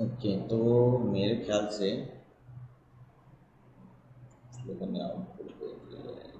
Okay, तो मेरे ख्याल से लोगों ने आउटपुट दे दिया है।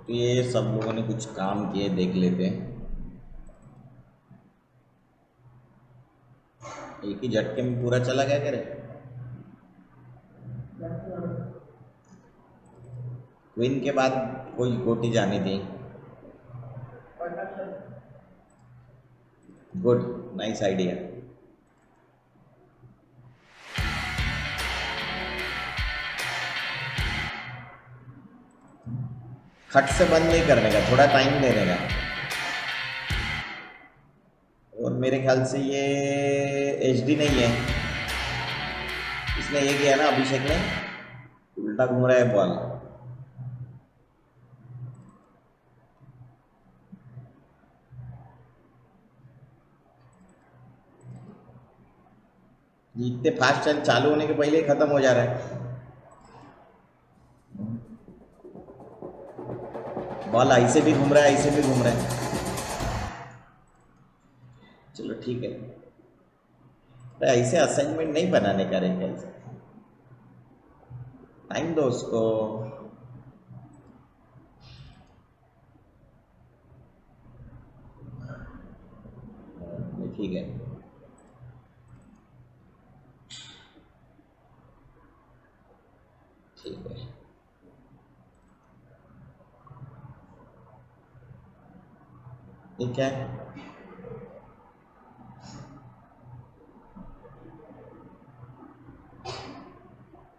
तो ये सब लोगों ने कुछ काम किए, देख लेते हैं। एक ही झटके में पूरा चला गया करे। क्वीन के बाद कोई गोटी जानी थी। Good, nice idea. खट से बंद नहीं करने का, थोड़ा टाइम देने का। और मेरे ख्याल से ये एचडी नहीं है। इसने ये किया ना अभिषेक ने, उल्टा घूम रहा है बॉल। इतने फास्ट चल, चालू होने के पहले ही खत्म हो जा रहा है। बॉल ऐसे भी घूम रहा है, ऐसे भी घूम रहा है। चलो ठीक है। तो ऐसे असाइनमेंट नहीं बनाने का रे, कैसे टाइम दो उसको। ठीक है। ठीक है। ठीक है।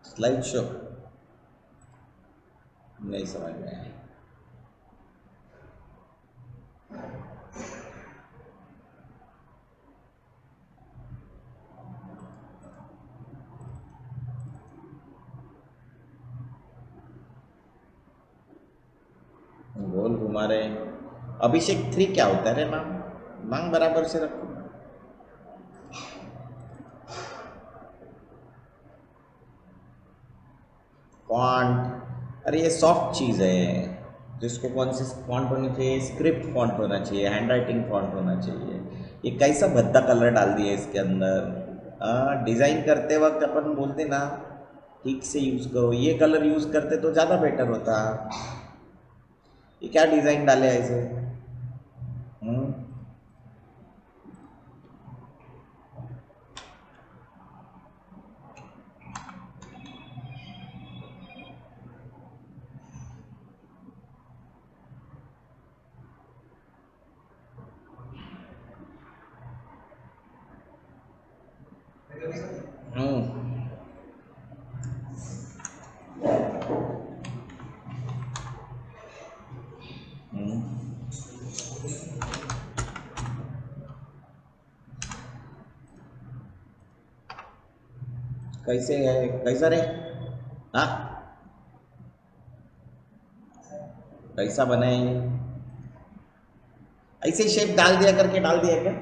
स्लाइड शो नहीं समझ में आया। गोल घुमा रहे। अभिषेक 3 क्या होता है रे मांग? मांग बराबर से रखो। फॉन्ट, अरे ये सॉफ्ट चीज़ है। जिसको कौन सी फॉन्ट होनी चाहिए? स्क्रिप्ट फॉन्ट होना चाहिए, हैंड राइटिंग फॉन्ट होना चाहिए। ये कैसा भद्दा कलर डाल दिया इसके अंदर। डिज़ाइन करते वक्त अपन बोलते ना ठीक से यूज़ करो, ये कलर यूज़ करते तो ज़्यादा बेटर होता। ये क्या डिज़ाइन डाले ऐसे? हम्म। हम्म। हम्म। कैसे है, कैसा रे? हाँ। कैसा बनाएंगे? ऐसे शेप डाल दिया करके डाल दिया क्या?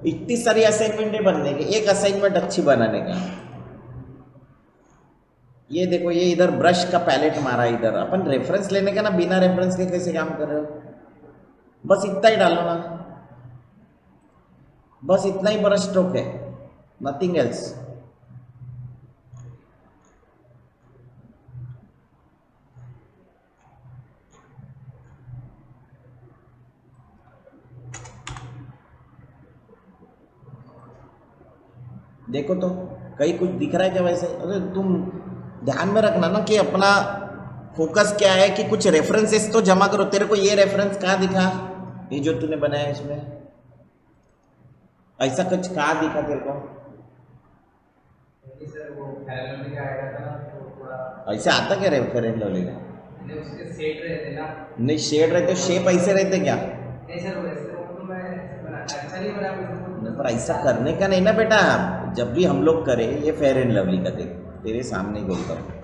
इतनी सारी असाइनमेंट है बनने के, एक असाइनमेंट अच्छी बनाने का। ये देखो, ये इधर ब्रश का पैलेट मारा, इधर अपन रेफरेंस लेने का ना, बिना रेफरेंस के कैसे काम कर रहे हो? बस इतना ही डालो ना, बस इतना ही ब्रश स्ट्रोक है, नथिंग एल्स। देखो तो कहीं कुछ दिख रहा है क्या वैसे? अरे तुम ध्यान में रखना ना कि अपना फोकस क्या है, कि कुछ रेफरेंसेस तो जमा करो। तेरे को ये रेफरेंस कहाँ दिखा, ये जो तूने बनाया इसमें? ऐसा कुछ कहाँ दिखा तेरे को? सर वो पैरेलल का आया था ना, तो थोड़ा ऐसे आता क्या रेफरेंस वाले का? उसके सेट रहते ना। नहीं, शेड रहते, शेप ऐसे रहते क्या? नहीं सर, वैसे वो तो मैं अच्छा नहीं बना पर ऐसा करने का नहीं ना बेटा। जब भी हम लोग करें, ये फेयर एंड लवली का देख, तेरे सामने ही बोलता हूँ,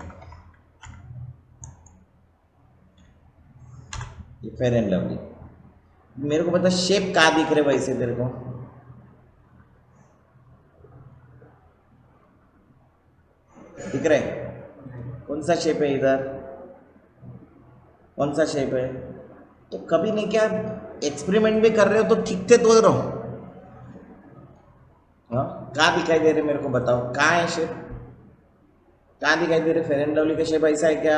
ये फेयर एंड लवली। मेरे को पता शेप कहाँ दिख रहे वैसे तेरे को? दिख रहे? कौन सा शेप है इधर? कौन सा शेप है? तो कभी नहीं क्या एक्सपेरिमेंट भी कर रहे हो तो ठीक थे तो रहो। हाँ, कहाँ दिखाई दे रहे मेरे को बताओ, कहाँ है शेप? कहाँ दिखाई दे रहे? फेयर एंड लवली का शेप ऐसा है क्या?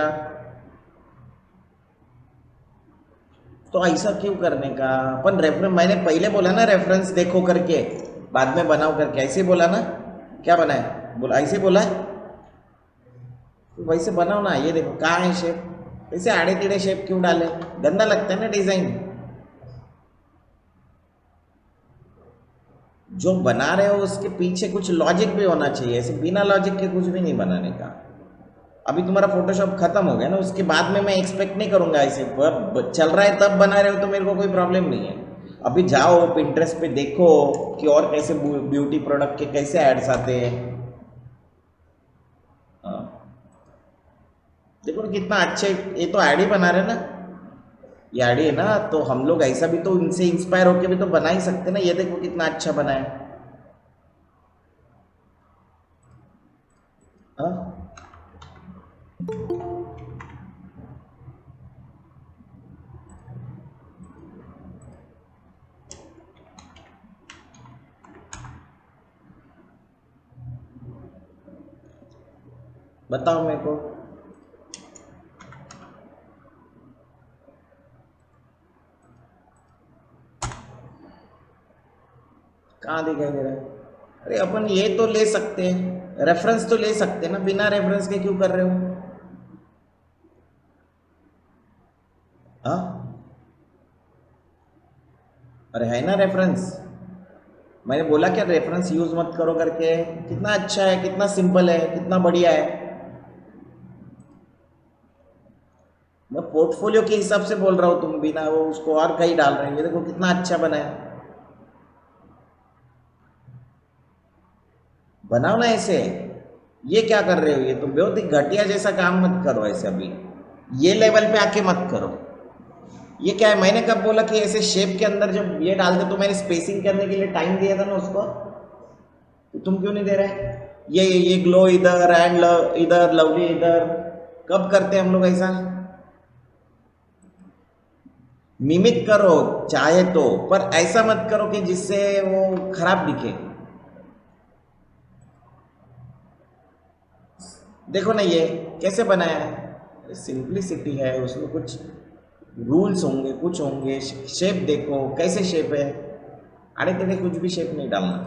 तो ऐसा क्यों करने का? अपन रेफरेंस, मैंने पहले बोला ना रेफरेंस देखो करके, बाद में बनाओ करके, ऐसे ही बोला ना? क्या बनाए? बोला ऐसे बोला है? तो वैसे बनाओ ना। ये देखो कहाँ है शेप? ऐसे आड़े टेढ़े शेप क्यों डाले? गंदा लगता है ना डिजाइन। जो बना रहे हो उसके पीछे कुछ लॉजिक भी होना चाहिए, ऐसे बिना लॉजिक के कुछ भी नहीं बनाने का। अभी तुम्हारा फोटोशॉप खत्म हो गया ना, उसके बाद में मैं एक्सपेक्ट नहीं करूंगा ऐसे चल रहा है तब बना रहे हो तो मेरे को कोई प्रॉब्लम नहीं है। अभी जाओ पिंटरेस्ट पे देखो कि और कैसे ब्यूटी प्रोडक्ट के कैसे एड्स आते हैं। हाँ, देखो ना कितना अच्छे, ये तो ऐड ही बना रहे ना, ये ऐड ही है ना, तो हम लोग ऐसा भी तो इनसे इंस्पायर होके भी तो बना ही सकते ना। ये देखो कितना अच्छा बना है। हाँ, बताओ मेरे को। कहाँ दिखाई दे रहा है? अरे अपन ये तो ले सकते हैं, रेफरेंस तो ले सकते हैं ना, बिना रेफरेंस के क्यों कर रहे हो? हाँ, अरे है ना रेफरेंस। मैंने बोला क्या रेफरेंस यूज मत करो करके? कितना अच्छा है, कितना सिंपल है, कितना बढ़िया है। मैं पोर्टफोलियो के हिसाब से बोल रहा हूँ, तुम बिना वो उसको और कहीं डाल रहे हो। ये देखो कितना अच्छा बना है। बनाओ ना ऐसे। ये क्या कर रहे हो? ये तो बहुत ही घटिया जैसा काम मत करो ऐसे। अभी ये लेवल पे आके मत करो। ये क्या है? मैंने कब बोला कि ऐसे शेप के अंदर जब ये डालते तो मैंने स्पेसिंग करने के लिए टाइम दिया था ना उसको? तो तुम क्यों नहीं दे रहे? ये ग्लो इधर एंड इधर लवली इधर, कब करते हैं हम लोग ऐसा? मिमिक करो चाहे तो, पर ऐसा मत करो कि जिससे वो खराब दिखे। देखो ना ये कैसे बनाया है, सिंप्लिसिटी है उसमें, कुछ रूल्स होंगे, कुछ होंगे। शेप देखो कैसे शेप है, अरे तेरे कुछ भी शेप नहीं डालना।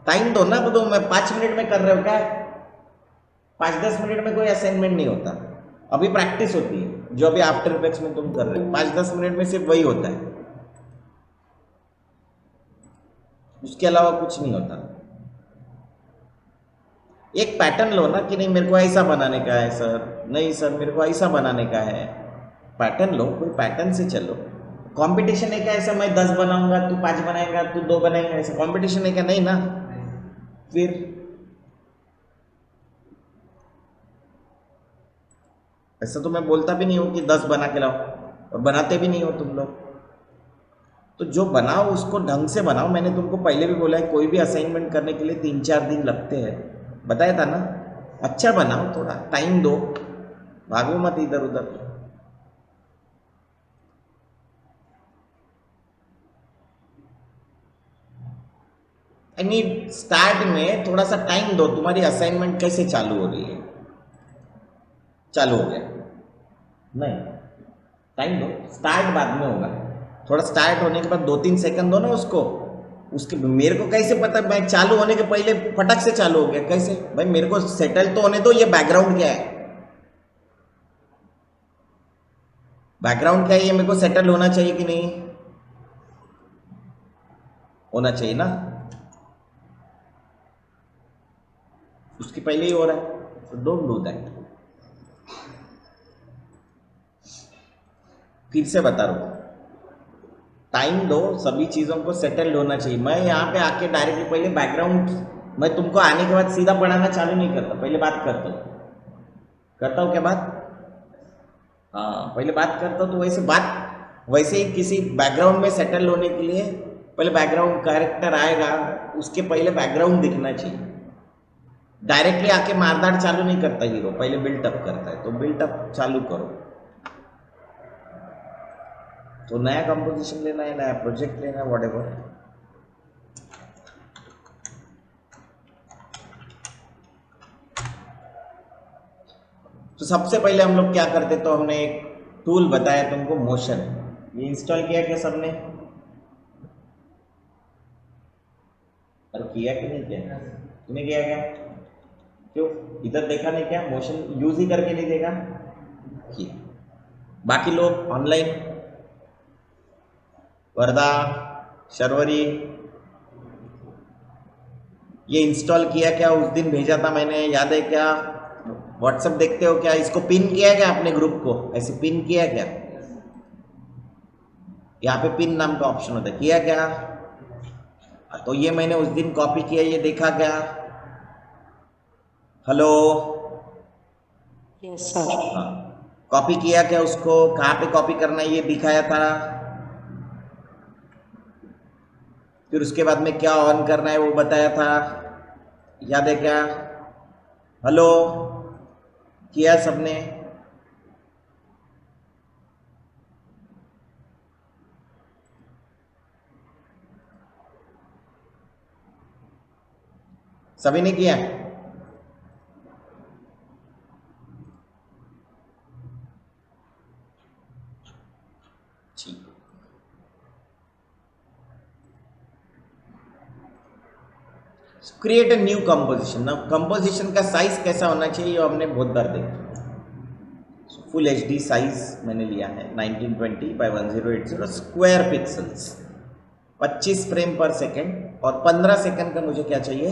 टाइम दो ना, तो मैं 5 मिनट में कर रहे हो क्या? 5-10 मिनट में कोई असाइनमेंट नहीं होता। अभी प्रैक्टिस होती है जो अभी आफ्टर इफेक्ट्स में तुम कर रहे हो, 5-10 मिनट में सिर्फ वही होता है, उसके अलावा कुछ नहीं होता। एक पैटर्न लो ना कि नहीं मेरे को ऐसा बनाने का है सर, नहीं सर मेरे को ऐसा बनाने का है। पैटर्न लो, कोई पैटर्न से चलो। कंपटीशन है क्या ऐसा मैं 10 बनाऊंगा तू 5 बनाएगा, तू 2 बनाएगा, ऐसा कंपटीशन है क्या? नहीं ना। फिर ऐसा तो मैं बोलता भी नहीं हूँ कि 10 बना के लाओ, और बनाते भी नहीं हो तुम लोग। तो जो बनाओ उसको ढंग से बनाओ। मैंने तुमको पहले भी बोला है, कोई भी असाइनमेंट करने के लिए 3-4 दिन लगते हैं, बताया था ना। अच्छा बनाओ, थोड़ा टाइम दो, भागो मत इधर उधर। आई नीड स्टार्ट में थोड़ा सा टाइम दो। तुम्हारी असाइनमेंट कैसे चालू हो रही है? चालू हो गया? नहीं, टाइम दो, स्टार्ट बाद में होगा। थोड़ा स्टार्ट होने के बाद 2-3 सेकंड दो ना उसको। उसके मेरे को कैसे पता? मैं चालू होने के पहले फटक से चालू हो गया कैसे? भाई मेरे को सेटल तो होने दो। ये बैकग्राउंड क्या है? बैकग्राउंड क्या है? ये मेरे को सेटल होना चाहिए कि नहीं होना चाहिए ना? उसके पहले ही हो रहा है, तो डोंट डू दैट। फिर से बता रहा हूँ, टाइम दो, सभी चीज़ों को सेटल्ड होना चाहिए। मैं यहाँ पे आके डायरेक्टली पहले बैकग्राउंड, मैं तुमको आने के बाद सीधा पढ़ाना चालू नहीं करता, पहले बात करता हूँ क्या बात? हाँ, पहले बात करता हूँ। तो वैसे ही किसी बैकग्राउंड में सेटल होने के लिए पहले बैकग्राउंड कैरेक्टर आएगा, उसके पहले बैकग्राउंड दिखना चाहिए। डायरेक्टली आके मारदार चालू नहीं करता हीरो, पहले बिल्टअप करता है। तो बिल्टअप चालू करो। तो नया कंपोजिशन लेना है, नया प्रोजेक्ट लेना है, व्हाटएवर। तो सबसे पहले हम लोग क्या करते, तो हमने एक टूल बताया तुमको, मोशन। ये इंस्टॉल किया क्या सबने? अरे किया कि नहीं किया? तूने किया क्या? क्यों इधर देखा नहीं क्या? मोशन यूज ही करके नहीं देखा? किया। बाकी लोग ऑनलाइन, वर्धा, शर्वरी, ये इंस्टॉल किया क्या? उस दिन भेजा था मैंने, याद है क्या? व्हाट्सएप देखते हो क्या? इसको पिन किया है क्या अपने ग्रुप को? ऐसे पिन किया है क्या? यहाँ पे पिन नाम का ऑप्शन होता है, किया क्या? तो ये मैंने उस दिन कॉपी किया, ये देखा क्या? हेलो? Yes sir. हाँ, कॉपी किया क्या उसको? कहाँ पे कॉपी करना है ये दिखाया था। फिर उसके बाद में क्या ऑन करना है वो बताया था, याद है क्या? हेलो? किया सबने? सभी ने किया? ठीक। Create a new composition. ना कंपोजिशन का साइज कैसा होना चाहिए ये हमने बहुत बार देखा। फुल एचडी साइज मैंने लिया है 1920x1080 स्क्वायर पिक्सल्स, 25 फ्रेम पर सेकेंड, और 15 सेकेंड का मुझे क्या चाहिए?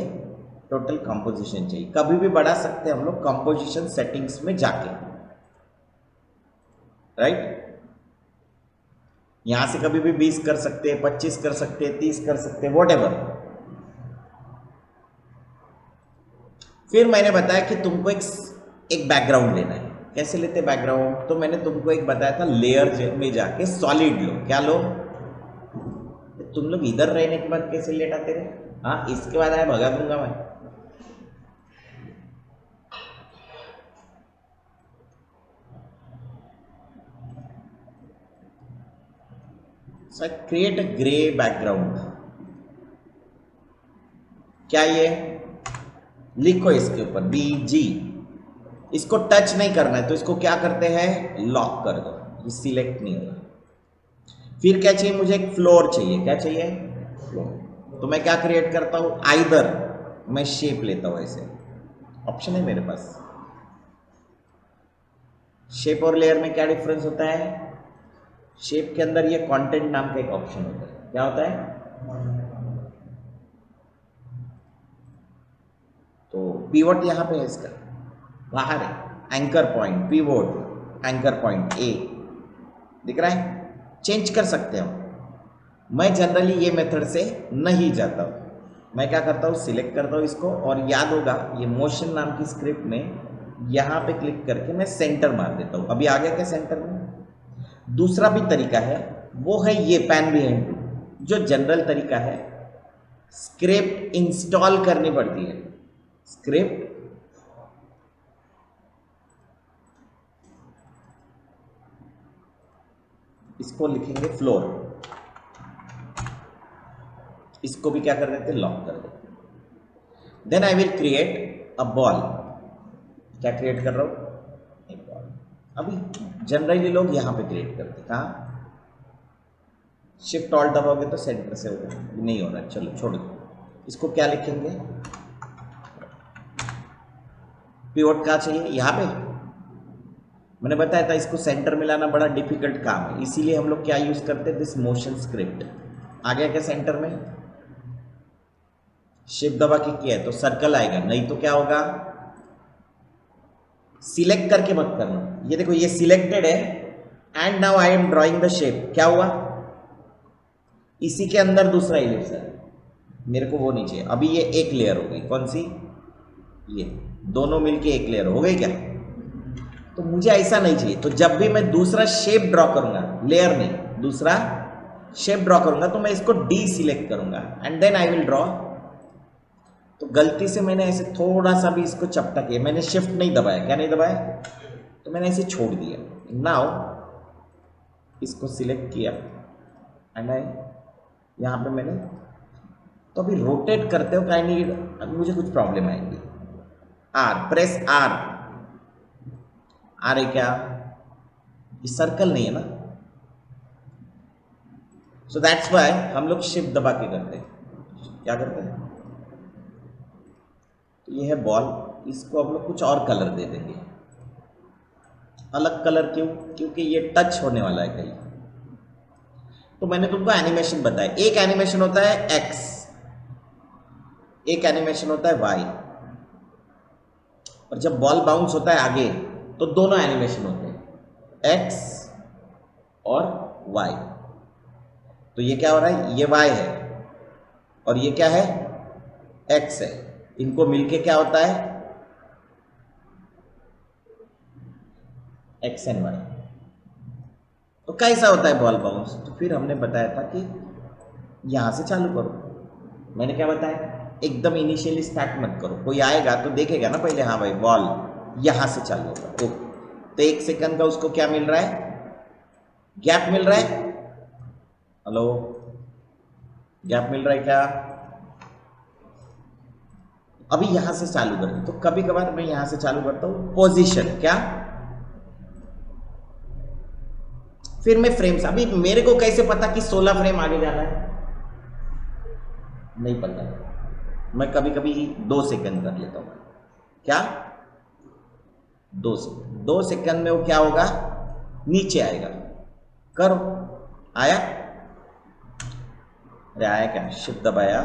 टोटल कंपोजिशन चाहिए। कभी भी बढ़ा सकते हैं हम लोग कंपोजिशन सेटिंग्स में जाके, राइट? यहां से कभी भी 20 कर सकते हैं, 25 कर सकते हैं, 30 कर सकते हैं, व्हाटएवर। फिर मैंने बताया कि तुमको एक बैकग्राउंड लेना है। कैसे लेते बैकग्राउंड? तो मैंने तुमको एक बताया था, लेयर में जाके सॉलिड लो। क्या लो? तुम लोग इधर रहने के बाद कैसे लेट आते रहे? हाँ, इसके बाद आया भगा दूंगा मैं। सो क्रिएट अ ग्रे बैकग्राउंड। क्या ये? लिखो इसके ऊपर BG। इसको टच नहीं करना है, तो इसको क्या करते हैं? लॉक कर दो, ये सिलेक्ट नहीं होगा। फिर क्या चाहिए मुझे? एक फ्लोर चाहिए। क्या चाहिए? फ्लोर। तो मैं क्या क्रिएट करता हूं? आइदर मैं शेप लेता हूं, ऐसे ऑप्शन है मेरे पास। शेप और लेयर में क्या डिफरेंस होता है? शेप के अंदर ये कंटेंट नाम का एक ऑप्शन होता है। क्या होता है? तो पीवट यहां पे है, इसका बाहर है। Anchor point, pivot, anchor point A दिख रहा है? चेंज कर सकते हो। मैं जनरली ये मेथड से नहीं जाता हूँ। मैं क्या करता हूँ? सिलेक्ट करता हूँ इसको, और याद होगा ये मोशन नाम की स्क्रिप्ट में यहां पे क्लिक करके मैं सेंटर मार देता हूं। अभी आ गया क्या सेंटर में? दूसरा भी तरीका है, वो है ये पैन बिहाइंड टू। जो जनरल तरीका है, स्क्रिप्ट इंस्टॉल करनी पड़ती है। स्क्रिप्ट इसको लिखेंगे फ्लोर, इसको भी क्या कर देते हैं, लॉक कर देते हैं। Then I will create a ball. क्या क्रिएट कर रहा हूं? एक बॉल। अभी जनरली लोग यहां पे क्रिएट करते हैं, कहां? शिफ्ट ऑल्ट दबाओगे तो सेंटर से होगा, नहीं हो रहा है, चलो छोड़ दो। इसको क्या लिखेंगे? पिवट कहाँ चाहिए? यहां पे। मैंने बताया था इसको सेंटर में लाना बड़ा डिफिकल्ट काम है, इसीलिए हम लोग क्या यूज करते हैं, दिस मोशन स्क्रिप्ट। आ गया क्या सेंटर में? शिफ्ट दबा के किया है तो सर्कल आएगा, नहीं तो क्या होगा? सिलेक्ट करके मत करना। ये देखो ये सिलेक्टेड है and now I am drawing the shape. क्या हुआ? इसी के अंदर दूसरा इलिप्स है, मेरे को वो नहीं चाहिए। अभी ये एक लेयर हो गई, कौन सी? ये दोनों मिलके एक लेयर हो गई क्या? तो मुझे ऐसा नहीं चाहिए। तो जब भी मैं दूसरा शेप ड्रॉ करूंगा, लेयर नहीं, दूसरा शेप ड्रॉ करूंगा, तो मैं इसको डी सिलेक्ट करूंगा and then I will draw. तो गलती से मैंने ऐसे थोड़ा सा भी इसको चपटा किया, मैंने शिफ्ट नहीं दबाया। क्या नहीं दबाया? तो मैंने ऐसे छोड़ दिया। नाउ इसको सिलेक्ट किया एंड आई, यहां पे मैंने, तो अभी रोटेट करते हो काइंडली, मुझे कुछ प्रॉब्लम आएगी। Are, press are. आ रही क्या? ये सर्कल नहीं है ना, सो दैट्स वाई हम लोग शिफ्ट दबा के करते हैं। क्या करते हैं? तो ये है बॉल, इसको हम लोग कुछ और कलर दे देंगे। अलग कलर क्यों? क्योंकि ये टच होने वाला है कहीं। तो मैंने तुमको एनिमेशन बताया, एक एनिमेशन होता है एक्स, एक एनिमेशन होता है वाई, और जब बॉल बाउंस होता है आगे तो दोनों एनिमेशन होते हैं, एक्स और वाई। तो ये क्या हो रहा है? ये वाई है और ये क्या है? एक्स है। इनको मिलके क्या होता है? X and Y. तो कैसा होता है बॉल बाउंस? तो फिर हमने बताया था कि यहां से चालू करो। मैंने क्या बताया? एकदम इनिशियली स्टार्ट मत करो, कोई आएगा तो देखेगा ना पहले, हाँ भाई बॉल यहां से चालू होगा। ओके, तो 1 सेकंड का उसको क्या मिल रहा है? गैप मिल रहा है। हेलो, गैप मिल रहा है क्या? अभी यहां से चालू करते, तो कभी कभार मैं यहां से चालू करता हूं पोजीशन, क्या? फिर मैं फ्रेम्स, अभी मेरे को कैसे पता कि 16 फ्रेम आगे जाना है? नहीं पता। मैं कभी कभी 2 सेकंड कर लेता हूं। क्या? 2 सेकंड में वो क्या होगा? नीचे आएगा। करो, आया? अरे आया क्या? शिफ्ट दबाया,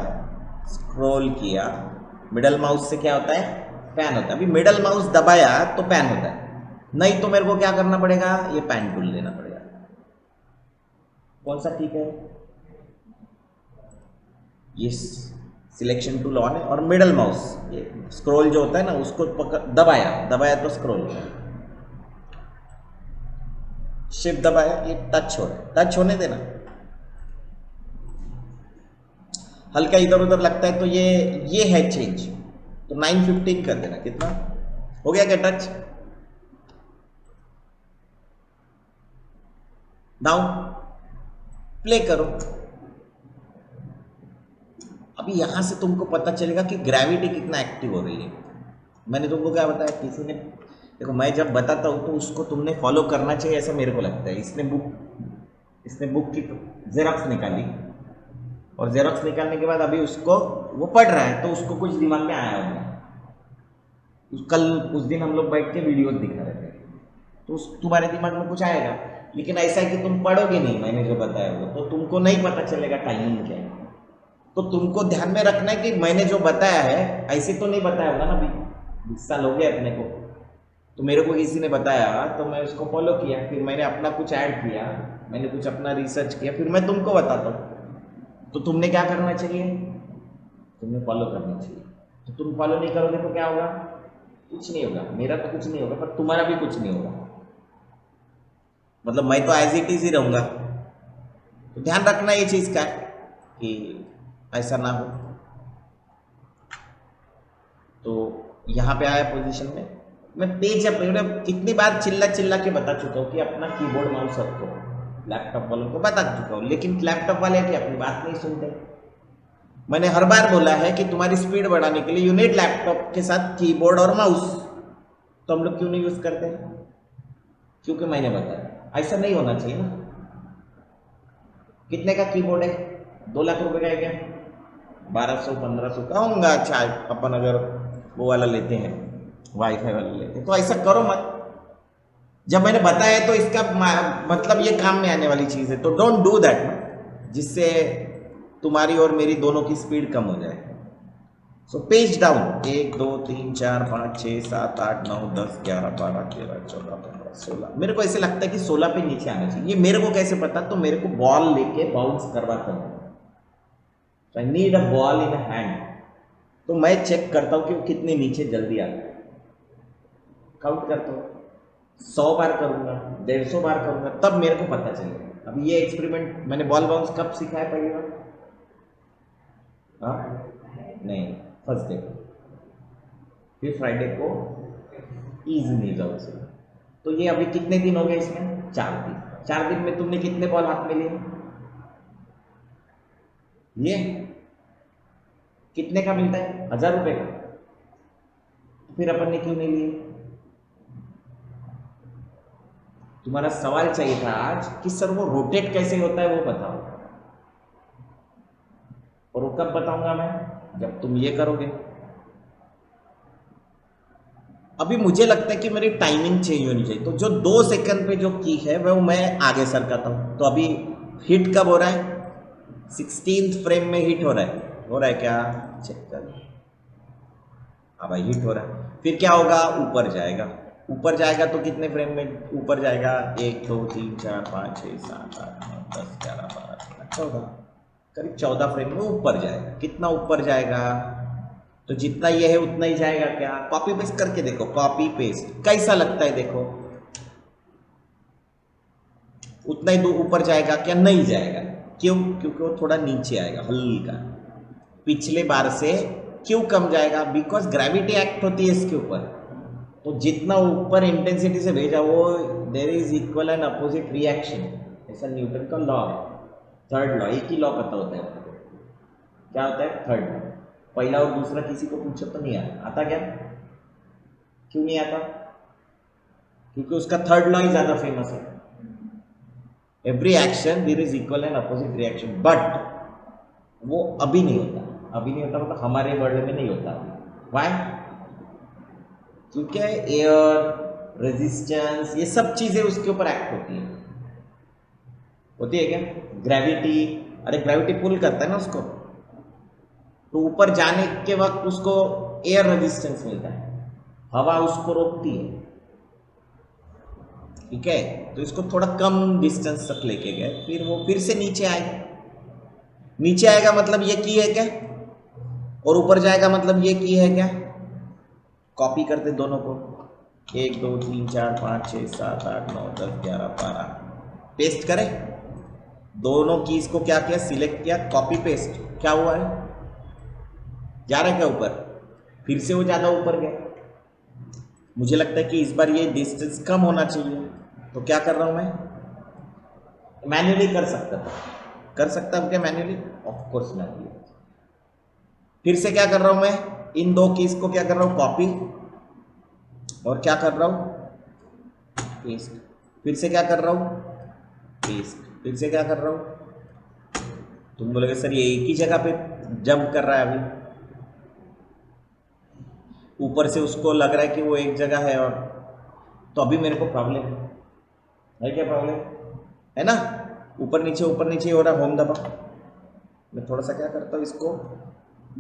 स्क्रॉल किया, मिडल माउस से क्या होता है? पैन होता है। अभी मिडल माउस दबाया तो पैन होता है, नहीं तो मेरे को क्या करना पड़ेगा? ये पैन टूल लेना पड़ेगा। कौन सा ठीक है? ये सिलेक्शन टूल ऑन है और मिडल माउस, ये स्क्रॉल जो होता है ना, उसको दबाया तो स्क्रॉल होता है। शिफ्ट दबाया, ये टच हो रहा है, टच होने देना। हल्का इधर उधर लगता है तो ये है चेंज, तो 915 कर देना। कितना हो गया? क्या टच? नाउ प्ले करो। अभी यहां से तुमको पता चलेगा कि ग्रेविटी कितना एक्टिव हो रही है। मैंने तुमको क्या बताया? किसी ने, देखो मैं जब बताता हूं तो उसको तुमने फॉलो करना चाहिए, ऐसा मेरे को लगता है। इसने बुक की जेरॉक्स निकाली और जेरॉक्स निकालने के बाद अभी उसको वो पढ़ रहा है, तो उसको कुछ दिमाग में आया होगा। उस दिन हम लोग बैठ के वीडियो दिखा रहे थे, तो तुम्हारे दिमाग में कुछ आएगा, लेकिन ऐसा है कि तुम पढ़ोगे नहीं मैंने जो बताया वो, तो तुमको नहीं पता चलेगा टाइमिंग क्या है। तो तुमको ध्यान में रखना है कि मैंने जो बताया है ऐसे तो नहीं बताया होगा ना। अभी 20 साल हो गए अपने को, तो मेरे को किसी ने बताया तो मैं उसको फॉलो किया, फिर मैंने अपना कुछ ऐड किया, मैंने कुछ अपना रिसर्च किया, फिर मैं तुमको बताता हूँ। तो तुमने क्या करना चाहिए? तुमने फॉलो करना चाहिए। तो तुम फॉलो नहीं करोगे तो क्या होगा? कुछ नहीं होगा, मेरा तो कुछ नहीं होगा, पर तुम्हारा भी कुछ नहीं होगा। मतलब मैं तो एज इट इज ही रहूंगा। तो ध्यान रखना ये चीज का कि ऐसा ना हो। तो यहाँ पे आया पोजीशन में, मैं पेज अपने कितनी बार चिल्ला चिल्ला के बता चुका हूँ कि अपना कीबोर्ड माउस रखो, लैपटॉप वालों को बता चुका हूँ, लेकिन लैपटॉप वाले की अपनी बात नहीं सुनते। मैंने हर बार बोला है कि तुम्हारी स्पीड बढ़ाने के लिए यू नीड लैपटॉप के साथ कीबोर्ड और माउस। तो हम लोग क्यों नहीं यूज करते? क्योंकि मैंने बताया ऐसा नहीं होना चाहिए ना। कितने का कीबोर्ड है? 2 लाख रुपए का है क्या? 1200-1500 का होगा। अच्छा, अपन अगर वो वाला लेते हैं, वाईफाई वाला लेते हैं, तो ऐसा करो मत। जब मैंने बताया तो इसका मतलब ये काम में आने वाली चीज है, तो डोंट डू दैट ना, जिससे तुम्हारी और मेरी दोनों की स्पीड कम हो जाए। So page down, 1 2 3 4 5 6 7 8 9 10 11 12 13 14 15 16। मेरे को ऐसे लगता है कि 16 पे नीचे आना चाहिए। ये मेरे को कैसे पता? तो मेरे को बॉल लेके बाउंस करवाता हूँ। I need a ball in hand, तो मैं चेक करता हूँ कि वो कितने नीचे जल्दी आता है। काउंट करता हूँ, 100 बार करूंगा, 150 बार करूंगा, तब मेरे को पता चलेगा। अब ये एक्सपेरिमेंट मैंने बॉल बाउंस कब सिखाया पहली बार? हाँ नहीं, फर्स्ट डे को, फिर फ्राइडे को ईज नीज आउट। तो ये अभी कितने दिन हो गए इसमें? 4 दिन। 4 दिन में तुमने कितने बॉल हाथ में लिए? ये कितने का मिलता है? 1000 रुपए का। फिर अपन ने क्यों नहीं लिए? तुम्हारा सवाल चाहिए था आज कि सर वो रोटेट कैसे होता है वो बताओ, और वो कब बताऊंगा मैं? जब तुम ये करोगे। अभी मुझे लगता है कि मेरी टाइमिंग चेंज होनी चाहिए। तो जो 2 सेकंड पे जो की है वो मैं आगे सरकाता हूं। तो अभी हिट कब हो रहा है? 16th फ्रेम में हिट हो रहा है। हो रहा है क्या? चेक कर। हाँ भाई, हिट हो रहा है। फिर क्या होगा? ऊपर जाएगा। ऊपर जाएगा तो कितने फ्रेम में ऊपर जाएगा? 1 2 3 4 5 6 7 8 9 10 11 12 13 14, करीब 14 फ्रेम में ऊपर जाएगा। कितना ऊपर जाएगा? तो जितना ये है उतना ही जाएगा क्या? कॉपी पेस्ट करके देखो, कॉपी पेस्ट कैसा लगता है देखो। उतना ही ऊपर जाएगा क्या? नहीं जाएगा। क्यों? क्योंकि वो थोड़ा नीचे आएगा, हल्का पिछले बार से। क्यों कम जाएगा? बिकॉज ग्रेविटी एक्ट होती है इसके ऊपर। तो जितना ऊपर इंटेंसिटी से भेजा वो there is equal and opposite reaction, ऐसा न्यूटन का लॉ है। थर्ड लॉ, एक ही लॉ पता होता है। क्या होता है? Third law. पहला और दूसरा किसी को पूछो तो नहीं आता क्या? क्यों नहीं आता? क्योंकि उसका थर्ड लॉ ही ज्यादा फेमस है। Every action there is equal and opposite reaction, but वो अभी नहीं होता। अभी नहीं होता मतलब हमारे वर्ल्ड में नहीं होता। व्हाई? क्योंकि एयर, रेजिस्टेंस, ये सब चीजें उसके ऊपर एक्ट होती है। होती है क्या? ग्रेविटी, अरे ग्रेविटी पुल करता है ना उसको, तो ऊपर जाने के वक्त उसको एयर रेजिस्टेंस मिलता है, हवा उसको रोकती है। ठीक है, तो इसको थोड़ा कम डिस्टेंस तक लेके गए, फिर वो फिर से नीचे आएगा। नीचे आएगा मतलब ये की है क्या? और ऊपर जाएगा मतलब ये की है क्या? कॉपी करते दोनों को, 1 2 3 4 5 6 7 8 9 10 11 12, पेस्ट करें। दोनों कीज को क्या किया? सिलेक्ट किया, कॉपी पेस्ट। क्या हुआ है? जा रहा है क्या ऊपर? फिर से वो ज्यादा ऊपर गया। मुझे लगता है कि इस बार ये डिस्टेंस कम होना चाहिए। तो क्या कर रहा हूं मैं? मैन्युअली कर सकता था। कर सकता हूं क्या मैन्युअली? Of course manually. फिर से क्या कर रहा हूं मैं? इन 2 कीज को क्या कर रहा हूं? कॉपी, और क्या कर रहा हूं? पेस्ट। फिर से क्या कर रहा हूं? पेस्ट। फिर से क्या कर रहा हूं? तुम बोलोगे सर ये एक ही जगह पे जंप कर रहा है। अभी ऊपर से उसको लग रहा है कि वो एक जगह है, और तो अभी मेरे को प्रॉब्लम है क्या? प्रॉब्लम है ना? ऊपर नीचे हो रहा। होम दबा। मैं थोड़ा सा क्या करता हूँ, इसको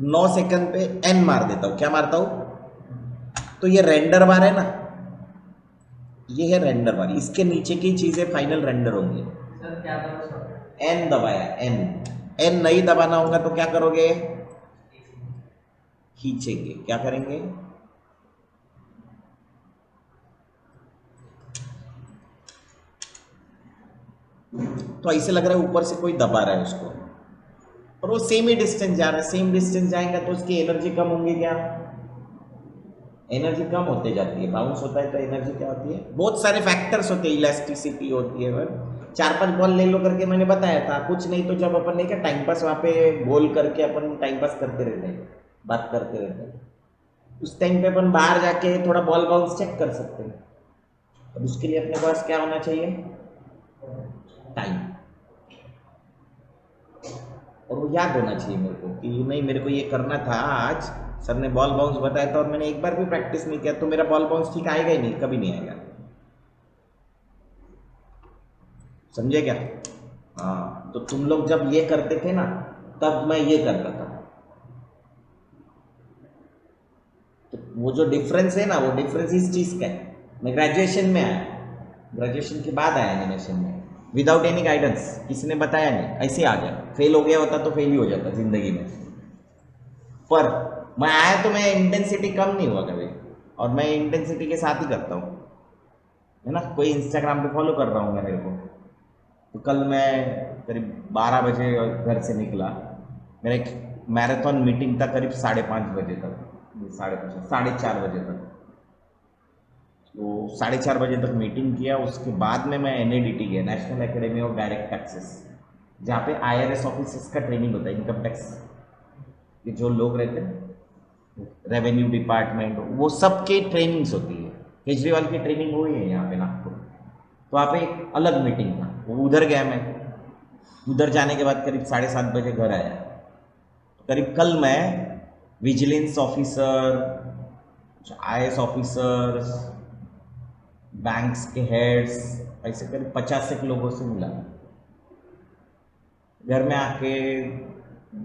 9 सेकंड पे एन मार देता हूँ। क्या मारता हूँ? तो ये रेंडर बार है ना, ये है रेंडर बार। इसके नीचे की चीजें फाइनल रेंडर होंगी। सर क्या था? एन दबाया, एन। एन नहीं दबाना होगा तो क्या करोगे? खींचेंगे। क्या करेंगे? तो ऐसे लग रहा है ऊपर से कोई दबा रहा है उसको, और वो सेम ही डिस्टेंस जा रहा है। सेम डिस्टेंस जाएगा तो उसकी एनर्जी कम होंगी क्या? एनर्जी कम होते जाती है। बाउंस होता है तो एनर्जी क्या होती है? बहुत सारे फैक्टर्स होते हैं, इलास्टिसिटी होती है। 4-5 बॉल ले लो करके मैंने बताया था। कुछ नहीं तो जब अपन नहीं क्या टाइम पास वहाँ पे गोल करके अपन टाइम पास करते रहते हैं, बात करते रहते हैं, उस टाइम पे अपन बाहर जाके थोड़ा बॉल बाउंस चेक कर सकते हैं। अब उसके लिए अपने पास क्या होना चाहिए? टाइम। और वो याद होना चाहिए मेरे को कि नहीं, मेरे को ये करना था आज। सर ने बॉल बाउंस बताया था और मैंने एक बार भी प्रैक्टिस नहीं किया, तो मेरा बॉल बाउंस ठीक आएगा ही नहीं, कभी नहीं आएगा। समझे क्या? हाँ, तो तुम लोग जब ये करते थे ना, तब मैं ये करता था। तो वो जो डिफरेंस है ना, वो डिफरेंस इस चीज का है। मैं ग्रेजुएशन में आया, ग्रेजुएशन के बाद आया एनिमेशन में, विदाउट एनी गाइडेंस, किसी ने बताया नहीं, ऐसे आ गया। फेल हो गया होता तो फेल ही हो जाता जिंदगी में। पर मैं आया तो मैं इंटेंसिटी कम नहीं हुआ कभी, और मैं इंटेंसिटी के साथ ही करता हूँ, है ना। कोई इंस्टाग्राम पे फॉलो कर रहा हूँ मैं मेरे को, तो कल मैं करीब 12 बजे घर से निकला। मेरा एक मैराथन मीटिंग था करीब 5:30 बजे तक, 4:30 बजे तक। तो 4:30 बजे तक मीटिंग किया। उसके बाद में मैं NADT गया, national academy of direct taxes, जहाँ पे IRS ऑफिसर्स का ट्रेनिंग होता है, इनकम टैक्स के जो लोग रहते हैं, रेवेन्यू डिपार्टमेंट, वो सब की ट्रेनिंग्स होती है। केजरीवाल की ट्रेनिंग हुई है यहाँ पे नागपुर। तो वहाँ पे एक अलग मीटिंग था, वो उधर गया मैं। उधर जाने के बाद करीब 7:30 बजे घर आया। करीब कल मैं vigilance officer, IAS officers, banks के हेड्स, ऐसे करीब 50 एक लोगों से मिला। घर में आके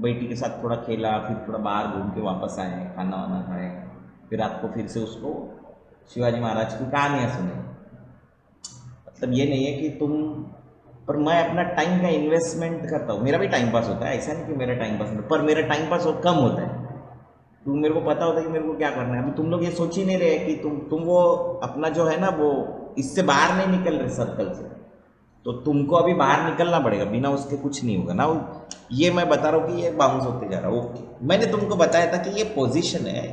बेटी के साथ थोड़ा खेला, फिर थोड़ा बाहर घूम के वापस आए, खाना वाना खाए, फिर रात को फिर से उसको शिवाजी महाराज की कहानियाँ सुने। मतलब ये नहीं है कि तुम, पर मैं अपना टाइम का इन्वेस्टमेंट करता हूँ। मेरा भी टाइम पास होता है, ऐसा नहीं कि मेरा टाइम पास होता है, पर मेरा टाइम पास कम होता है। तुम, मेरे को पता होता है कि मेरे को क्या करना है। अभी तुम लोग ये सोच ही नहीं रहे कि तुम वो अपना जो है ना, वो इससे बाहर नहीं निकल रहे सर्कल से। तो तुमको अभी बाहर निकलना पड़ेगा, बिना उसके कुछ नहीं होगा ना। ये मैं बता रहा हूँ कि ये बाउंस होते जा रहा है। ओके, मैंने तुमको बताया था कि ये पोजीशन है,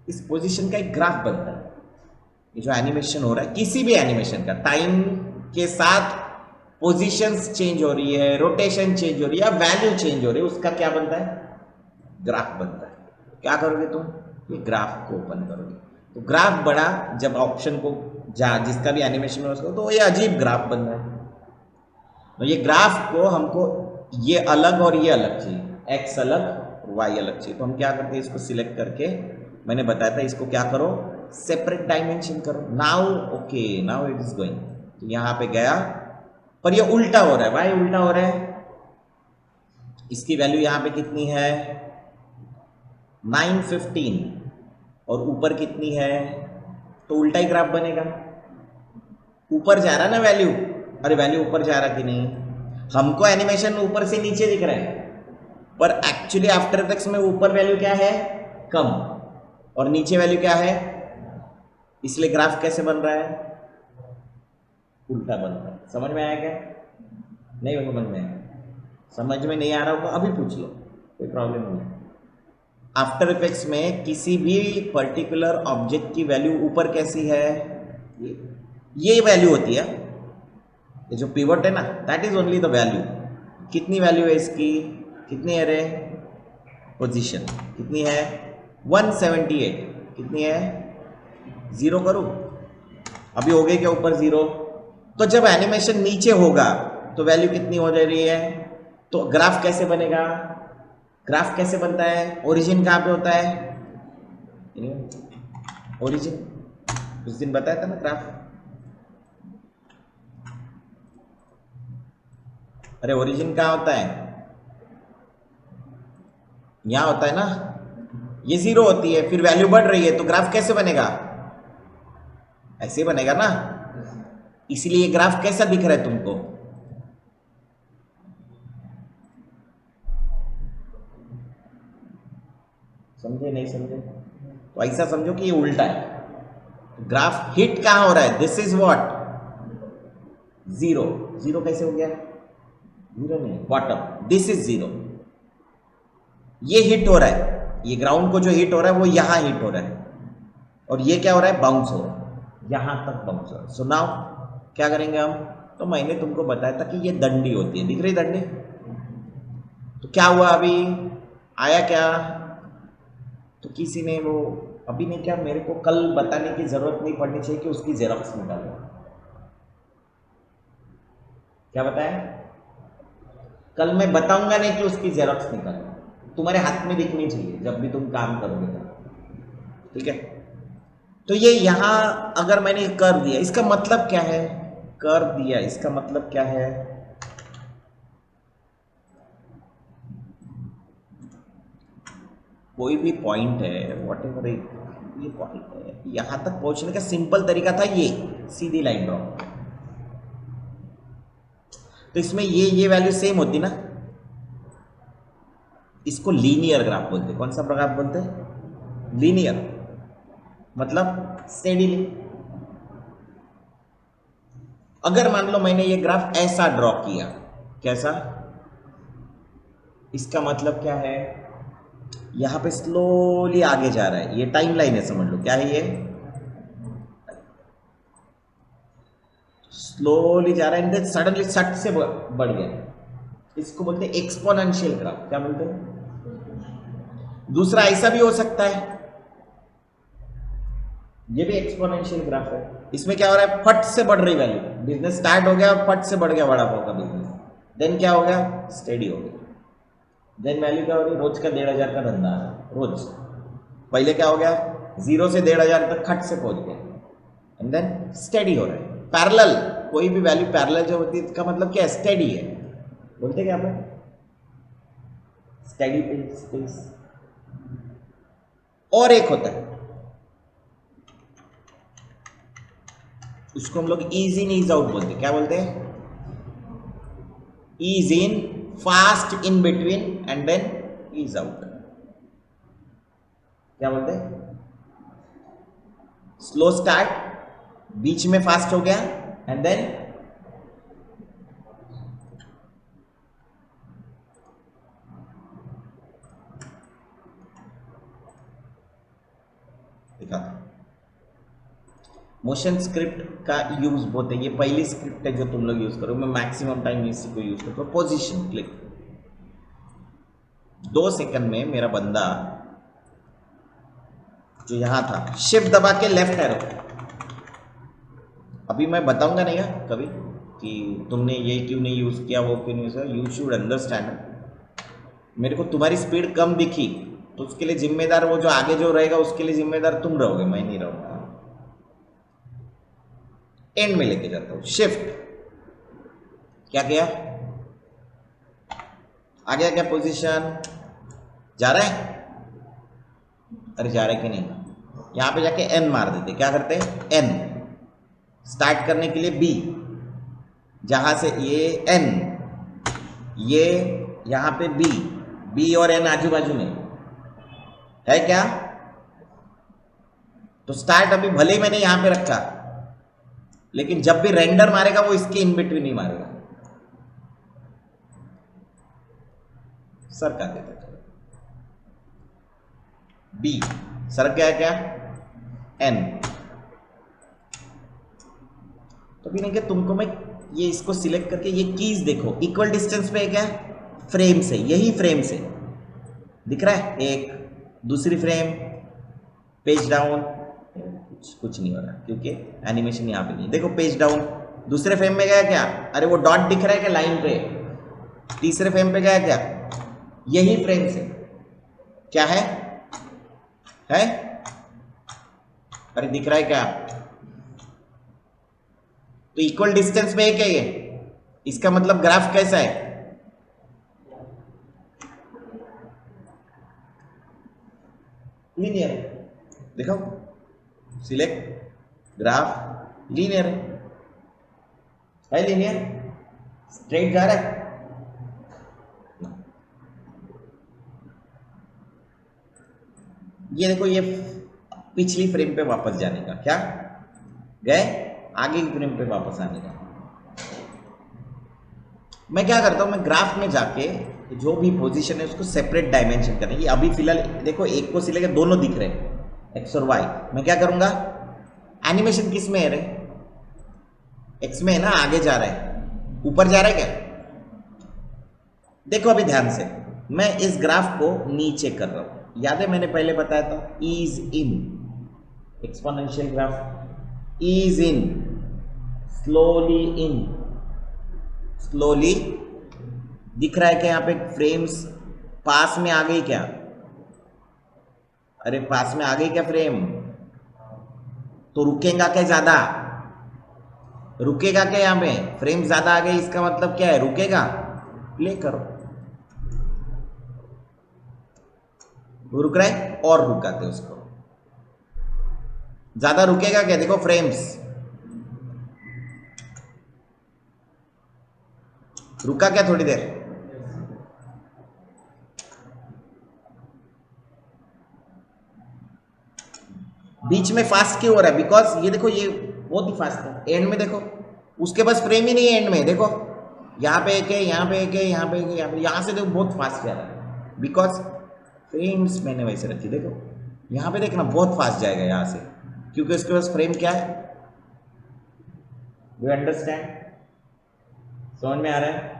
इस पोजीशन का एक ग्राफ बनता है। ये जो एनिमेशन हो रहा है, किसी भी एनिमेशन का, टाइम के साथ पोजीशंस चेंज हो रही है, रोटेशन चेंज हो रही है, वैल्यू चेंज हो रही है, उसका क्या बनता है? ग्राफ बनता है। क्या करोगे तुम? ये ग्राफ को ओपन करोगे, तो ग्राफ बड़ा, जब ऑप्शन को जिसका भी एनिमेशन हो उसको, तो ये अजीब ग्राफ बन रहा है। तो ये ग्राफ को हमको ये अलग और ये अलग चाहिए, एक्स अलग, वाई अलग चाहिए। तो हम क्या करते हैं, इसको सिलेक्ट करके, मैंने बताया था इसको क्या करो, सेपरेट डायमेंशन करो। Now okay, now it is going. तो यहाँ पे गया, पर ये उल्टा हो रहा है। वाई उल्टा हो रहा है। इसकी वैल्यू यहाँ पे कितनी है? 915, और ऊपर कितनी है? तो उल्टा ही ग्राफ बनेगा। ऊपर जा रहा है ना वैल्यू, अरे वैल्यू ऊपर जा रहा कि नहीं? हमको एनिमेशन में ऊपर से नीचे दिख रहा है, पर एक्चुअली आफ्टर इफेक्ट्स में ऊपर वैल्यू क्या है? कम, और नीचे वैल्यू क्या है? इसलिए ग्राफ कैसे बन रहा है? उल्टा बन रहा है। समझ में आया क्या? नहीं समझ में आया? समझ में नहीं आ रहा होगा अभी पूछ लो, कोई प्रॉब्लम नहीं है। आफ्टर इफेक्ट्स में किसी भी पर्टिकुलर ऑब्जेक्ट की वैल्यू ऊपर कैसी है? ये वैल्यू होती है, ये जो पिवट है ना, that is only the value. कितनी वैल्यू है इसकी? कितनी है रे? पोजीशन कितनी है? 178। कितनी है? 0 करूँ? अभी हो गई क्या ऊपर 0? तो जब एनिमेशन नीचे होगा तो वैल्यू कितनी हो जा रही है? तो ग्राफ कैसे बनेगा? ग्राफ कैसे बनता है? ओरिजिन कहाँ पे होता है? ओरिजिन उस दिन बताया था ना ग्राफ। अरे ओरिजिन कहाँ होता है? यहाँ होता है ना। ये 0 होती है, फिर वैल्यू बढ़ रही है, तो ग्राफ कैसे बनेगा? ऐसे बनेगा ना। इसलिए ग्राफ कैसा दिख रहा है तुमको? समझे नहीं समझे? तो ऐसा समझो कि ये उल्टा है। ग्राफ हिट कहां हो रहा है? This is what? 0। 0 कैसे हो गया? जीरो नहीं, बॉटम, दिस इज जीरो। ये हिट हो रहा है, ये ग्राउंड को जो हिट हो रहा है वो यहां हिट हो रहा है, और ये क्या हो रहा है, बाउंस हो रहा है, यहां तक बाउंस हो रहा है। सो नाउ क्या करेंगे हम, तो मैंने तुमको बताया था कि ये दंडी होती है, दिख रही दंडी। तो क्या हुआ, अभी आया क्या, तो किसी ने वो अभी नहीं, क्या मेरे को कल बताने की जरूरत नहीं पड़नी चाहिए कि उसकी जेरॉक्स निकालो। क्या बताया, कल मैं बताऊंगा नहीं कि उसकी जेरॉक्स निकालो, तुम्हारे हाथ में दिखनी चाहिए जब भी तुम काम करोगे तो, ठीक है। तो ये यहां अगर मैंने कर दिया, इसका मतलब क्या है, कर दिया इसका मतलब क्या है, कोई भी पॉइंट है वॉट एवर, ये पॉइंट है, यहां तक पहुंचने का सिंपल तरीका था ये सीधी लाइन ड्रॉ। तो इसमें ये वैल्यू सेम होती ना, इसको लीनियर ग्राफ बोलते। कौन सा ग्राफ बोलते हैं, लीनियर, मतलब स्टेडीली। अगर मान लो मैंने ये ग्राफ ऐसा ड्रॉ किया, कैसा, इसका मतलब क्या है, यहां पे स्लोली आगे जा रहा है, ये टाइम लाइन है, समझ लो क्या है, ये स्लोली जा रहा है एंड सडनली सट से बढ़ गया, इसको बोलते हैं एक्सपोनेंशियल ग्राफ। क्या बोलते हैं, दूसरा ऐसा भी हो सकता है, ये भी एक्सपोनेंशियल ग्राफ है, इसमें क्या हो रहा है, फट से बढ़ रही वैल्यू, बिजनेस स्टार्ट हो गया और फट से बढ़ गया वड़ा पाव का बिजनेस, देन क्या हो गया, स्टेडी हो गया, देन वैल्यू क्या हो रही, रोज का 1,500 का धंधा है रोज, पहले क्या हो गया, 0 से 1,500 तक खट से पहुंच गया, एंड देन स्टेडी हो रहा है। पैरेलल, कोई भी वैल्यू पैरेलल जो होती है इसका मतलब क्या है, स्टेडी है, बोलते क्या आप, स्टेडी पेस। और एक होता है, उसको हम लोग ईज इन ईज आउट बोलते हैं। क्या बोलते हैं, ease in, fast in between and then ease out. क्या बोलते हैं, स्लो स्टार्ट, बीच में फास्ट हो गया एंड देन दिखाता। मोशन स्क्रिप्ट का यूज बहुत है, ये पहली स्क्रिप्ट है जो तुम लोग यूज करो, मैं मैक्सिमम टाइम इसी को यूज करता हूँ। पोजीशन क्लिक, 2 सेकंड में मेरा बंदा जो यहां था, शिफ्ट दबा के लेफ्ट एरो, अभी मैं बताऊंगा नहीं है कभी कि तुमने ये क्यों नहीं यूज किया, वो क्यों नहीं यूज किया, यू शुड अंडरस्टैंड। मेरे को तुम्हारी स्पीड कम दिखी तो उसके लिए जिम्मेदार वो जो आगे जो रहेगा उसके लिए जिम्मेदार तुम रहोगे, मैं नहीं रहूंगा। एंड में लेके जाता हूं, शिफ्ट, क्या किया, आ गया क्या पोजीशन, जा रहा है, अरे जा रहा है कि नहीं, यहां पे जाके एन मार देते, क्या करते हैं, एन, स्टार्ट करने के लिए बी, जहां से ये एन, ये यहां पे बी, बी और एन आजू बाजू में है क्या, तो स्टार्ट अभी भले ही मैंने यहां पे रखा, लेकिन जब भी रेंडर मारेगा वो इसके इन बिटवीन ही मारेगा, सर का देता बी, सर क्या है, क्या एन। तो भी नहीं कि तुमको मैं ये इसको सिलेक्ट करके ये कीज देखो, इक्वल डिस्टेंस पे है क्या, फ्रेम से, यही फ्रेम से दिख रहा है, एक दूसरी फ्रेम, पेज डाउन, कुछ नहीं हो रहा क्योंकि एनिमेशन यहां पे नहीं, देखो पेज डाउन, दूसरे फ्रेम में गया क्या, अरे वो डॉट दिख रहा है क्या लाइन पे, तीसरे फ्रेम पे गया क्या, यही फ्रेम से क्या है, अरे दिख रहा है क्या, तो इक्वल डिस्टेंस में है क्या ये, इसका मतलब ग्राफ कैसा है, लीनियर, देखो सिलेक्ट ग्राफ, लीनियर है लीनियर, स्ट्रेट जा रहा है, ये देखो ये पिछली फ्रेम पे वापस जाने का, क्या गए, आगे की फ्रेम पे वापस आने का, मैं क्या करता हूँ, मैं ग्राफ में जाके जो भी पोजीशन है उसको सेपरेट डायमेंशन करना है। ये अभी फिलहाल देखो एक को सिलेक्ट, दोनों दिख रहे हैं एक्स और वाई। मैं क्या करूंगा, एनिमेशन किस में है रे, एक्स में है ना, आगे जा रहा है, ऊपर जा रहा है क्या। देखो अभी ध्यान से, मैं इस ग्राफ को नीचे कर रहा हूं। याद है मैंने पहले बताया था, ease in exponential graph, ease in, slowly in, slowly. दिख रहा है क्या यहाँ पे फ्रेम्स पास में आ गई क्या, अरे पास में आ गई क्या फ्रेम, तो रुकेगा क्या ज्यादा, रुकेगा क्या, यहाँ पे फ्रेम ज्यादा आ गई इसका मतलब क्या है, रुकेगा। प्ले करो, वो रुक रहा है और रुकाते उसको, ज्यादा रुकेगा क्या, देखो फ्रेम्स रुका क्या थोड़ी देर। बीच में फास्ट क्यों हो रहा है, बिकॉज ये देखो ये बहुत ही फास्ट है, एंड में देखो उसके पास फ्रेम ही नहीं है एंड में, देखो यहाँ पे एक है, यहाँ पे एक है, यहाँ पे एक है, यहाँ पे, यहाँ से देखो बहुत फास्ट जा रहा है, बिकॉज फ्रेम्स मैंने वैसे रखी। देखो यहाँ पे देखना बहुत फास्ट जाएगा यहाँ से, क्योंकि उसके पास फ्रेम क्या है, यू अंडरस्टैंड, समझ में आ रहा है।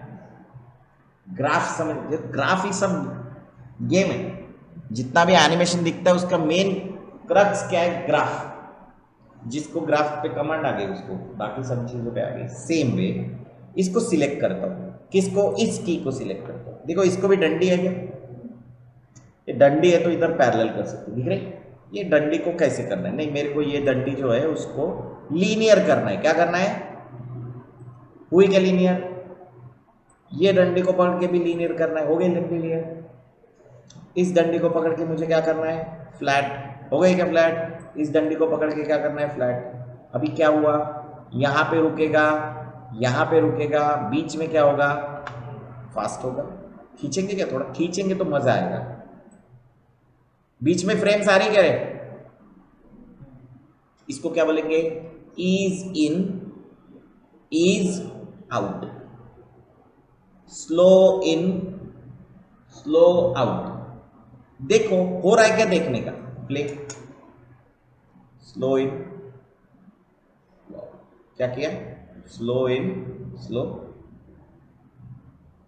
ग्राफ समझ, ग्राफ ही सब गेम है, जितना भी एनिमेशन दिखता है उसका मेन क्रक्स क्या है, ग्राफ। जिसको ग्राफ पे कमांड आ गई उसको बाकी सब चीजों पे आ गई। सेम वे इसको सिलेक्ट करता हूँ, किसको, इस की को सिलेक्ट करता हूँ। देखो इसको भी डंडी है क्या, ये डंडी है तो इधर पैरेलल कर सकते, दिख रही। ये डंडी को कैसे करना है, नहीं मेरे को ये डंडी जो है उसको लीनियर करना है। क्या करना है, हुई क्या लीनियर, ये डंडी को पकड़ के भी लीनियर करना है, हो गई डंडी लीनियर। इस डंडी को पकड़ के मुझे क्या करना है, फ्लैट, हो गई क्या फ्लैट। इस डंडी को पकड़ के क्या करना है, फ्लैट। अभी क्या हुआ, यहाँ पे रुकेगा, यहाँ पे रुकेगा, बीच में क्या होगा, फास्ट होगा। खींचेंगे क्या, थोड़ा खींचेंगे तो मजा आएगा। बीच में फ्रेम्स आ रही क्या रे, इसको क्या बोलेंगे, ईज इन, ईज आउट, स्लो इन, स्लो आउट। देखो हो रहा है क्या देखने का, प्ले, स्लो इन, क्या किया, स्लो इन, स्लो।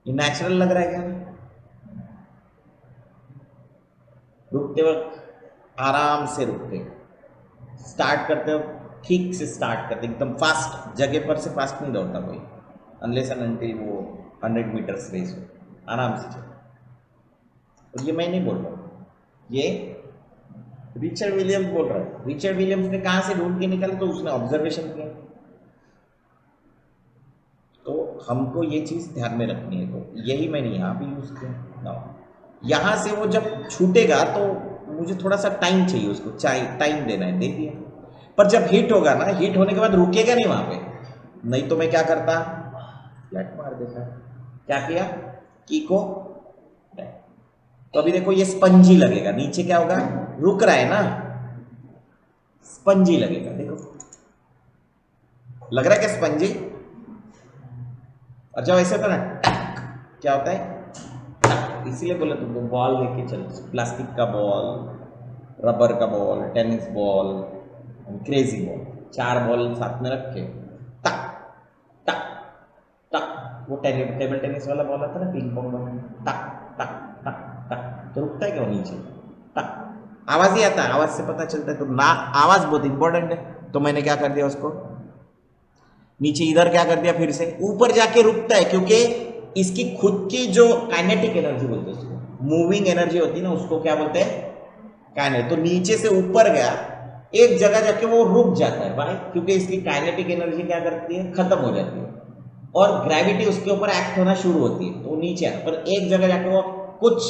ये नेचुरल लग रहा है क्या, रुकते वक्त आराम से रुकते, स्टार्ट करते हो ठीक से स्टार्ट करते, एकदम फास्ट, जगह पर से फास्ट नहीं दौड़ता कोई, अनलेस एंड अनटिल वो 100 मीटर्स रेस हो, आराम से चलो। और ये मैं नहीं बोल रहा हूँ, ये रिचर्ड विलियम्स बोल रहा है। रिचर्ड विलियम्स ने कहाँ से ढूंढ के निकाला, तो उसने ऑब्जर्वेशन किया। तो हमको ये चीज़ ध्यान में रखनी है, तो यही मैंने यहाँ पे यूज़ किया ना। यहाँ से वो जब छूटेगा तो मुझे थोड़ा सा टाइम चाहिए, उसको टाइम देना है, दे दिया। पर जब हिट होगा ना, हिट होने के बाद रुकेगा नहीं वहाँ पे, नहीं तो मैं क्या करता, फ्लैट मार देता। क्या किया, की को, तो अभी देखो ये स्पंजी लगेगा, नीचे क्या होगा, रुक रहा है ना, स्पंजी लगेगा। देखो लग रहा है क्या स्पंजी, और जब ऐसे होता है ना टक, क्या होता है टक, इसीलिए बोला तुमको बॉल लेके चलो, प्लास्टिक का बॉल, रबर का ball, tennis ball, crazy ball, 4 ball साथ में रखे, टक टक टक, वो टेबल टेनिस वाला बॉल आता है ना, पिंग पोंग वाला, टक टक टक टक, तो रुकता है क्या वो नीचे, टक, आवाज ही आता है, आवाज से पता चलता है। तो ना आवाज बहुत इंपॉर्टेंट है, तो मैंने क्या कर दिया, उसको नीचे इधर क्या कर दिया, फिर से ऊपर जाके रुकता है, क्योंकि इसकी खुद की जो काइनेटिक एनर्जी बोलते हैं उसको, मूविंग एनर्जी होती है ना, उसको क्या बोलते हैं, काइनेटिक। तो नीचे से ऊपर गया, एक जगह जाके वो रुक जाता है भाई, क्योंकि इसकी काइनेटिक एनर्जी क्या करती है, खत्म हो जाती है, और ग्रेविटी उसके ऊपर एक्ट होना शुरू होती है, तो वो नीचे आता है। पर एक जगह जाके वो कुछ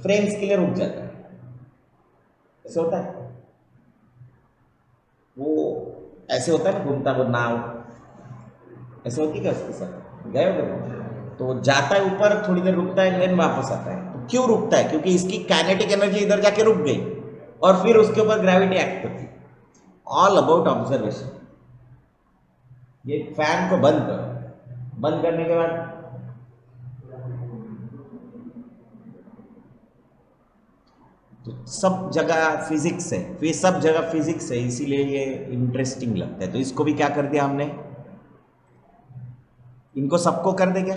फ्रेम्स के लिए रुक जाता है, ऐसे होता है। वो ऐसे होता है ना, घूमता वो नाव, ऐसे होती क्या उसके साथ, गए हो गए, तो जाता है ऊपर, थोड़ी देर रुकता है, देन वापस आता है। तो क्यों रुकता है, क्योंकि इसकी काइनेटिक एनर्जी इधर जाके रुक गई, और फिर उसके ऊपर ग्रेविटी एक्ट करती है। All about observation. ये फैन को बंद करो, बंद करने के बाद तो सब जगह फिजिक्स है, फिर सब जगह फिजिक्स है, इसीलिए ये इंटरेस्टिंग लगता है। तो इसको भी क्या कर दिया हमने, इनको सबको कर दे क्या,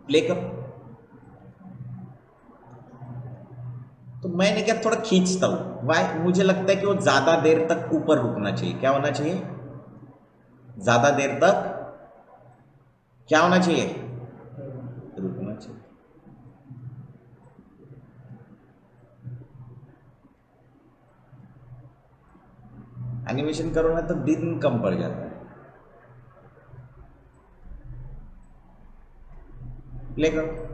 प्ले कर। तो मैंने क्या थोड़ा खींचता हूं, वाई मुझे लगता है कि वो ज्यादा देर तक ऊपर रुकना चाहिए। क्या होना चाहिए, ज्यादा देर तक क्या होना चाहिए, रुकना चाहिए। एनिमेशन करो ना तो दिन कम पड़ जाता है। प्ले करो।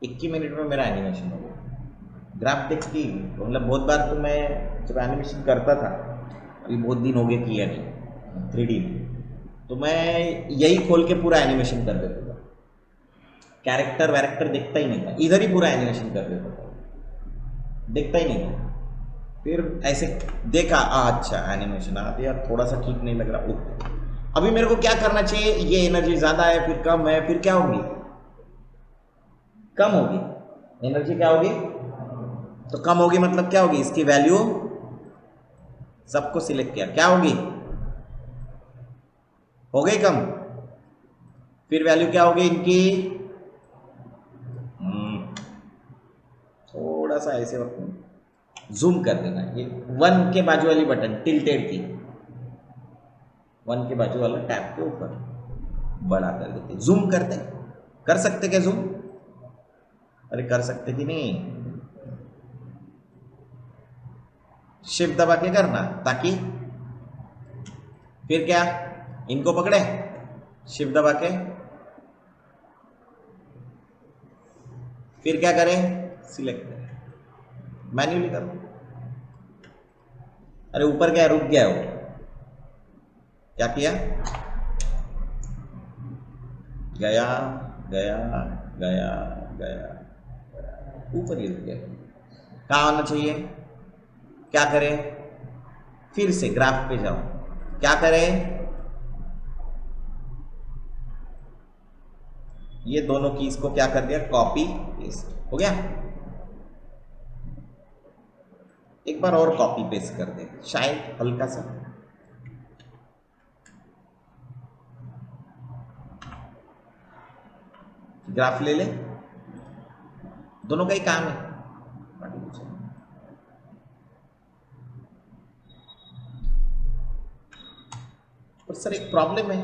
21 मिनट में मेरा एनिमेशन हो गया। ग्राफ देखती मतलब बहुत बार तो मैं जब एनिमेशन करता था, अभी बहुत दिन हो गए किया नहीं 3D में, तो मैं यही खोल के पूरा एनिमेशन कर देता था, कैरेक्टर वैरेक्टर देखता ही नहीं था, इधर ही पूरा एनिमेशन कर देता था, देखता ही नहीं था। फिर ऐसे देखा अच्छा एनिमेशन आ यार थोड़ा सा ठीक नहीं लग रहा, ओके अभी मेरे को क्या करना चाहिए, ये एनर्जी ज्यादा है फिर कम है, फिर क्या होगी, कम होगी एनर्जी, क्या होगी, तो कम होगी मतलब क्या होगी, इसकी वैल्यू सबको सिलेक्ट किया, क्या होगी, हो गई कम, फिर वैल्यू क्या होगी इनकी, थोड़ा सा ऐसे वक्त जूम कर देना, ये 1 के बाजू वाली बटन टिल्टेड की, 1 के बाजू वाला टैप के ऊपर बड़ा कर देते, जूम करते, कर सकते क्या जूम, अरे कर सकते कि नहीं, शिफ्ट दबा के करना, ताकि फिर क्या इनको पकड़े, शिफ्ट दबा के फिर क्या करें, सिलेक्ट करें, मैन्युअली करो। अरे ऊपर क्या रुक गया वो, क्या किया, गया गया गया गया ऊपर ही रुक गया, कहाँ आना चाहिए, क्या करें, फिर से ग्राफ पे जाओ, क्या करें, ये दोनों कीज को क्या कर दिया, कॉपी पेस्ट, हो गया। एक बार और कॉपी पेस्ट कर दे, शायद हल्का सा, ग्राफ ले ले, दोनों का ही काम है। और सर एक प्रॉब्लम है,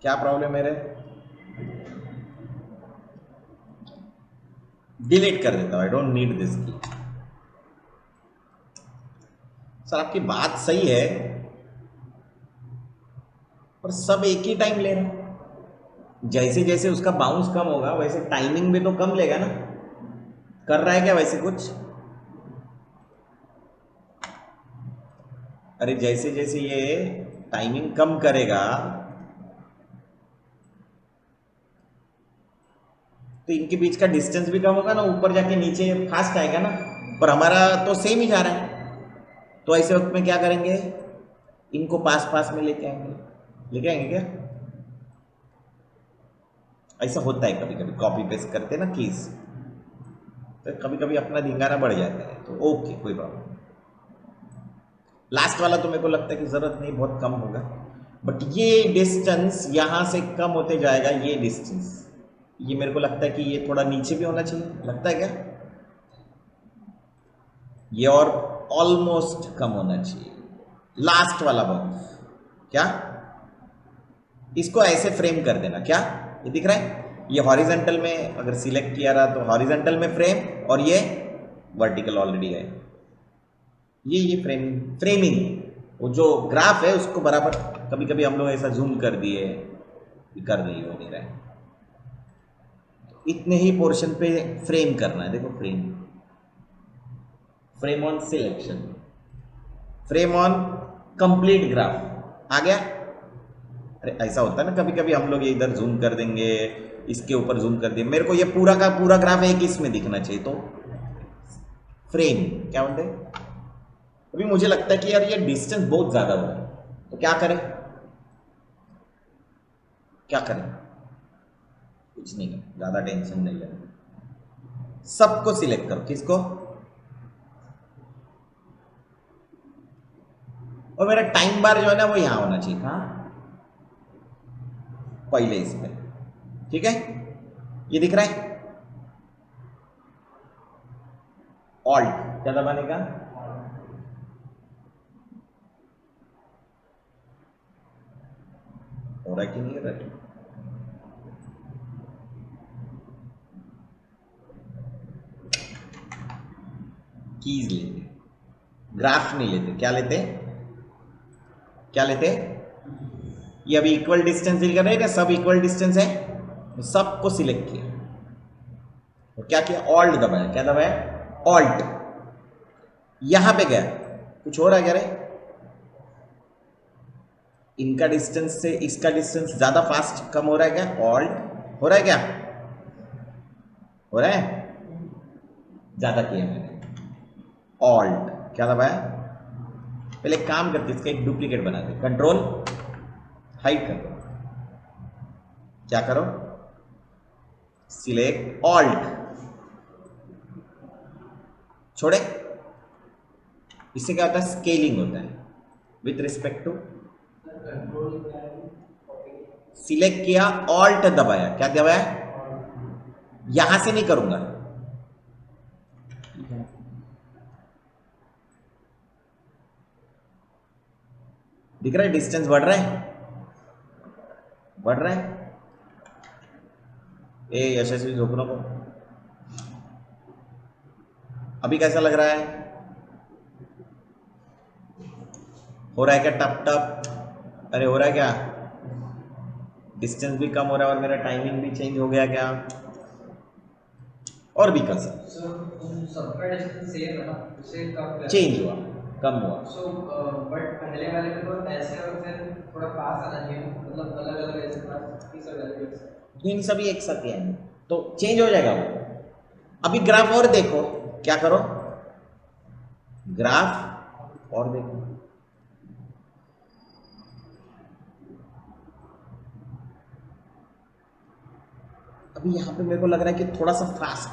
क्या प्रॉब्लम है रे, डिलीट कर देता हूं, आई डोंट नीड दिस की। सर आपकी बात सही है, पर सब एक ही टाइम ले रहे हैं, जैसे जैसे उसका बाउंस कम होगा वैसे टाइमिंग भी तो कम लेगा ना, कर रहा है क्या वैसे कुछ, अरे जैसे जैसे ये टाइमिंग कम करेगा तो इनके बीच का डिस्टेंस भी कम होगा ना, ऊपर जाके नीचे फास्ट आएगा ना, पर हमारा तो सेम ही जा रहा है। तो ऐसे वक्त में क्या करेंगे, इनको पास पास में लेके आएंगे, लेके आएंगे क्या, ऐसा होता है कभी कभी, कॉपी पेस्ट करते हैं ना कीज, तो कभी कभी अपना धिंगाना बढ़ जाता है, तो ओके कोई प्रॉब्लम। लास्ट वाला तो मेरे को लगता है कि जरूरत नहीं, बहुत कम होगा, बट ये डिस्टेंस यहां से कम होते जाएगा, ये डिस्टेंस, ये मेरे को लगता है कि ये थोड़ा नीचे भी होना चाहिए, लगता है क्या, ये और ऑलमोस्ट कम होना चाहिए, लास्ट वाला बॉक्स, क्या इसको ऐसे फ्रेम कर देना, क्या ये दिख रहा है, ये हॉरिजेंटल में अगर सिलेक्ट किया रहा तो हॉरिजेंटल में फ्रेम, और ये वर्टिकल ऑलरेडी है, ये फ्रेमिंग, वो जो ग्राफ है उसको बराबर, कभी कभी हम लोग ऐसा जूम कर दिए, कर नहीं हो नहीं रहा है, इतने ही पोर्शन पे फ्रेम करना है, देखो frame on selection, frame on complete graph आ गया। अरे ऐसा होता है ना कभी कभी हम लोग ये इधर जूम कर देंगे, इसके ऊपर जूम कर दिए, मेरे को ये पूरा का पूरा ग्राफ एक इसमें दिखना चाहिए, तो फ्रेम क्या बोलते हैं, अभी मुझे लगता है कि यार ये डिस्टेंस बहुत ज्यादा हो रहा है, तो क्या करें, क्या करें? कुछ नहीं है, ज्यादा टेंशन नहीं है। सबको सिलेक्ट करो। किसको? और मेरा टाइम बार जो है ना वो यहां होना चाहिए। हाँ, पहले इसमें। ठीक है, ये दिख रहा है। ऑल्ट क्या दबाने का? हो रहा है कि नहीं हो रहा है? कीज लेते, ग्राफ नहीं लेते। क्या लेते? क्या लेते? ये अभी इक्वल डिस्टेंस दिख रहा है ना, सब इक्वल डिस्टेंस है, तो सबको सिलेक्ट किया और क्या किया? ऑल्ट दबाया। क्या दबाया? ऑल्ट। यहां पे गया, कुछ हो रहा है क्या रे? इनका डिस्टेंस से इसका डिस्टेंस ज्यादा फास्ट कम हो रहा है क्या? ऑल्ट हो रहा है क्या? हो रहा है? ज्यादा किया मैंने। ऑल्ट क्या दबाया? पहले एक काम करते, इसका एक डुप्लीकेट बना दे। कंट्रोल हाइड कर दो। क्या करो? सिलेक्ट ऑल्ट, छोड़े। इससे क्या होता है? स्केलिंग होता है विथ रिस्पेक्ट टू। कंट्रोल क्या है? सिलेक्ट किया, ऑल्ट दबाया। क्या दबाया? यहां से नहीं करूंगा, दिख रहा है डिस्टेंस बढ़ रहा है, बढ़ रहा है। ए यशस्वी झोपड़ों को अभी कैसा लग रहा है? हो रहा है क्या टप टप? अरे हो रहा है क्या? डिस्टेंस भी कम हो रहा है और मेरा टाइमिंग भी चेंज हो गया क्या? और भी कर सकते। सो सबका डिस्टेंस सेम है ना, उससे कम चेंज हुआ, कम हुआ। सो बट पहले वाले में तो ऐसे और फिर थोड़ा पास आना चाहिए, मतलब अलग अलग ऐसे पास की सब वैल्यू है। इन सभी एक साथ है तो चेंज हो जाएगा वो। अभी ग्राफ और देखो। क्या करो? ग्राफ और देखो। अभी यहां पे मेरे को लग रहा है कि थोड़ा सा फास्ट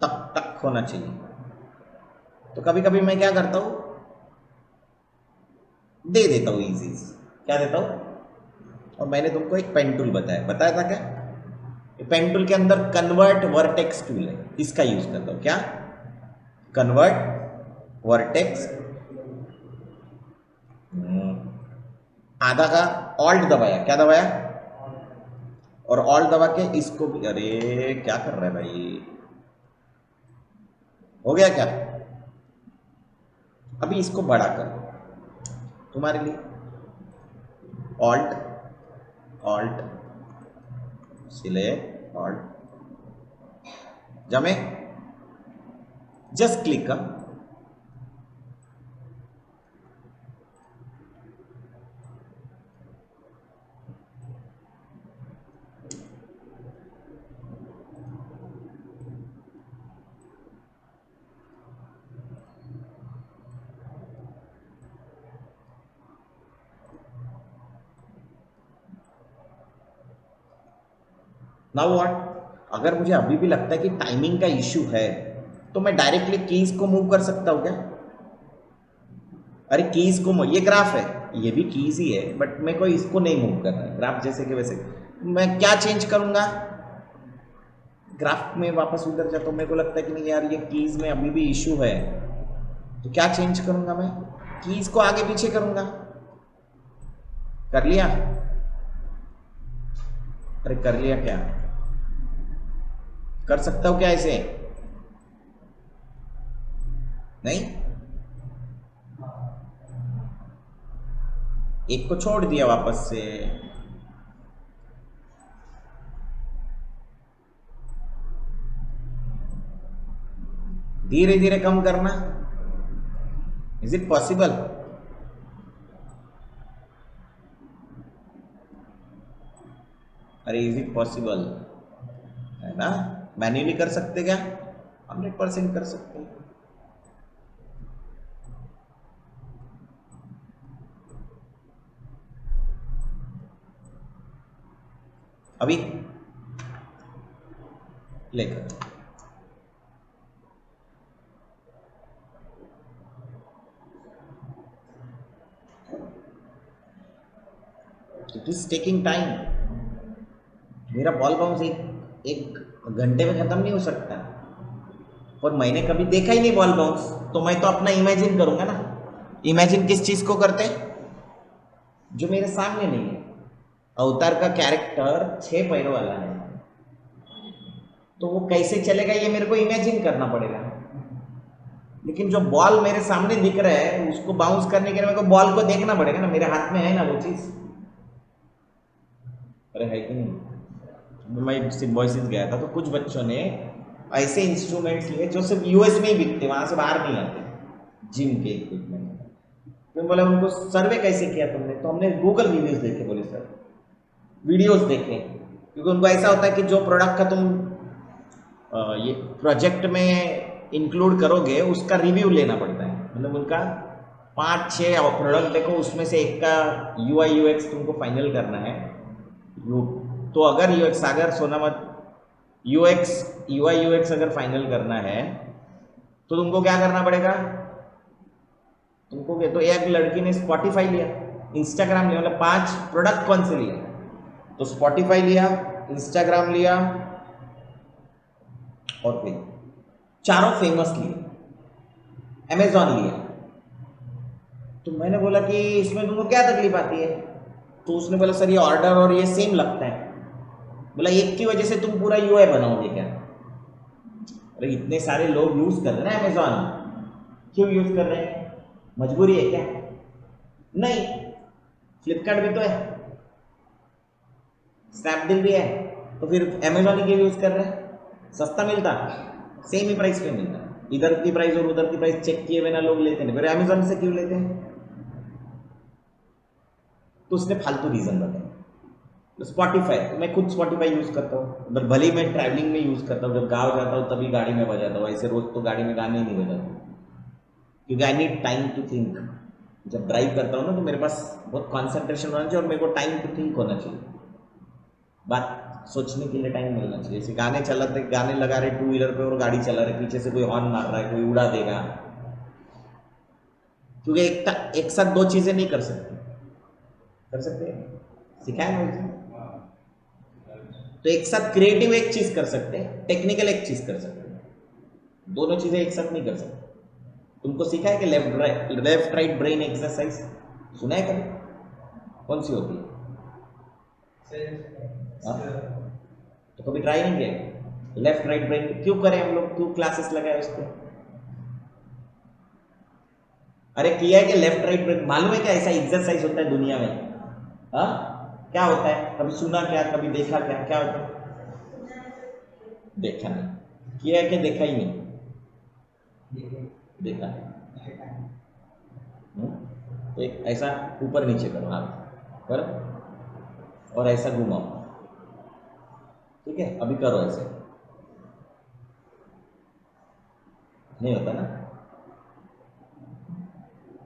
तक तक होना चाहिए, तो कभी कभी मैं क्या करता हूं, दे देता हूं इजी। क्या देता हूं? और मैंने तुमको एक पेन टूल बताया, बताया था क्या? पेन टूल के अंदर कन्वर्ट वर्टेक्स टूल है, इसका यूज करता हूं। क्या? Convert vertex. आधा का ऑल्ट दबाया। क्या दबाया? और ऑल्ट दबा के इसको भी, अरे क्या कर रहा है भाई? हो गया क्या? अभी इसको बड़ा कर तुम्हारे लिए। ऑल्ट, ऑल्ट, सिलेक्ट, ऑल्ट, जमे, जस्ट क्लिक कर। Now what? अगर मुझे अभी भी लगता है कि टाइमिंग का इश्यू है, तो मैं डायरेक्टली कीज को मूव कर सकता हूं क्या? अरे कीज को ये ग्राफ है, ये भी कीज ही है, बट मेरे को इसको नहीं मूव करना है। ग्राफ जैसे कि वैसे मैं क्या चेंज करूंगा? ग्राफ में वापस उधर जाता हूं, मेरे को लगता है कि नहीं यार, ये कीज में अभी भी इश्यू है, तो क्या चेंज करूंगा मैं? कीज को आगे पीछे करूंगा। कर लिया? अरे कर लिया क्या? कर सकता हूं क्या ऐसे? नहीं, एक को छोड़ दिया वापस से। धीरे धीरे कम करना। Is it possible? अरे इज इट पॉसिबल? है ना? मैन्युअली कर सकते क्या? 100% कर सकते हैं। अभी लेकर इट इज टेकिंग टाइम। मेरा बॉल बाउंस एक घंटे में खत्म नहीं हो सकता, और मैंने कभी देखा ही नहीं बॉल बाउंस, तो मैं तो अपना इमेजिन करूंगा ना। इमेजिन किस चीज को करते हैं? जो मेरे सामने नहीं है। अवतार का कैरेक्टर 6 पैरों वाला है, तो वो कैसे चलेगा ये मेरे को इमेजिन करना पड़ेगा। लेकिन जो बॉल मेरे सामने दिख रहा है उसको बाउंस करने के लिए मेरे को बॉल को देखना पड़ेगा ना, मेरे हाथ में है ना वो चीज। अरे है कि नहीं? मैं सिम्बोसिस गया था तो कुछ बच्चों ने ऐसे इंस्ट्रूमेंट्स लिए जो सिर्फ यूएस में ही बिकते, वहां से बाहर नहीं आते, जिम के इक्विपमेंट। तो बोला उनको सर्वे कैसे किया तुमने? तो हमने गूगल रिव्यूज देखे, बोले सर वीडियोस देखे, क्योंकि उनको ऐसा होता है कि जो प्रोडक्ट का तुम ये प्रोजेक्ट में इंक्लूड करोगे उसका रिव्यू लेना पड़ता है। मतलब उनका 5-6 प्रोडक्ट देखो, उसमें से एक का यूआई यूएक्स तुमको फाइनल करना है। तो अगर यूएक्स सागर सोना मत, यूएक्स यूआई यूएक्स अगर फाइनल करना है तो तुमको क्या करना पड़ेगा? तुमको तो एक लड़की ने स्पॉटिफाई लिया, इंस्टाग्राम लिया, मतलब 5 प्रोडक्ट कौन से लिया? तो स्पॉटिफाई लिया, इंस्टाग्राम लिया, और फिर चारों फेमस लिए, अमेजॉन लिया। तो मैंने बोला कि इसमें तुमको क्या तकलीफ आती है? तो उसने बोला सर ये ऑर्डर और ये सेम लगता है। बोला एक की वजह से तुम पूरा यूआई बनाओगे क्या? अरे इतने सारे लोग यूज कर रहे हैं अमेजॉन, क्यों यूज कर रहे हैं? मजबूरी है क्या? नहीं, फ्लिपकार्ट भी तो है, स्नैपडील भी है, तो फिर अमेजॉन ही क्यों यूज कर रहे हैं? सस्ता मिलता, सेम ही प्राइस पे मिलता, इधर की प्राइस और उधर की प्राइस चेक किए बिना लोग लेते हैं, फिर अमेजॉन से क्यों लेते हैं? तो उसने फालतू रीजन बताया। स्पॉटिफाई, मैं खुद स्पॉटिफाई यूज करता हूँ, भले ही मैं ट्रैवलिंग में यूज करता हूँ, जब गाँव जाता हूँ तभी गाड़ी में बजाता हूँ, ऐसे रोज तो गाड़ी में गाने ही नहीं बजाता, क्योंकि I need time to think. जब ड्राइव करता हूँ ना तो मेरे पास बहुत कॉन्सेंट्रेशन होना चाहिए और मेरे को टाइम टू थिंक होना चाहिए, बात सोचने के लिए टाइम मिलना चाहिए। जैसे गाने चलाते, गाने लगा रहे 2 व्हीलर पे और गाड़ी चला रहे, पीछे से कोई हॉर्न मार रहा है, कोई उड़ा देगा, क्योंकि एक साथ 2 चीजें नहीं कर सकते। कर सकते हैं, सिखाया मुझे। तो एक साथ क्रिएटिव एक चीज कर सकते हैं, टेक्निकल एक चीज कर सकते हैं, दोनों चीजें एक साथ नहीं कर सकते। तुमको सीखा है कि लेफ्ट राइट ब्रेन एक्सरसाइज सुना है कभी? कौन सी होती है? तो कभी ट्राई नहीं किया? लेफ्ट राइट ब्रेन क्यों करें हम लोग, क्यों क्लासेस लगाए उसको? अरे किया है कि लेफ्ट राइट ब्रेन, मालूम है क्या ऐसा एक्सरसाइज होता है दुनिया में? हाँ, क्या होता है? कभी सुना क्या, कभी देखा क्या? क्या होता है? देखा नहीं। किया है कि देखा ही नहीं? देखा। तो एक ऐसा ऊपर नीचे करो हाथ, करो, और ऐसा घुमाओ, ठीक है? अभी करो ऐसे, नहीं होता ना?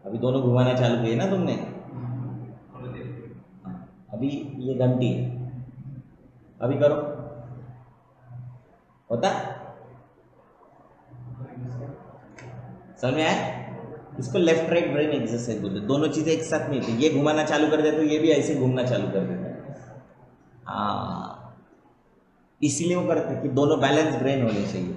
अभी दोनों घुमाना चालू किए ना तुमने? अभी ये घंटी है, अभी करो, होता? समझ में आया? इसको लेफ्ट राइट ब्रेन एक्सरसाइज बोलते हैं। दोनों चीजें एक साथ नहीं होती, ये घुमाना चालू कर देते तो ये भी ऐसे घूमना चालू कर देता है। हाँ, इसीलिए वो करते हैं कि दोनों बैलेंस ब्रेन होने चाहिए।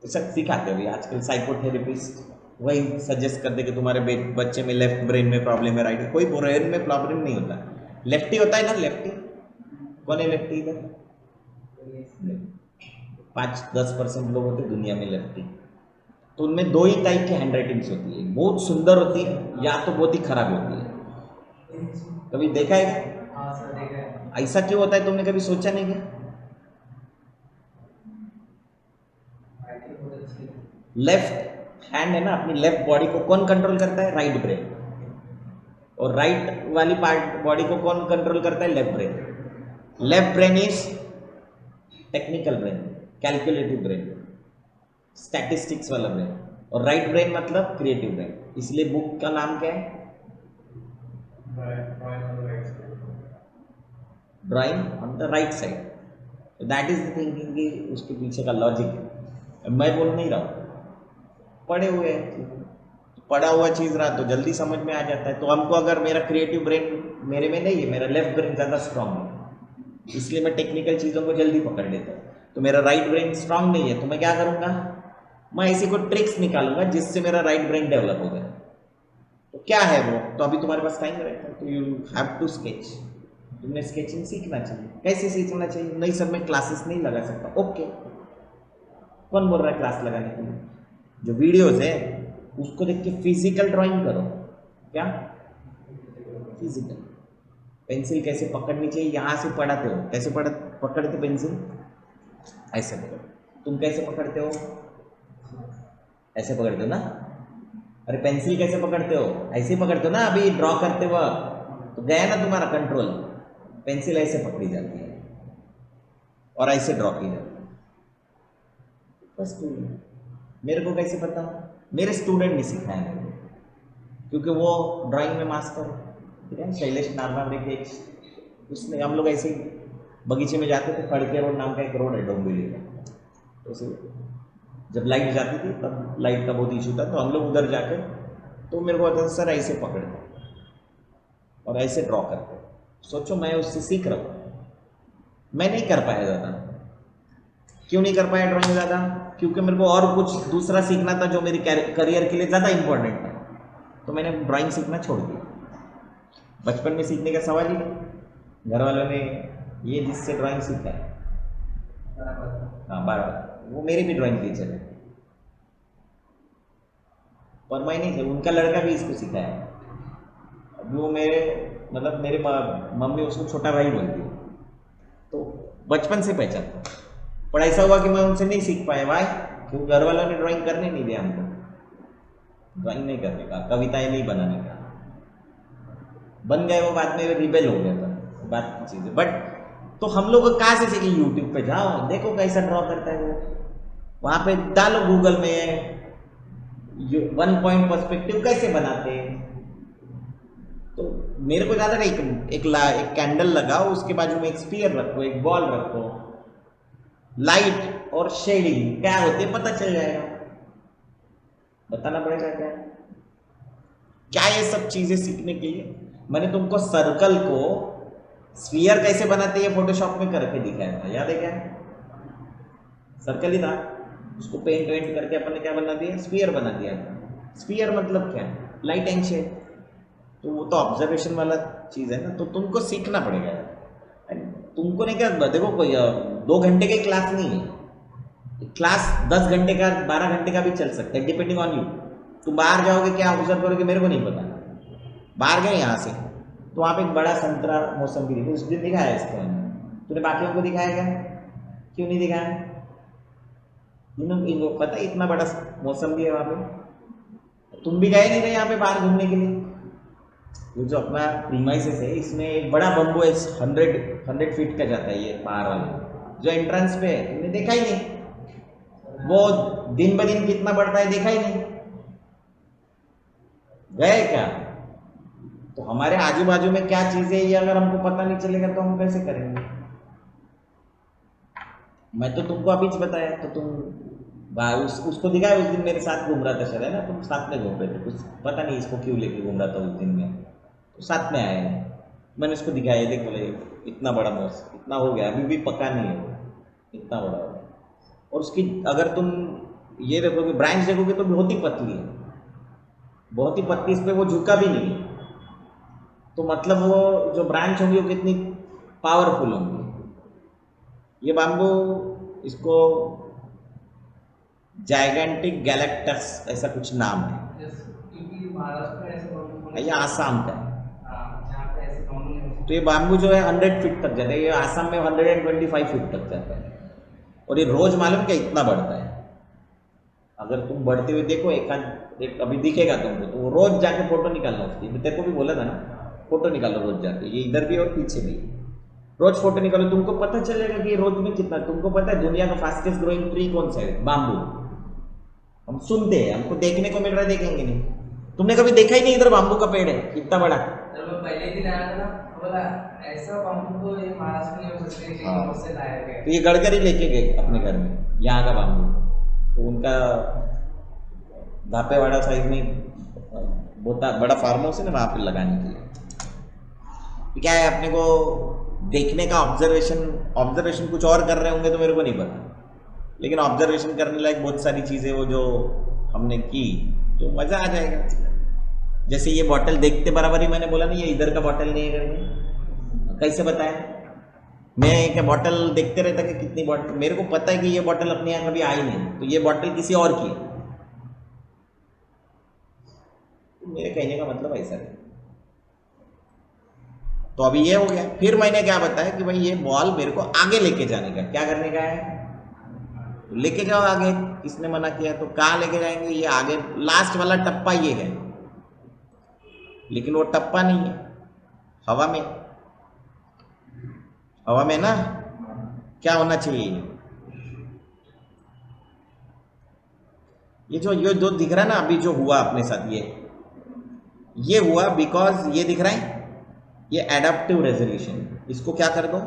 तो सब सिखाते हैं आजकल साइकोथेरेपिस्ट, वही सजेस्ट करते कि तुम्हारे बच्चे में लेफ्ट ब्रेन में प्रॉब्लम है, राइट। कोई ब्रेन में प्रॉब्लम नहीं होता, लेफ्टी होता है ना, लेफ्टी। कौन है लेफ्टी इधर? 5-10% लोग होते दुनिया में लेफ्टी। तो उनमें 2 ही टाइप की हैंड राइटिंग्स होती है, बहुत सुंदर होती है या तो बहुत ही खराब होती है। कभी देखा है क्या? हाँ सर, देखा है। ऐसा क्यों होता है तुमने कभी सोचा नहीं क्या? लेफ्ट हैंड है ना, अपनी लेफ्ट बॉडी को कौन कंट्रोल करता है? Right brain. और राइट वाली पार्ट बॉडी को कौन कंट्रोल करता है? Left brain. Left brain is technical brain, calculative brain, statistics वाला ब्रेन, और राइट ब्रेन मतलब क्रिएटिव ब्रेन। इसलिए बुक का नाम क्या है? Drawing on the right side. That is the thinking कि उसके पीछे का लॉजिक है। मैं बोल नहीं रहा हूँ, पढ़े हुए हैं, पढ़ा हुआ चीज़ रहा तो जल्दी समझ में आ जाता है। तो हमको अगर मेरा क्रिएटिव ब्रेन मेरे में नहीं है, मेरा लेफ्ट ब्रेन ज़्यादा स्ट्रांग है, इसलिए मैं टेक्निकल चीज़ों को जल्दी पकड़ लेता हूँ। तो मेरा राइट ब्रेन स्ट्रांग नहीं है, तो मैं क्या करूँगा, मैं ऐसी कोई ट्रिक्स निकालूंगा जिससे मेरा राइट ब्रेन डेवलप हो जाए। तो क्या है वो, तो अभी तुम्हारे पास टाइम रहता है, तो यू हैव टू स्केच। तुमने स्केचिंग सीखना चाहिए। कैसे सीखना चाहिए? नहीं सर मैं क्लासेस नहीं लगा सकता। ओके, कौन बोल रहा है क्लास लगाने के लिए? जो वीडियोस है उसको देख के फिजिकल ड्राइंग करो। क्या फिजिकल? पेंसिल कैसे पकड़नी चाहिए यहाँ से पढ़ाते हो। कैसे पकड़ते पेंसिल? ऐसे पकड़ो। तुम कैसे पकड़ते हो? ऐसे पकड़ते हो ना। अरे पेंसिल कैसे पकड़ते हो? ऐसे ही पकड़ते हो ना। अभी ड्रॉ करते हुए तो गया ना तुम्हारा कंट्रोल। पेंसिल ऐसे पकड़ी जाती है और ऐसे ड्रॉ की जाती है। बस मेरे को कैसे पता? मेरे स्टूडेंट ने सिखाया मेरे को, क्योंकि वो ड्राइंग में मास्टर है। ठीक है, शैलेश नारनावरे के उसने, हम लोग ऐसे ही बगीचे में जाते थे। खड़के रोड नाम का एक रोड है डोंबिवली का, तो उसे जब लाइट जाती थी तब लाइट का बहुत इशू था, तो हम लोग उधर जाकर, तो मेरे को आता था सर ऐसे पकड़ते और ऐसे ड्रॉ करते। सोचो मैं उससे सीख रहा हूँ। मैं नहीं कर पाया ज़्यादा। क्यों नहीं कर पाया ड्राइंग ज़्यादा? क्योंकि मेरे को और कुछ दूसरा सीखना था जो मेरी करियर के लिए ज़्यादा इंपॉर्टेंट था, तो मैंने ड्राइंग सीखना छोड़ दिया। बचपन में सीखने का सवाल ही नहीं। घर वालों ने ये जिससे ड्राइंग सीखा है, हाँ बार, वो मेरे भी ड्राइंग टीचर है, पर मैं नहीं, उनका लड़का भी इसको सीखा है। अभी वो मेरे मतलब मेरे मम्मी उसको छोटा भाई बोलती है, तो बचपन से पहचानता। पर ऐसा हुआ कि मैं उनसे नहीं सीख पाया। भाई क्योंकि घर वालों ने ड्राइंग करने नहीं दिया हमको, ड्राइंग नहीं करने का, कविताएं नहीं बनाने का। बन गए वो, बाद में रिबेल हो गया था, बात की चीज़ है। बट तो हम लोग कहाँ से सीखे? यूट्यूब पे जाओ, देखो कैसा ड्रॉ करता है वो, वहाँ पे डालो गूगल में 1 पॉइंट पर्सपेक्टिव कैसे बनाते हैं। तो मेरे को ज़्यादा नहीं, एक कैंडल लगाओ, उसके बाजू में एक स्फीयर रखो, एक बॉल रखो, लाइट और शेडिंग क्या होती है पता चल जाएगा। बताना पड़ेगा क्या क्या ये सब चीज़ें सीखने के लिए मैंने तुमको सर्कल को स्फीयर कैसे बनाते हैं फोटोशॉप में करके दिखाया था, याद है क्या? सर्कल ही था, उसको पेंट वेंट करके अपन ने क्या बना दिया? स्फीयर बना दिया। स्फीयर मतलब क्या? Light and shade. तो वो तो ऑब्जर्वेशन वाला चीज़ है ना, तो तुमको सीखना पड़ेगा। तुमको नहीं क्या, देखो कोई 2 घंटे की क्लास नहीं है, क्लास 10 घंटे का 12 घंटे का भी चल सकता है, डिपेंडिंग ऑन यू। तुम बाहर जाओगे क्या ऑब्जर्व करोगे मेरे को नहीं पता। बाहर गए यहाँ से, तो वहाँ पे एक बड़ा संतरा मौसम्बी दिखा, उस दिन दिखाया इसको, तूने बाकियों को दिखाया क्या? क्यों नहीं दिखाया? इनको पता है इतना बड़ा मौसम्बी है वहाँ पे? तुम भी गए नहीं रहे यहाँ पे बाहर घूमने के लिए? ये जो अपना प्रीमाइसेस है, इसमें एक बड़ा बम्बू है, 100 फीट का जाता है ये बाहर वाला, जो एंट्रेंस पे है, तुमने देखा ही नहीं। वो दिन ब दिन कितना बढ़ता है देखा ही नहीं, गए क्या? तो हमारे आजू बाजू में क्या चीजें ये अगर हमको पता नहीं चलेगा तो हम कैसे करेंगे? मैं तो तुमको अभी बताया, तो तुम उसको दिखाया, उस दिन मेरे साथ घूम रहा था शायद, है ना? तुम साथ में घूम रहे थे, कुछ पता नहीं इसको क्यों लेके घूम रहा था उस दिन में, तो साथ में आए, मैंने उसको दिखाया, देख बोले इतना बड़ा मौस, इतना हो गया, अभी भी पका नहीं है, इतना बड़ा हो। और उसकी अगर तुम ये देखोगे, ब्रांच देखोगे तो बहुत ही पतली है, बहुत ही पतली, इस पर वो झुका भी नहीं है। तो मतलब वो जो ब्रांच होंगी वो कितनी पावरफुल होंगी। ये बाम्बू, इसको जाइगेंटिक गैलेक्टस ऐसा कुछ नाम है, ये आसाम का। तो ये बाम्बू जो है 100 फीट तक जाता है, ये आसाम में 125 फीट तक जाता है, और ये रोज मालूम क्या इतना बढ़ता है। अगर तुम बढ़ते हुए देखो, एक अभी दिखेगा तुमको, तो रोज जाके फोटो निकालना उसकी, तेरे को भी बोला था ना, फोटो निकालो रोज जाके, ये इधर भी और पीछे भी, रोज फोटो निकालो, तुमको पता चलेगा कि रोज में कितना। तुमको पता है दुनिया का फास्टेस्ट ग्रोइंग ट्री कौन सा है? बाम्बू। हम सुनते हैं, हमको देखने को मिल रहा है, देखेंगे नहीं। तुमने कभी देखा ही नहीं इधर बाम्बू का पेड़ है इतना बड़ा? पहले दिन आया था ना, बोला ऐसा बाम्बू तो ये महाराष्ट्र में हो सकते हैं, हाँ। मुझसे लाया गया। तो ये गडकरी लेके गए अपने घर में यहाँ का बाम्बू, तो उनका धापेवाड़ा साइड में बहुत बड़ा फार्म हाउस है ना, वहाँ पे लगाने के लिए। तो क्या है, अपने को देखने का ऑब्जर्वेशन कुछ और कर रहे होंगे तो मेरे को नहीं पता, लेकिन ऑब्जर्वेशन करने लायक बहुत सारी चीज़ें वो जो हमने की तो मज़ा आ जाएगा। जैसे ये बॉटल देखते बराबर ही मैंने बोला नहीं ये इधर का बॉटल नहीं है करके, कैसे बताया? मैं एक बॉटल देखते रहता कि कितनी बॉटल, मेरे को पता है कि ये बॉटल अपने यहाँ कभी आई नहीं, तो ये बॉटल किसी और की है। मेरे कहने का मतलब ऐसा है। तो अभी ये हो गया। फिर मैंने क्या बताया कि भाई ये बॉल मेरे को आगे लेके जाने का, क्या करने का है, तो लेके जाओ आगे। किसने मना किया? तो कहाँ लेके जाएंगे? ये आगे लास्ट वाला टप्पा ये है, लेकिन वो टप्पा नहीं है, हवा में। हवा में ना क्या होना चाहिए, ये जो दिख रहा है ना अभी जो हुआ अपने साथ, ये हुआ बिकॉज ये दिख रहा है, ये एडाप्टिव रेजोल्यूशन। इसको क्या कर दो,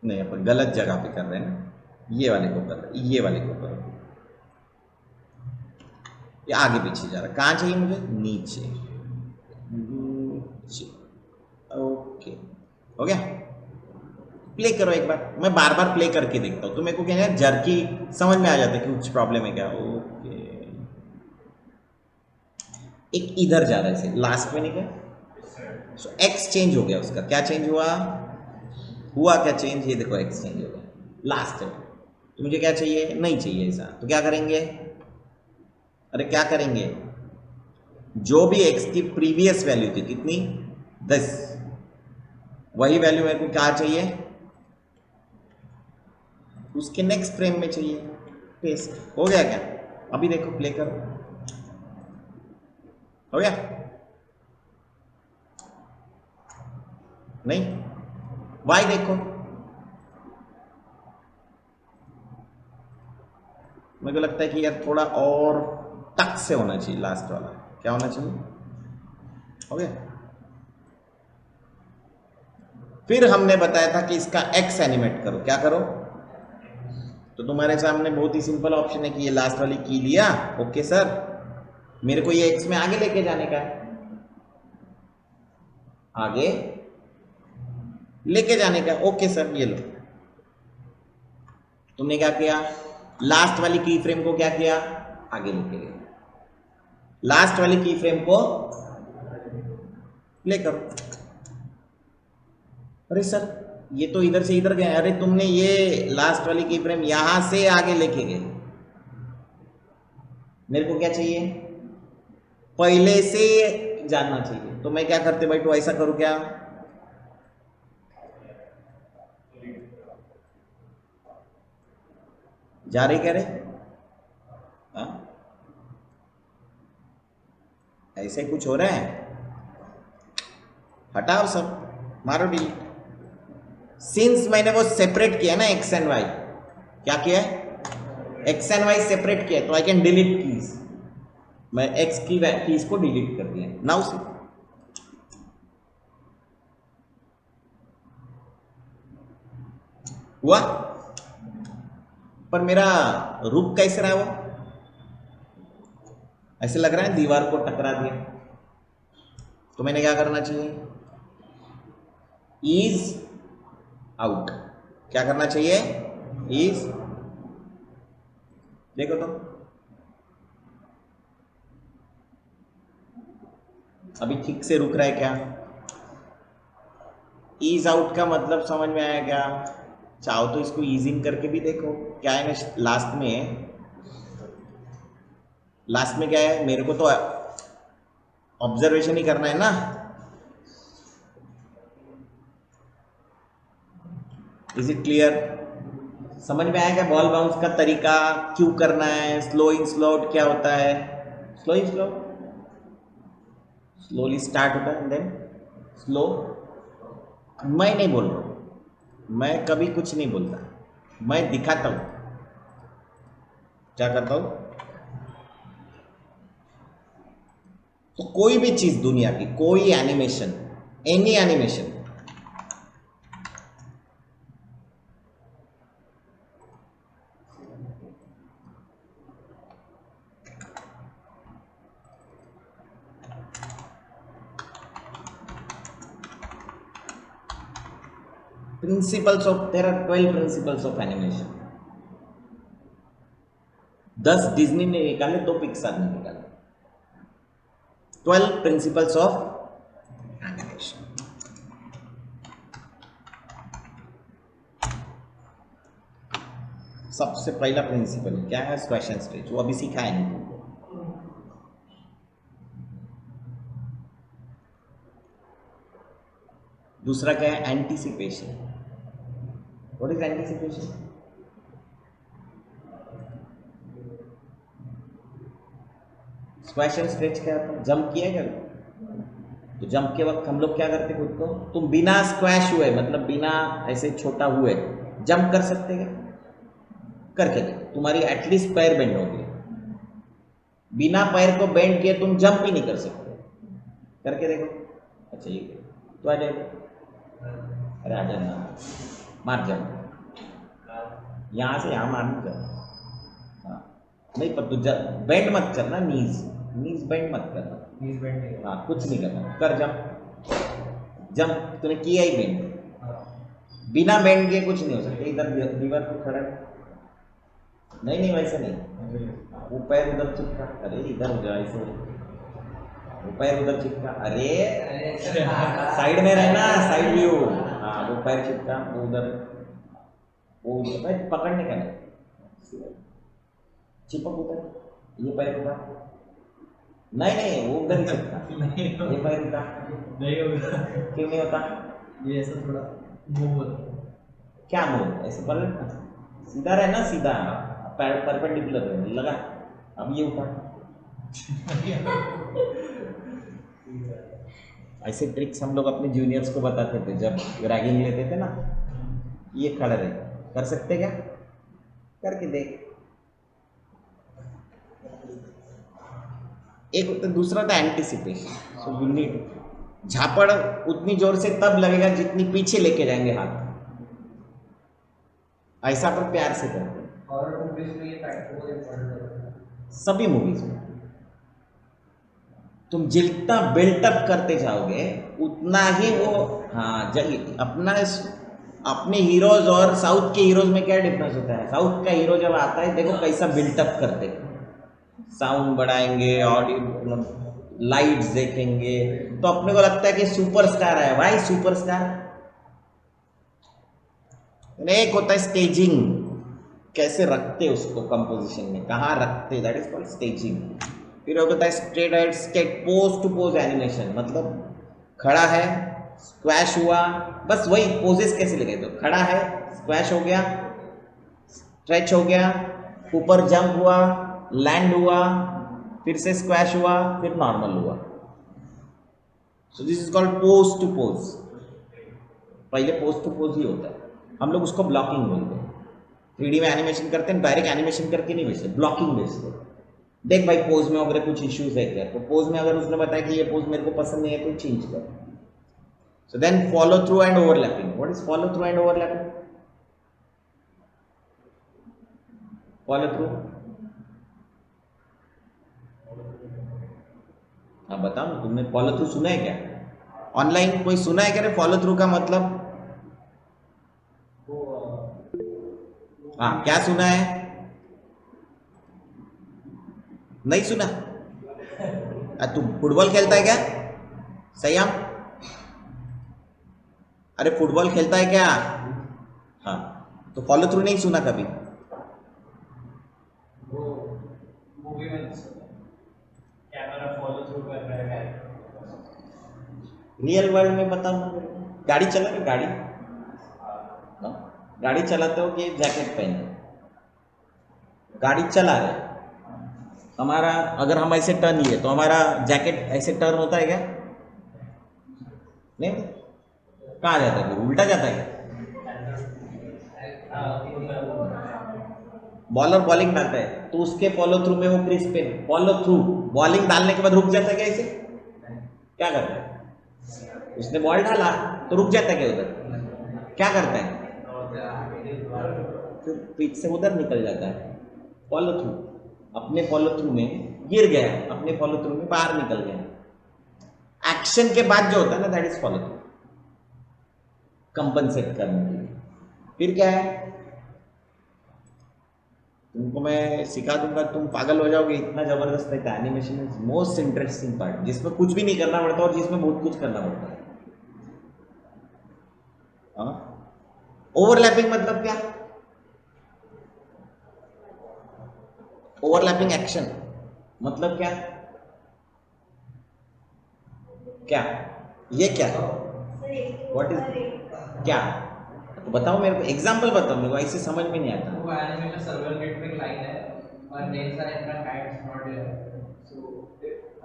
नहीं अपन गलत जगह पे कर रहे हैं ना, ये वाले को कर, ये वाले को करो, ये आगे पीछे जा रहा है। कहाँ चाहिए मुझे? नीचे, नीचे। ओके, हो गया। प्ले करो एक बार, मैं बार बार प्ले करके देखता हूँ तो मेरे को क्या है, जर्की समझ में आ जाता है कि कुछ प्रॉब्लम है क्या। ओके, एक इधर जा रहा है इसे लास्ट में, नहीं क्या? सो एक्स चेंज हो गया उसका। क्या चेंज हुआ? हुआ क्या चेंज? ये देखो एक्स चेंज हो गया लास्ट में। तो मुझे क्या चाहिए? नहीं चाहिए ऐसा, तो क्या करेंगे? अरे क्या करेंगे, जो भी एक्स की प्रीवियस वैल्यू थी कितनी, 10, वही वैल्यू मेरे को क्या चाहिए, उसके नेक्स्ट फ्रेम में चाहिए। पेस्ट हो गया क्या? अभी देखो प्ले करो, हो गया? नहीं, वाई देखो, मेरे को लगता है कि यार थोड़ा और टक से होना चाहिए लास्ट वाला। क्या होना चाहिए? हो गया। फिर हमने बताया था कि इसका एक्स एनिमेट करो। क्या करो? तो तुम्हारे सामने बहुत ही सिंपल ऑप्शन है कि ये लास्ट वाली की लिया, ओके सर, मेरे को ये एक्स में आगे लेके जाने का है, आगे लेके जाने का, ओके सर, ये लो। तुमने क्या किया? लास्ट वाली की फ्रेम को क्या किया? आगे लेके गए। लास्ट वाली की फ्रेम को प्ले करो। अरे सर ये तो इधर से इधर गए। अरे तुमने ये लास्ट वाली की फ्रेम यहां से आगे लेके गए, मेरे को क्या चाहिए? पहले से जानना चाहिए। तो मैं क्या करते भाई, तो ऐसा करूं क्या? जा रही कह रहे? हाँ, ऐसे कुछ हो रहा है, हटाओ सब, मारो डिलीट। सिंस मैंने वो सेपरेट किया ना एक्स एंड वाई, क्या किया है? एक्स एंड वाई सेपरेट किया, तो आई कैन डिलीट कीज। मैं एक्स की कीज को डिलीट कर दिया। नाउ सी, हुआ? पर मेरा रुक कैसे रहा? वो ऐसे लग रहा है दीवार को टकरा दिया। तो मैंने क्या करना चाहिए? Is out. क्या करना चाहिए? इज, देखो तो अभी ठीक से रुक रहा है क्या? ईज आउट का मतलब समझ में आया क्या? चाहो तो इसको ईज इन करके भी देखो। क्या है ना, लास्ट में क्या है, मेरे को तो ऑब्जर्वेशन ही करना है ना। Is it clear? समझ में आया क्या बॉल बाउंस का तरीका क्यों करना है? स्लो इन स्लो आउट क्या होता है? Slow in slow, slowly start होता है देन स्लो। मैं नहीं बोल रहा हूं, मैं कभी कुछ नहीं बोलता, मैं दिखाता हूं। क्या करता हूं? तो कोई भी चीज दुनिया की, कोई animation, any animation, principles of, there are 12 principles of animation. 10 Disney ने निकाले, 2 पिक्सार ने निकाले। 12 प्रिंसिपल्स ऑफ एनिमेशन। सबसे पहला प्रिंसिपल क्या है? Squash and stretch. वो अभी सीखा है नहीं तुमको। दूसरा क्या है? Anticipation. What is anticipation? Squash and stretch क्या होता है? जंप किया क्या? तो जंप के वक्त हम लोग क्या करते खुद को? तुम बिना स्क्वैश हुए, मतलब बिना ऐसे छोटा हुए जंप कर सकते क्या? करके देखो, तुम्हारी एटलीस्ट पैर बेंड होगी। बिना पैर को बेंड किए तुम जंप ही नहीं कर सकते। करके देखो। अच्छा ये तो आ जाएगा। अरे आ जाना, मार जाओ, यहाँ से यहाँ मारना जाओ। हाँ नहीं, पर तू बेंड मत करना, नीज बेंड मत करना। नीज बेंड नहीं। हाँ कुछ नहीं करना, कर जंप। जंप तूने किया ही बेंड। बिना बेंड के कुछ नहीं हो सकता। इधर दीवार पर खड़ा नहीं, नहीं वैसे नहीं। वो पैर उधर चिपका, अरे इधर हो जाए ऐसे, वो पैर उधर चिपका, अरे साइड में रहना, साइड व्यू। हाँ वो पैर चिपका, वो उधर, वो पकड़ने का नहीं, चिपक उधर, ये पैर उधर, नहीं नहीं वो उधर ही चिपका, ये पैर उधर नहीं होता। क्यों नहीं होता? ये ऐसा थोड़ा मूव होता। क्या मूव? ऐसे पलटना, सीधा रहना, सीधा परपेंडिकुलर रहना, लगा। अब ये उठा। ऐसे ट्रिक्स हम लोग अपने जूनियर्स को बताते थे जब रैगिंग लेते थे ना। ये खड़ा रहे, कर सकते क्या? करके देख। एक होता, दूसरा था एंटीसिपेशन। सो यू नीड, झापड़ उतनी जोर से तब लगेगा जितनी पीछे लेके जाएंगे हाथ। ऐसा पर प्यार से करते हैं। हॉरर मूवीज में ये फैक्टर बहुत इंपॉर्टेंट होता है। सभी मूवीज में तुम जितना बिल्टअप करते जाओगे उतना ही वो, हाँ अपना अपने हीरोज और साउथ के हीरोज में क्या डिफरेंस होता है? साउथ का हीरो जब आता है देखो कैसा बिल्टअप करते, साउंड बढ़ाएंगे, ऑडियो लाइट्स देखेंगे, तो अपने को लगता है कि सुपरस्टार है भाई, सुपरस्टार। एक होता है स्टेजिंग, कैसे रखते उसको कंपोजिशन में, कहाँ रखते, दैट इज कॉल्ड स्टेजिंग। फिर होता है straight head state, pose to pose animation, मतलब खड़ा है, स्क्वैश हुआ, बस वही पोजेस कैसे लगे, तो खड़ा है, स्क्वैश हो गया, स्ट्रेच हो गया, ऊपर जंप हुआ, लैंड हुआ, फिर से स्क्वैश हुआ, फिर नॉर्मल हुआ। So this is called pose to pose. पहले पोज टू पोज ही होता है, हम लोग उसको ब्लॉकिंग बोलते हैं। 3D में एनिमेशन करते हैं, डायरेक्ट एनिमेशन करके नहीं भेजते, ब्लॉकिंग भेजते। देख भाई पोज में अगर कुछ इश्यूज है क्या, तो पोज में अगर उसने बताया कि ये पोज मेरे को पसंद नहीं है तो चेंज कर। So then follow through and overlapping. What is follow through and overlapping? Follow through, हाँ बताओ ना, तुमने फॉलो थ्रू सुना है क्या? ऑनलाइन कोई सुना है क्या रे फॉलो थ्रू का मतलब? हाँ क्या सुना है? नहीं सुना? तू फुटबॉल खेलता है क्या सयाम? अरे फुटबॉल खेलता है क्या? हाँ, तो फॉलो थ्रू नहीं सुना कभी? वो मूवी में कैमरा फॉलो थ्रू कर रहा है। रियल वर्ल्ड में बताओ। गाड़ी चला रहे, गाड़ी गाड़ी चलाते हो कि जैकेट पहने? गाड़ी चला रहे, हमारा अगर हम ऐसे टर्न लिए तो हमारा जैकेट ऐसे टर्न होता है क्या? नहीं, कहाँ जाता है? उल्टा जाता है क्या? बॉलर बॉलिंग डालता है तो उसके फॉलो थ्रू में वो क्रीज पे, फॉलो थ्रू बॉलिंग डालने के बाद रुक जाता है क्या ऐसे? क्या करता है? उसने बॉल डाला तो रुक जाता है क्या उधर? क्या करता है? फिर पिच से उधर निकल जाता है, फॉलो थ्रू, अपने फॉलो थ्रू में गिर गया, अपने फॉलो थ्रू में बाहर निकल गया। एक्शन के बाद जो होता है ना, that is follow through, compensate करने के लिए। फिर क्या है, तुमको मैं सिखा दूंगा, तुम पागल हो जाओगे, इतना जबरदस्त रहता है। Animation is most interesting part, जिसमें कुछ भी नहीं करना पड़ता और जिसमें बहुत कुछ करना पड़ता है। ओवरलैपिंग मतलब क्या? ओवरलैपिंग एक्शन मतलब क्या? क्या ये क्या है? व्हाट इज क्या? तो बताओ मेरे को, एग्जांपल बताओ मेरे को, ऐसे समझ में नहीं आता। वो एनिमे में सर्वर गेट पे एक लाइन है और names are in kinds not here, so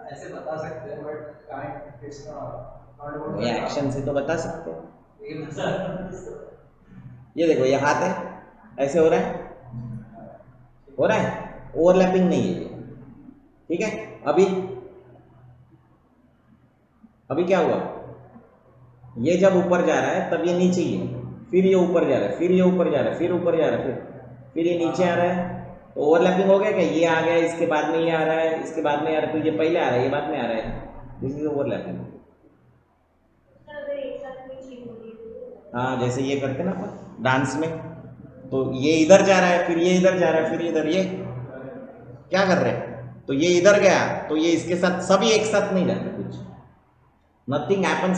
ऐसे बता सकते हैं but kind it's not about ये एक्शन से तो बता सकते हो। ये बता। ये देखो, ये हाथ है, ऐसे हो रहा है, हो रहा है, ओवरलैपिंग नहीं है ये, ठीक है। अभी अभी क्या हुआ, ये जब ऊपर जा रहा है तब ये नीचे ही है, फिर ये ऊपर जा रहा है, फिर ये ऊपर जा रहा है, फिर ऊपर जा रहा है, फिर ये नीचे आ रहा है, तो ओवरलैपिंग हो गया क्या? ये आ गया, इसके बाद में ये आ रहा है, इसके बाद में आ रहा है, तो ये पहले आ रहा है, ये बाद में आ रहा है, दिस इज ओवरलैपिंग। हाँ, जैसे ये करते ना अपन डांस में, तो ये इधर जा रहा है, फिर ये इधर जा रहा है, फिर इधर, ये क्या कर रहे हैं, तो ये इधर गया तो ये इसके साथ, सभी एक साथ नहीं जाते, कुछ nothing happens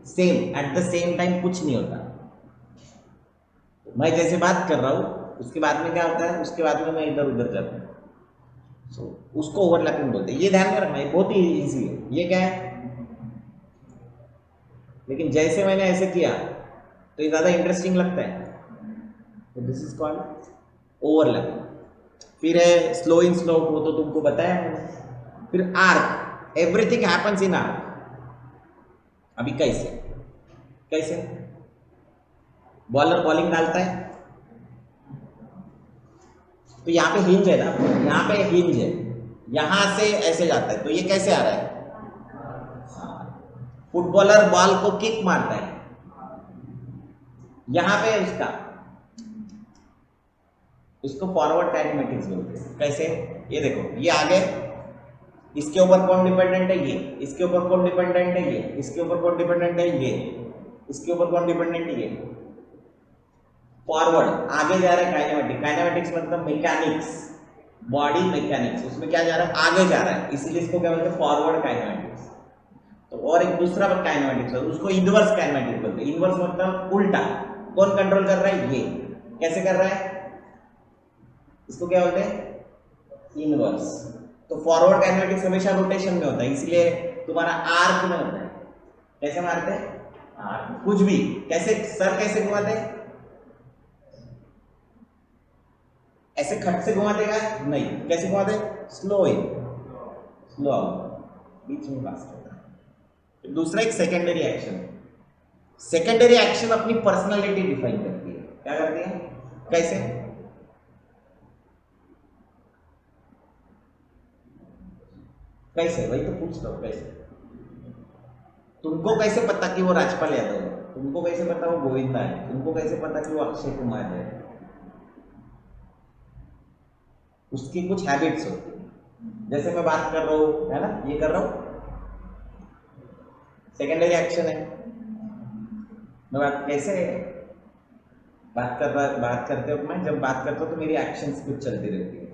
same at the same time, कुछ नहीं होता। मैं जैसे बात कर रहा हूँ उसके बाद में क्या होता है, उसके बाद में मैं इधर उधर जाता हूँ, सो उसको ओवरलैपिंग बोलते हैं। ये ध्यान में रखना, ये बहुत ही ईजी है। ये क्या है, लेकिन जैसे मैंने ऐसे किया तो ये ज़्यादा इंटरेस्टिंग लगता है, तो दिस इज कॉल्ड ओवरलैपिंग। फिर है स्लो इन स्लो, वो तो तुमको बताया मैंने। फिर arc, everything happens in arc. अभी कैसे कैसे बॉलर बॉलिंग डालता है तो यहाँ पे हिंज है ना, यहाँ पे हिंज है, यहां से ऐसे जाता है, तो ये कैसे आ रहा है? फुटबॉलर बॉल को किक मारता है, यहां पे उसका, इसको फॉरवर्ड काइनेमेटिक्स बोलते हैं। कैसे? ये देखो, ये आगे, इसके ऊपर कौन डिपेंडेंट है? ये। इसके ऊपर कौन डिपेंडेंट है? ये। इसके ऊपर कौन डिपेंडेंट है? ये। इसके ऊपर कौन डिपेंडेंट है? ये। फॉरवर्ड आगे जा रहा है, काइनेमेटिक्स। काइनेमेटिक्स मतलब मैकेनिक्स, बॉडी मैकेनिक्स, उसमें क्या जा रहा है? आगे जा रहा है, इसीलिए इसको क्या बोलते हैं? Forward kinematics. तो और एक दूसरा काइनेमेटिक्स है, उसको इनवर्स काइनेमेटिक्स बोलते हैं। इनवर्स मतलब उल्टा, कौन कंट्रोल कर रहा है? ये। कैसे कर रहा है? इसको क्या बोलते हैं? इनवर्स। तो फॉरवर्ड काइनेमेटिक्स हमेशा रोटेशन में होता है, इसलिए तुम्हारा आर्क में होता है। कैसे मारते हैं? आर्क, कुछ भी। कैसे सर कैसे घुमाते हैं? ऐसे खट से घुमा देगा? नहीं। कैसे घुमा दे? स्लो इन, स्लो आउट, बीच में पास करता है। दूसरा एक सेकेंडरी एक्शन है। सेकेंडरी एक्शन अपनी पर्सनालिटी डिफाइन करती है। क्या करती है? कैसे? कैसे? वही तो पूछता हूं, कैसे? तुमको कैसे पता कि वो राजपाल यादव है? तुमको कैसे पता वो गोविंदा है? तुमको कैसे पता कि वो अक्षय कुमार है? उसकी कुछ हैबिट्स होती है। जैसे मैं बात कर रहा हूँ, है ना, ये कर रहा हूँ, सेकेंडरी एक्शन है। मैं बात कैसे बात करते हो, मैं जब बात करता हूँ तो मेरी एक्शंस कुछ चलती रहती है,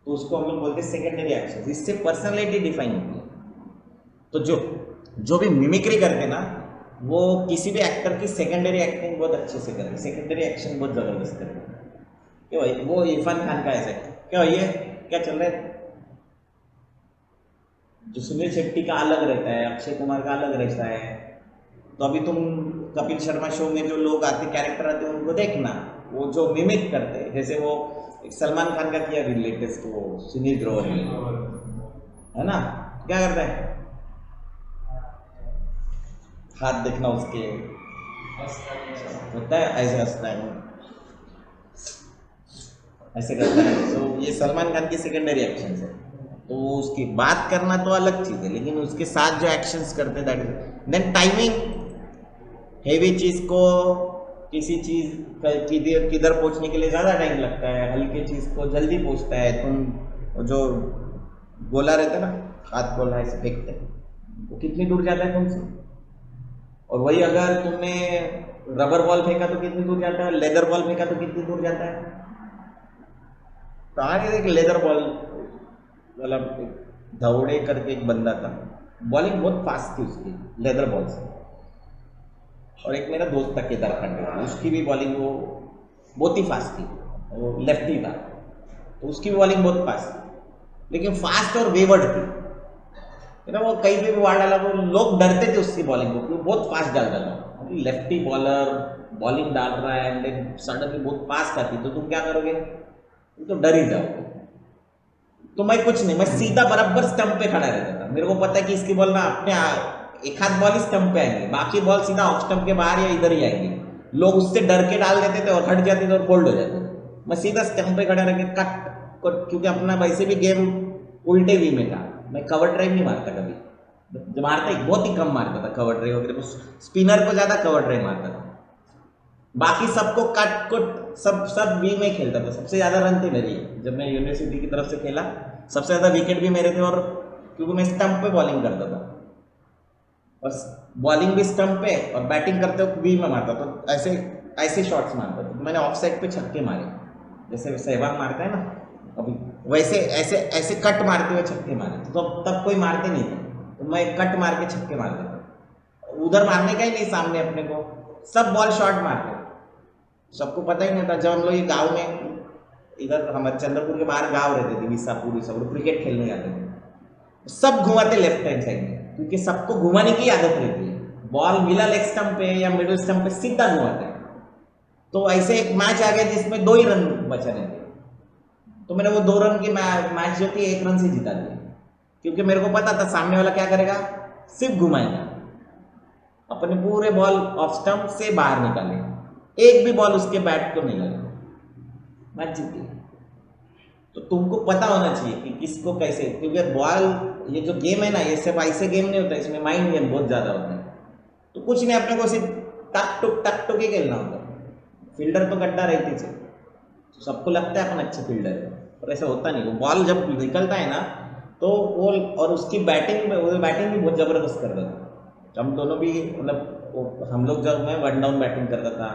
तो उसको हम लोग बोलते हैं सेकेंडरी एक्शन। इससे पर्सनालिटी डिफाइन होती है। तो जो भी मिमिक्री करते ना, वो किसी भी एक्टर की सेकेंडरी एक्टिंग बहुत अच्छे से करेंगे, सेकेंडरी एक्शन बहुत जबरदस्त करेंगे। क्यों भाई? वो इरफान खान का ऐसा है क्या? ये क्या चल रहा है? जो सुनील शेट्टी का अलग रहता है, अक्षय कुमार का अलग रहता है। तो अभी तुम कपिल शर्मा शो में जो लोग आते, कैरेक्टर आते हैं, उनको देखना, वो जो मिमिक करते हैं, जैसे वो एक सलमान खान का किया अभी लेटेस्ट, वो सुनील ग्रोवर में, है ना, क्या करता है? हाथ देखना उसके, होता है ऐसे हंसता है, ऐसे करता है। तो ये सलमान खान की सेकेंडरी एक्शन है। तो उसकी बात करना तो अलग चीज़ है, लेकिन उसके साथ जो एक्शंस करते हैं that is then timing. Heavy चीज़ को किसी चीज़ किधर किधर पहुंचने के लिए ज़्यादा टाइम लगता है, हल्के चीज़ को जल्दी पहुंचता है। तुम जो गोला रहता है ना, हाथ गोला ऐसे फेंकते हैं, वो कितनी दूर जाता है तुमसे, और वही अगर तुमने रबर बॉल फेंका तो कितनी दूर जाता है, लेदर बॉल फेंका तो कितनी दूर जाता है। तो आज एक लेदर बॉल मतलब धवड़े करके एक बंदा था, बॉलिंग बहुत फास्ट थी उसकी लेदर बॉल से। और एक मेरा दोस्त था केदार खंडे, उसकी भी बॉलिंग वो बहुत ही फास्ट थी, वो लेफ्टी था, तो उसकी भी बॉलिंग बहुत फास्ट थी, लेकिन फास्ट और वेवर्ड थी। ना वो कहीं पे भी वार डाला वो लोग डरते थे उसकी बॉलिंग को, क्योंकि बहुत फास्ट डालता था। लेफ्टी बॉलर बॉलिंग डाल रहा है एंड देन सडनली बहुत फास्ट आती, तो तुम क्या करोगे, तुम तो डर ही जाओगे। तो मैं कुछ नहीं, मैं सीधा बराबर स्टंप पे खड़ा रहता था। मेरे को पता है कि इसकी बॉल ना अपने एक हाथ बॉल ही स्टंप पे आएंगे, बाकी बॉल सीधा ऑफ स्टंप के बाहर या इधर ही आएंगे। लोग उससे डर के डाल देते थे और हट जाते थे और फोल्ड हो जाते थे। मैं सीधा स्टंप पे खड़ा रह के कट, क्योंकि अपना वैसे भी गेम उल्टे वी में था। मैं कवर ड्राइव नहीं मारता कभी, जब मारता ही बहुत ही कम मारता था कवर ड्राइव वगैरह, स्पिनर को ज्यादा कवर ड्राइव मारता था। बाकी सबको कट कुट सब वी में खेलता था। सबसे ज्यादा रन थे मेरी, जब मैं यूनिवर्सिटी की तरफ से खेला सबसे ज्यादा विकेट भी मेरे थे, और क्योंकि मैं स्टंप पे बॉलिंग करता था, और बॉलिंग भी स्टंप पे और बैटिंग करते वक्त वी में मारता, तो ऐसे ऐसे शॉट्स मारता था। तो मैंने ऑफ साइड पे छक्के मारे, जैसे सहवाग मारता है ना अभी, वैसे ऐसे ऐसे कट मारते हुए छक्के मारे। तो तब कोई मारते नहीं थे, तो मैं कट मार के छक्के मारता था। उधर मारने का ही नहीं सामने अपने को, सब बॉल शॉट मारते, सबको पता ही नहीं था। जब हम लोग ये गाँव में इधर हमारे चंद्रपुर के बाहर गाँव रहते थे, विसापुर सब क्रिकेट खेलने जाते थे, सब घुमाते लेफ्ट हैंड साइड में, क्योंकि सबको घुमाने की आदत रहती है। बॉल मिला लेग स्टंप पे या मिडिल स्टंप पे सीधा घुमाते हैं। तो ऐसे एक मैच आ गया जिसमें 2 ही रन बचे थे, तो मैंने वो 2 रन की मैच जो थी 1 रन से जिता दी, क्योंकि मेरे को पता था सामने वाला क्या करेगा, सिर्फ घुमाएगा, अपने पूरे बॉल ऑफ स्टंप से बाहर निकाले, एक भी बॉल उसके बैट को नहीं लगा, मैच जीती। तो तुमको पता होना चाहिए कि किसको कैसे, क्योंकि बॉल ये जो गेम है ना, ये सिर्फ ऐसे गेम नहीं होता, इसमें माइंड गेम बहुत ज्यादा होता है। तो कुछ नहीं, अपने को सिर्फ टक टुक ही खेलना होता है। फील्डर तो गड्ढा रहती है, तो सबको लगता है अपन अच्छे फील्डर है, पर ऐसा होता नहीं। वो बॉल जब निकलता है ना, तो वो और उसकी बैटिंग भी बहुत जबरदस्त करता था। हम दोनों भी मतलब हम लोग जब मैं 1 डाउन बैटिंग करता था,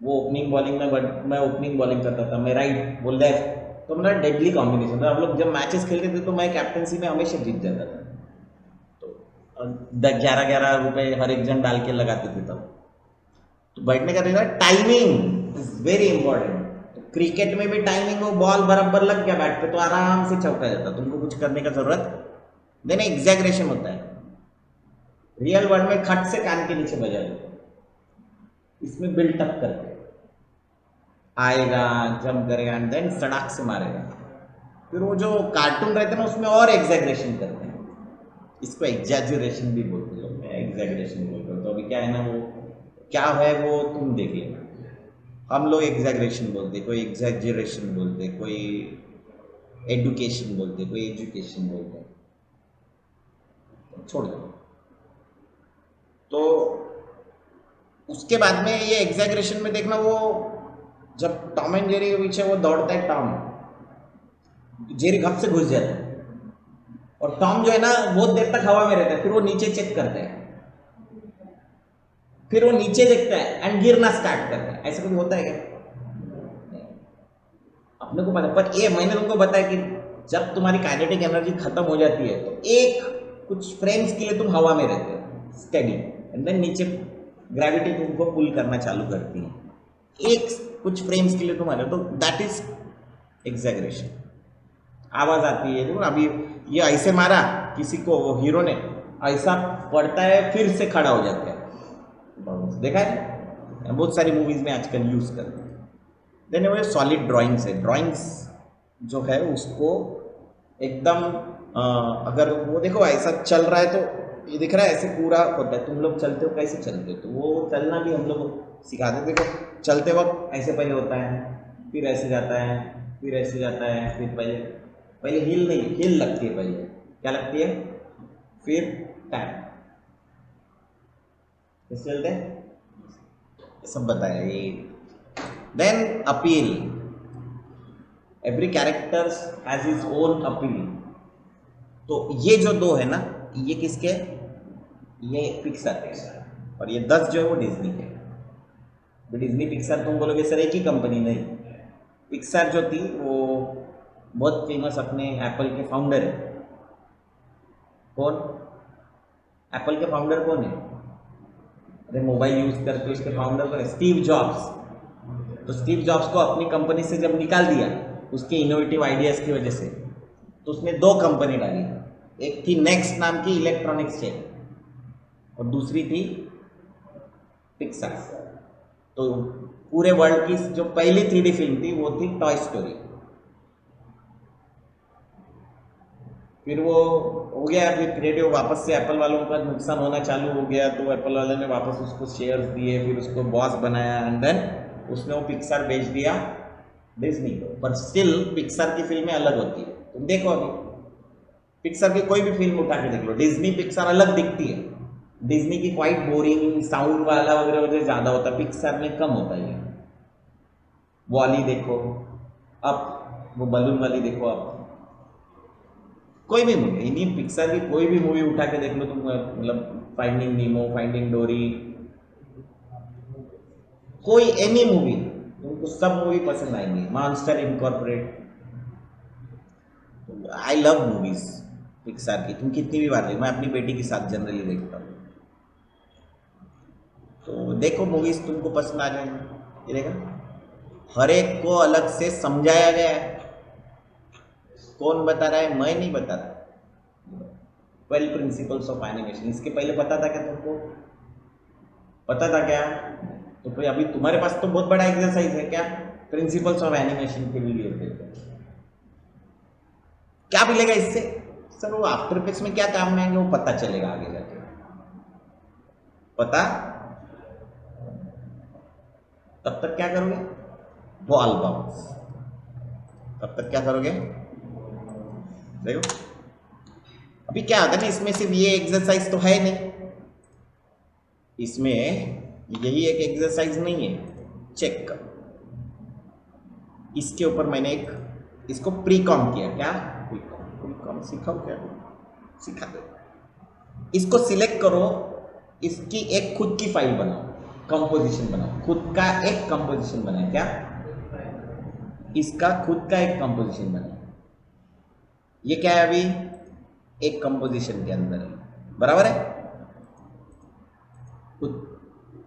वो ओपनिंग बॉलिंग में, मैं ओपनिंग बॉलिंग करता था, मैं राइट वो लेफ्ट, तो मेरा डेडली कॉम्बिनेशन था। हम लोग जब मैचेस खेलते थे तो मैं कैप्टनसी में हमेशा जीत जाता था। तो 11-11 रुपए हर एक जन डाल के लगाते थे तब। तो बैठने का रहता, टाइमिंग इज वेरी इंपॉर्टेंट। तो क्रिकेट में भी टाइमिंग हो, बॉल बराबर लग गया बैट पे तो आराम से चौका जाता, तुमको कुछ करने का जरूरत देने। एग्जैगरेशन होता है, रियल वर्ल्ड में खट से कान के नीचे बजा दो, इसमें बिल्टअप करके आएगा, जंप करेगा एंड देन सड़क से मारेगा। फिर वो जो कार्टून रहते हैं ना, उसमें और एग्जैगरेशन करते हैं, इसको एग्जैजरेशन भी बोलते हैं लोग, मैं एग्जैगरेशन बोलता हूँ। तो अभी क्या है ना, वो क्या है वो तुम देख लेना। हम लोग एग्जैगरेशन बोलते, कोई एग्जैजरेशन बोलते, कोई एडुकेशन बोलते, कोई एजुकेशन बोलते, छोड़ दो। तो उसके बाद में ये एग्जैगरेशन में देखना, वो जब टॉम एंड जेरी के पीछे वो दौड़ता है, टॉम जेरी घप से घुस जाता है, और टॉम जो है ना बहुत देर तक हवा में रहता है, फिर वो नीचे चेक करता है, फिर वो नीचे देखता है एंड गिरना स्टार्ट करता है। ऐसा कुछ होता है क्या? अपने को पता, पर ये मैंने तुमको बताया कि जब तुम्हारी काइनेटिक एनर्जी खत्म हो जाती है तो एक कुछ फ्रेम्स के लिए तुम हवा में रहते हो स्टेडी, एंड देन नीचे ग्रेविटी तुमको पुल करना चालू करती है। एक कुछ फ्रेम्स के लिए तुम आ रहे हो, तो दैट इज एग्जैगरेशन। आवाज आती है, देखो अभी ये ऐसे मारा किसी को, वो हीरो ने ऐसा पड़ता है, फिर से खड़ा हो जाता है, देखा है बहुत सारी मूवीज में आजकल यूज करते हैं। देन वो सॉलिड ड्राइंग्स है, ड्राइंग्स जो है उसको एकदम अगर वो देखो ऐसा चल रहा है तो ये दिख रहा है, ऐसे पूरा होता है। तुम लोग चलते हो कैसे चलते हो, तो वो चलना भी हम लोग सिखाते। देखो चलते वक्त ऐसे पहले होता है, फिर ऐसे जाता है, फिर ऐसे जाता है, फिर पहले पहले हिल नहीं, हिल लगती है पहले, क्या लगती है, फिर टैप, कैसे चलते हैं, सब बताया ये। Then appeal, every characters has his own appeal. तो ये जो दो है ना, ये किसके, ये पिक्सर के, और ये 10 जो है वो डिज्नी के। तो डिज्नी पिक्सर तुम बोलोगे सर एक ही कंपनी, नहीं। पिक्सर जो थी वो बहुत फेमस अपने एप्पल के फाउंडर है। कौन, एप्पल के फाउंडर कौन है, अरे मोबाइल यूज करते उसके फाउंडर कौन है, स्टीव जॉब्स। तो स्टीव जॉब्स को अपनी कंपनी से जब निकाल दिया उसके इनोवेटिव आइडियाज की वजह से, तो उसने 2 कंपनी डाली, एक थी नेक्स्ट नाम की इलेक्ट्रॉनिक्स चेन, और दूसरी थी पिक्सर। तो पूरे वर्ल्ड की जो पहली 3D फिल्म थी वो थी टॉय स्टोरी। फिर वो हो गया, फिर क्रिएटिव वापस से एप्पल वालों का नुकसान होना चालू हो गया, तो एप्पल वाले ने वापस उसको शेयर्स दिए, फिर उसको बॉस बनाया, एंड देन उसने वो पिक्सर बेच दिया डिज्नी को। पर स्टिल पिक्सर की फिल्में अलग होती है, तुम देखो अभी पिक्सर की कोई भी फिल्म उठा के देख लो, डिज्नी पिक्सर अलग दिखती है। डिज्नी की क्वाइट बोरिंग, साउंड वाला वगैरह वगैरह ज़्यादा होता है, पिक्सर में कम होता है। वॉली देखो, अब वो बलून वाली देखो, अब कोई भी मूवी, इन्हीं पिक्सर की कोई भी मूवी उठा के देख लो तुम, मतलब फाइंडिंग नीमो, फाइंडिंग डोरी, कोई एनी मूवी, तुमको सब मूवी पसंद आएंगी। Monster incorporate, I love movies Pixar की, तुम कितनी भी बार देखो, मैं अपनी बेटी के साथ जनरली देखता हूँ। तो देखो मूवीज, तुमको पसंद आ जाएंगी, ये देखा हर एक को अलग से समझाया गया है। कौन बता रहा है, मैं नहीं बता रहा। 12 प्रिंसिपल्स ऑफ एनिमेशन, इसके पहले पता था क्या तुमको, पता था क्या, तो फिर अभी तुम्हारे पास तो बहुत बड़ा एक्सरसाइज है क्या, प्रिंसिपल्स ऑफ एनिमेशन के वीडियो देखो, क्या मिलेगा इससे, सर वो आफ्टर इफेक्ट्स में क्या काम में आएंगे वो पता चलेगा आगे जाके, पता। तब तक क्या करोगे, बॉल बाउंस, तब तक क्या करोगे, देखो अभी क्या होता है ना, इसमें सिर्फ ये एक्सरसाइज तो है नहीं, इसमें यही एक एक्सरसाइज नहीं है, चेक कर। इसके ऊपर मैंने एक, इसको प्री कॉम किया, क्या प्री कॉम सिखाओ, क्या सिखा दो। इसको सिलेक्ट करो, इसकी एक खुद की फाइल बनाओ, कंपोजिशन बनाओ, खुद का एक कंपोजिशन बनाए, क्या इसका खुद का एक कंपोजिशन बनाए। ये क्या है, अभी एक कंपोजिशन के अंदर है, बराबर है।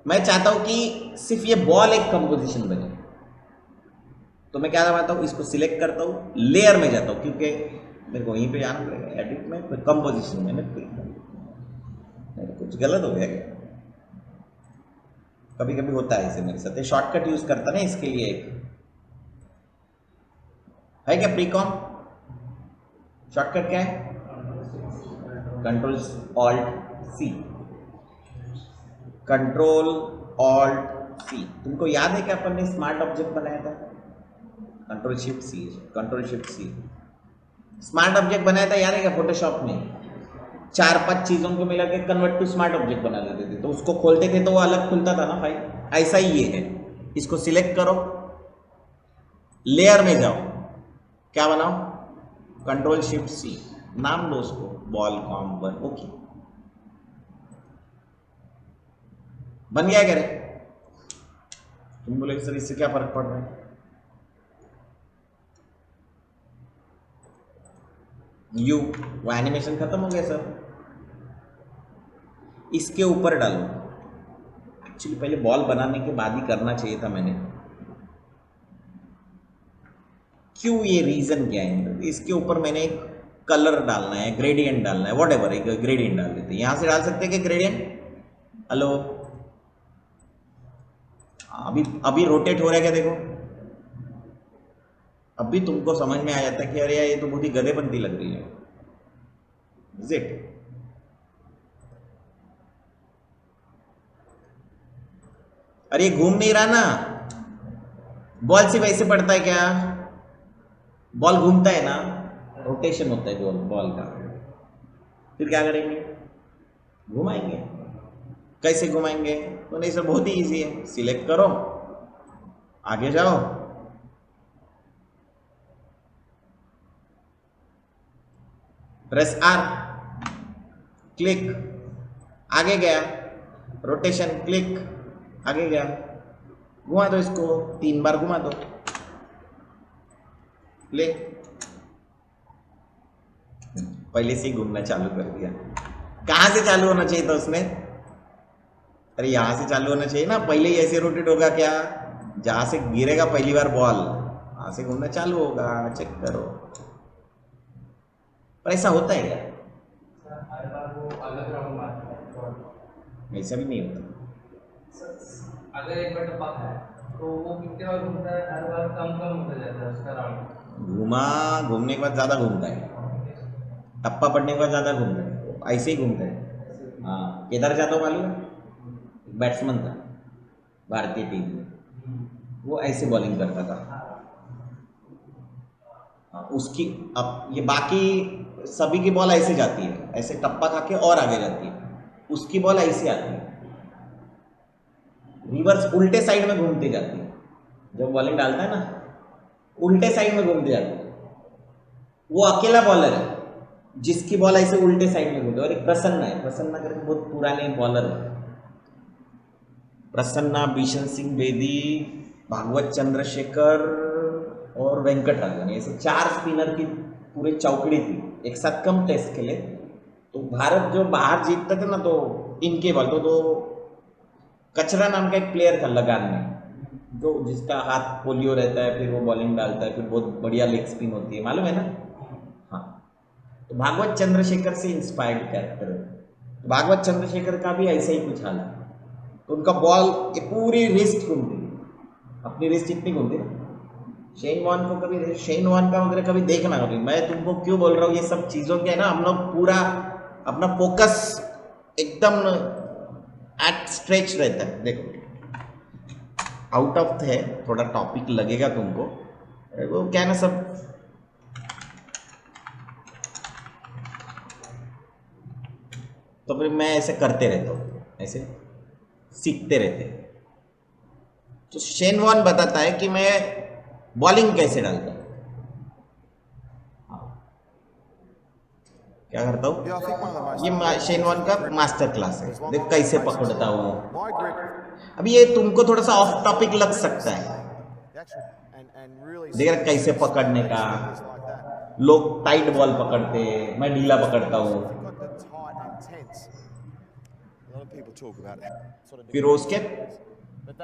मैं चाहता हूं कि सिर्फ ये बॉल एक कंपोजिशन बने, तो मैं क्या दबाता हूं, इसको सिलेक्ट करता हूं, लेयर में जाता हूं, क्योंकि मेरे को वहीं पे जाना पड़ेगा एडिट में, फिर कंपोजिशन में कुछ गलत हो गया क्या, कभी कभी होता है ऐसे मेरे साथ, शॉर्टकट यूज करता ना इसके लिए, एक है क्या प्रीकॉम, शॉर्टकट क्या है, control alt C, control alt C. तुमको याद है कि अपन ने स्मार्ट ऑब्जेक्ट बनाया था, control shift C, control shift C, smart object बनाया था, याद है क्या, फोटोशॉप में 4-5 चीजों को मिला के कन्वर्ट टू स्मार्ट ऑब्जेक्ट बना लेते थे, तो उसको खोलते थे तो वो अलग खुलता था ना फाइल, ऐसा ही ये है। इसको सिलेक्ट करो, लेयर में जाओ, क्या बनाओ, कंट्रोल शिफ्ट सी, नाम दो उसको बॉल कॉम 1, ओके बन गया क्या रे, तुम बोले सर इससे क्या फर्क पड़ रहा है, यू, वो एनिमेशन खत्म हो गया सर। इसके ऊपर डालो, एक्चुअली पहले बॉल बनाने के बाद ही करना चाहिए था मैंने, क्यों, ये रीजन क्या है, इसके ऊपर मैंने एक कलर डालना है, ग्रेडियंट डालना है, व्हाटएवर, एक ग्रेडियंट डाल देते हैं, यहां से डाल सकते हैं कि ग्रेडियंट, हेलो अभी रोटेट हो रहा है क्या, देखो अभी तुमको समझ में आ जाता है कि अरे यार ये तो बहुत ही गधेपंती लग रही है, इज इट, अरे घूम नहीं रहा ना, बॉल सिर्फ ऐसे पड़ता है क्या, बॉल घूमता है ना, रोटेशन होता है बॉल का। फिर क्या करेंगे, घुमाएंगे। कैसे घुमाएंगे, तो नहीं सर बहुत ही इजी है, सिलेक्ट करो, आगे जाओ, प्रेस आर, क्लिक, आगे गया, रोटेशन क्लिक, आगे गया, घुमा दो इसको, 3 बार घुमा दो, ले, पहले से ही घूमना चालू कर दिया। कहाँ से चालू होना चाहिए था उसने, अरे यहाँ से चालू होना चाहिए ना, पहले ही ऐसे रोटेट होगा क्या, जहाँ से गिरेगा पहली बार बॉल वहाँ से घूमना चालू होगा, चेक करो। पर ऐसा होता है क्या, हर बार वो अलग राउंड मारता है। ऐसा भी नहीं होता। अगर एक बार टप्पा है तो वो कितने बार घूमता है, हर बार कम कम होता जाता है उसका राउंड। घूमने के बाद ज़्यादा घूमता है, टप्पा पड़ने के बाद ज़्यादा घूमता है, ऐसे ही घूमता है। हाँ, केदार जाधव मालूम है, बैट्समैन था भारतीय टीम में, वो ऐसे बॉलिंग करता था। उसकी अब ये बाकी सभी की बॉल ऐसे जाती है, ऐसे टप्पा खा के और आगे जाती है, उसकी बॉल ऐसे आती है, रिवर्स उल्टे साइड में घूमती जाती है। जब बॉलिंग डालता है ना, उल्टे साइड में घूमती जाती है। वो अकेला बॉलर है जिसकी बॉल ऐसे उल्टे साइड में घूमती है। और एक प्रसन्ना है, प्रसन्ना करके बहुत पुराने बॉलर है, प्रसन्ना, बिशन सिंह बेदी, भागवत चंद्रशेखर और वेंकटरामन, ऐसे 4 स्पिनर की पूरी चौकड़ी थी, एक साथ कम टेस्ट खेले। तो भारत जो बाहर जीतते थे ना, तो इनके बॉल तो कचरा नाम का एक प्लेयर था लगान में, जो जिसका हाथ पोलियो रहता है, फिर वो बॉलिंग डालता है, फिर बहुत बढ़िया लेग स्पिन होती है, मालूम है ना। हाँ, तो भागवत चंद्रशेखर से इंस्पायर्ड कैरेक्टर है। तो भागवत चंद्रशेखर का भी ऐसा ही कुछ हाल है। तो उनका बॉल ये पूरी रिस्ट घूमती, अपनी रिस्ट इतनी घूमती ना। शेन वॉर्न को कभी, शेन वॉर्न का वगैरह कभी देखना कभी, मैं तुमको क्यों बोल रहा हूँ ये सब चीज़ों के, है ना, हम लोग पूरा अपना फोकस एकदम एट स्ट्रेच रहता है। देखो आउट ऑफ है, थोड़ा टॉपिक लगेगा तुमको, वो क्या है ना, सब तो फिर मैं ऐसे करते रहता हूँ, ऐसे सीखते रहते। तो शेन वॉर्न बताता है कि मैं बॉलिंग कैसे डालता हूँ, क्या करता हूँ, ये शेन वॉर्न का मास्टर क्लास है, देख कैसे पकड़ता हूँ। अब ये तुमको थोड़ा सा ऑफ टॉपिक लग सकता है, देख रहे कैसे पकड़ने का, लोग टाइट बॉल पकड़ते, मैं ढीला पकड़ता हूँ। फिर उसके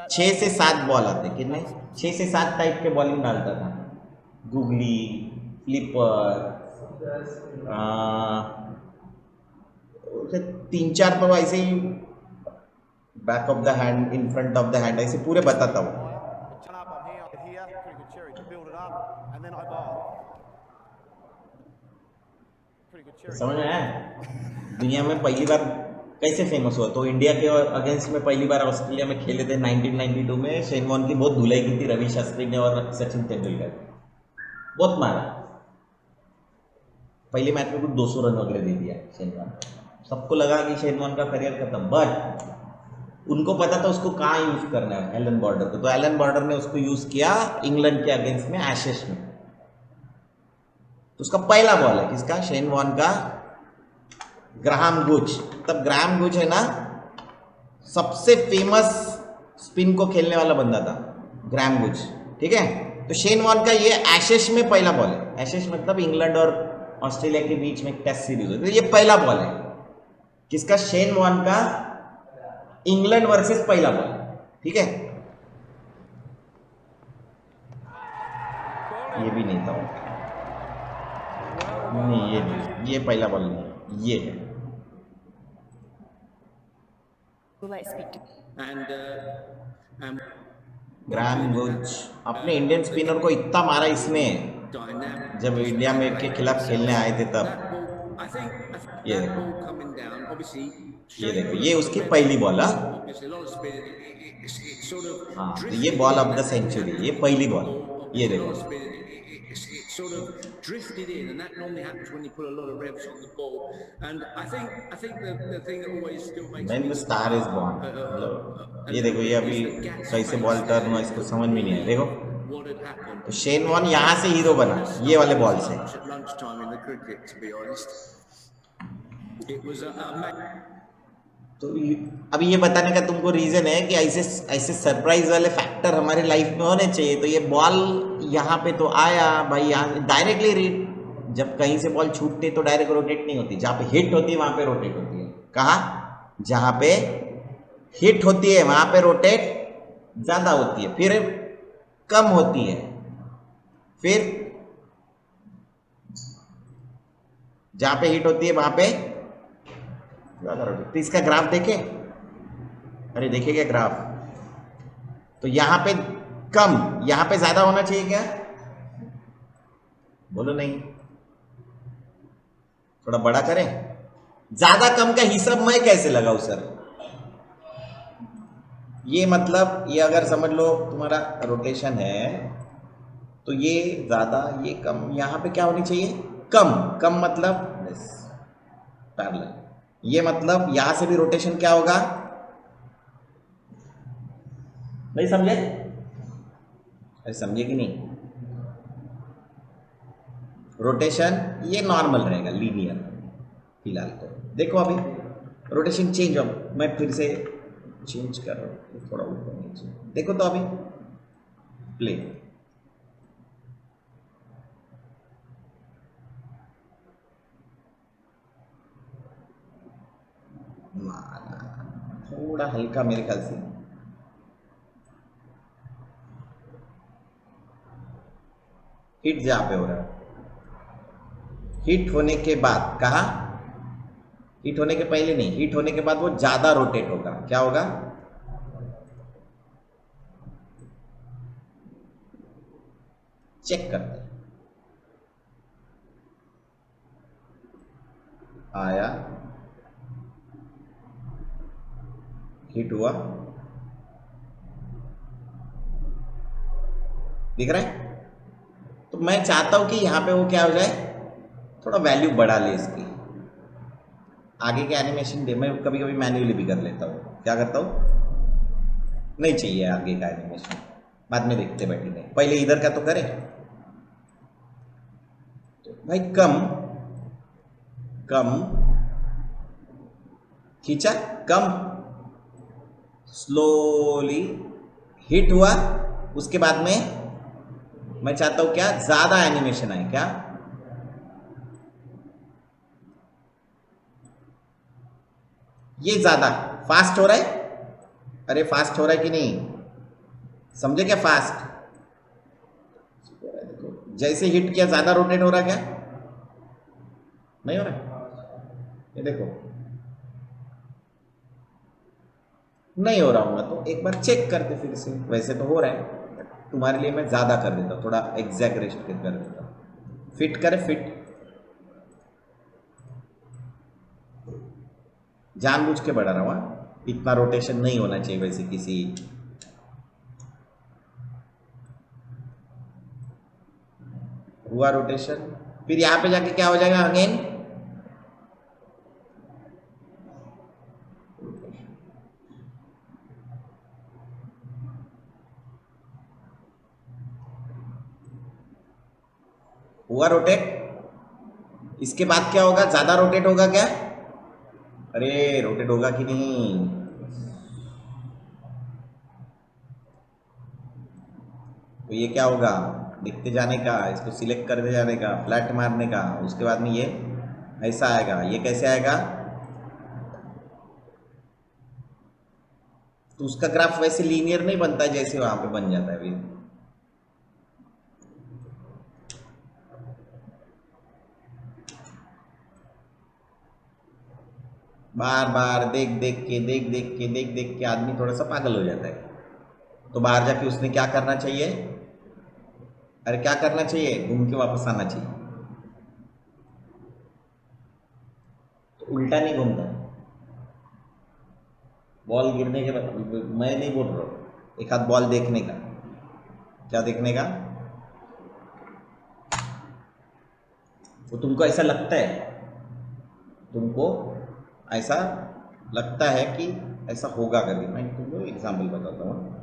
6 से 7 बॉल आते, कितने, 6 से 7 टाइप के बॉलिंग डालता था, गुगली, फ्लिपर, 3-4 तो ऐसे ही back of the hand, in front of the hand, ऐसे पूरे बताता हूँ। समझ में आया, दुनिया में पहली बार कैसे फेमस हुआ, तो इंडिया के अगेंस्ट में पहली बार ऑस्ट्रेलिया में खेले थे 1992 में। शेन वॉर्न की बहुत धुलाई की थी रवि शास्त्री ने और सचिन तेंदुलकर, बहुत मारा, पहले मैच में कुछ 200 रन वगैरह दे दिया शेन वॉर्न। सबको लगा कि शेन वॉर्न का करियर खत्म, बट उनको पता था उसको कहाँ यूज करना है, एलन बॉर्डर को। तो एलन बॉर्डर ने उसको यूज किया इंग्लैंड के अगेंस्ट में, एशेस में। तो उसका पहला बॉल है किसका, शेन वॉर्न का, ग्राहम गुच। तब ग्राहम गुच है ना, सबसे फेमस स्पिन को खेलने वाला बंदा था ग्राहम गुच, ठीक है। तो शेन वॉर्न का ये एशेस में पहला बॉल है, एशेस मतलब इंग्लैंड और ऑस्ट्रेलिया के बीच में टेस्ट सीरीज होती है, ये पहला बॉल है किसका, शेन वॉर्न का, इंग्लैंड वर्सेस पहला बॉल, ठीक है। ये भी नहीं था, नहीं ये नहीं, ये पहला बॉल नहीं, ये है। ग्राहम गुच अपने इंडियन स्पिनर को इतना मारा इसने, जब इंडिया में के खिलाफ खेलने आए थे तब। ये देखो, ये देखो, ये उसकी पहली बॉल। हाँ, तो ये बॉल ऑफ द सेंचुरी, ये पहली बॉल, ये देखो, sort of drifted in, and that normally happens when you put a lot of revs on the ball. And I think the thing that always still makes man me the star is born. मतलब ये देखो, ये अभी कैसे ball turn हुआ इसको समझ में नहीं आया। देखो what had happened. तो शेन वॉर्न यहाँ से हीरो बना ये वाले बॉल से। At lunchtime in the cricket, to be honest, it was a तो अभी ये बताने का तुमको रीजन है कि ऐसे ऐसे सरप्राइज वाले फैक्टर हमारे लाइफ में होने चाहिए। तो ये बॉल यहाँ पे तो आया भाई, यहाँ डायरेक्टली जब कहीं से बॉल छूटती तो डायरेक्ट रोटेट नहीं होती, जहाँ पे हिट होती है वहाँ पे रोटेट होती है। कहाँ? जहाँ पे हिट होती है वहाँ पे रोटेट ज़्यादा होती है, फिर कम होती है, फिर जहाँ पे हिट होती है वहाँ पे ज़्यादा रोटेट। तो इसका ग्राफ देखे, अरे देखे क्या ग्राफ? तो यहाँ पे कम, यहाँ पे ज़्यादा होना चाहिए क्या? बोलो नहीं, थोड़ा बड़ा करें। ज़्यादा कम का हिसाब मैं कैसे लगाऊं सर? ये मतलब ये अगर समझ लो तुम्हारा रोटेशन है तो ये ज़्यादा ये कम, यहाँ पे क्या होनी चाहिए? कम। कम मतलब पैरेलल, ये मतलब यहां से भी रोटेशन क्या होगा? नहीं समझे? अरे समझे कि नहीं? रोटेशन ये नॉर्मल रहेगा, लीनियर फिलहाल। तो देखो अभी रोटेशन चेंज हो, मैं फिर से चेंज कर रहा हूँ थोड़ा ऊपर नीचे। देखो तो अभी प्ले, थोड़ा हल्का मेरे ख्याल से हिट जहां पे हो रहा है, हिट होने के बाद, कहा हिट होने के पहले नहीं, हिट होने के बाद वो ज्यादा रोटेट होगा। क्या होगा? चेक करते हैं। आया, हिट हुआ, दिख रहा है? तो मैं चाहता हूं कि यहां पे वो क्या हो जाए, थोड़ा वैल्यू बढ़ा ले इसकी, आगे के एनिमेशन दे। मैं कभी कभी मैन्युअली भी कर लेता हूँ। क्या करता हूँ? नहीं चाहिए आगे का एनिमेशन, बाद में देखते बैठेंगे, पहले इधर का तो करें। तो भाई कम कम खींचा, कम स्लोली हिट हुआ, उसके बाद में मैं चाहता हूं क्या, ज्यादा एनिमेशन आए। क्या? ये ज्यादा फास्ट हो रहा है। अरे फास्ट हो रहा है कि नहीं? समझे क्या? फास्ट जैसे हिट किया ज्यादा रोटेट हो रहा, क्या नहीं हो रहा? ये देखो नहीं हो रहा होगा तो एक बार चेक करते फिर से। वैसे तो हो रहा है, तुम्हारे लिए मैं ज्यादा कर देता हूँ, थोड़ा एग्जैगरेट कर देता हूँ। फिट करे, फिट जानबूझ के बढ़ा रहा हूँ, इतना रोटेशन नहीं होना चाहिए वैसे किसी। हुआ रोटेशन, फिर यहां पे जाके क्या हो जाएगा? अगेन हुआ रोटेट। इसके बाद क्या होगा? ज्यादा रोटेट होगा क्या? अरे रोटेट होगा कि नहीं? तो ये क्या होगा? दिखते जाने का, इसको सिलेक्ट करते जाने का, फ्लैट मारने का, उसके बाद में ये ऐसा आएगा। ये कैसे आएगा? तो उसका ग्राफ वैसे लीनियर नहीं बनता है जैसे वहां पे बन जाता है अभी। बार बार देख देख के आदमी थोड़ा सा पागल हो जाता है। तो बाहर जाके उसने क्या करना चाहिए? अरे क्या करना चाहिए? घूम के वापस आना चाहिए। तो उल्टा नहीं घूमता, बॉल गिरने के बाद। मैं नहीं बोल रहा हूँ, एक हाथ बॉल देखने का। क्या देखने का? वो तुमको ऐसा लगता है, तुमको ऐसा लगता है कि ऐसा होगा कभी। मैं तुमको एग्जाम्पल बताता हूँ।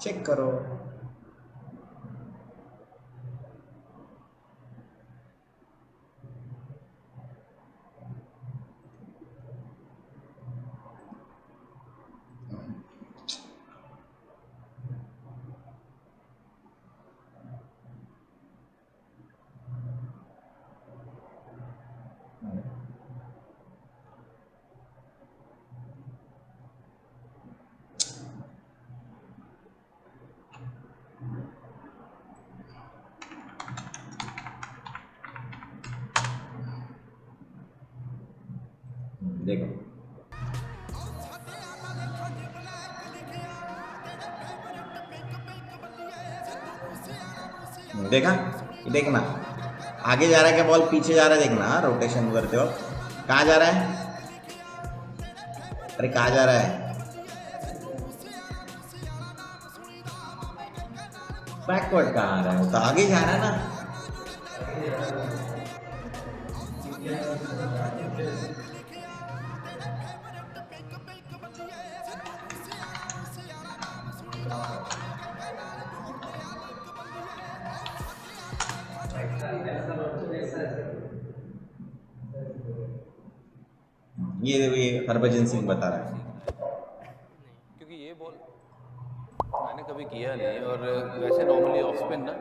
चेक करो। देखो, देखा, ये देखना आगे जा रहा है क्या बॉल, पीछे जा रहा है, देखना रोटेशन करते हो। कहाँ जा रहा है, अरे कहाँ जा रहा है, बैकवर्ड कहाँ आ रहा है, वो तो आगे जा रहा है ना। ये हरभजन सिंह बता रहा है। क्योंकि ये बॉल मैंने कभी किया नहीं, और वैसे नॉर्मली ऑफ स्पिन ना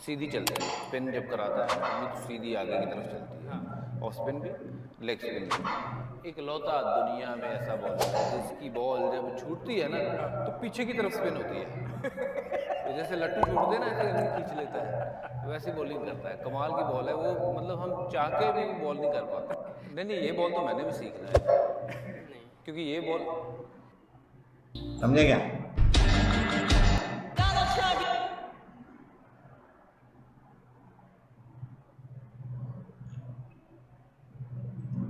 सीधी चलती है, स्पिन जब कराता है तो सीधी आगे की तरफ चलती है, ऑफ स्पिन भी लेग स्पिन भी। इकलौता दुनिया में ऐसा बॉल है जिसकी बॉल जब छूटती है ना तो पीछे की तरफ स्पिन होती है। तो जैसे लट्टू छूटते हैं ना ऐसे खींच लेता है, वैसे बॉलिंग करता है। कमाल की बॉल है वो, मतलब हम चाह के भी बॉल नहीं कर पाते। नहीं, ये बॉल तो मैंने भी सीखना है, क्योंकि ये बॉल समझे क्या?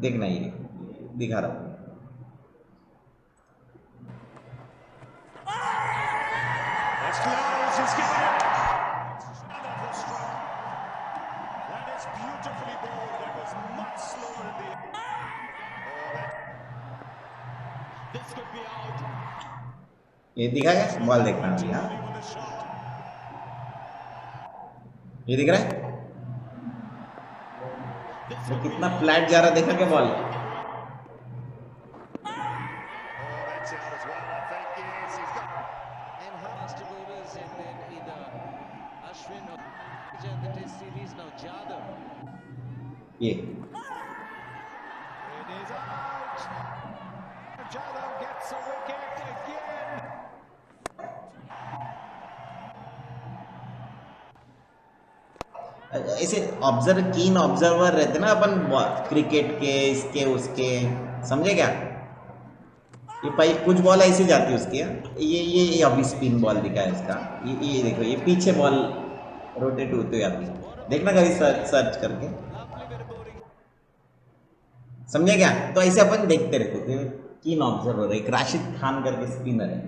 देखना, ये दिखा रहा हूँ। ये दिखा क्या बॉल, देखना अभी। हाँ, ये दिख रहा है, वो कितना फ्लैट जा रहा, देखा क्या बॉल? ये ऐसे ऑब्जर्व, कीन ऑब्जर्वर रहते ना अपन क्रिकेट के, इसके उसके, समझे क्या? ये भाई कुछ बॉल ऐसे जाती है उसकी। ये अभी स्पिन बॉल दिखा है इसका। ये देखो, ये पीछे बॉल रोटेट होते हुए आती है, देखना कभी सर्च करके, समझे क्या? तो ऐसे अपन देखते रहते थे। कीन ऑब्जर्वर, एक राशिद खान करके स्पिनर है,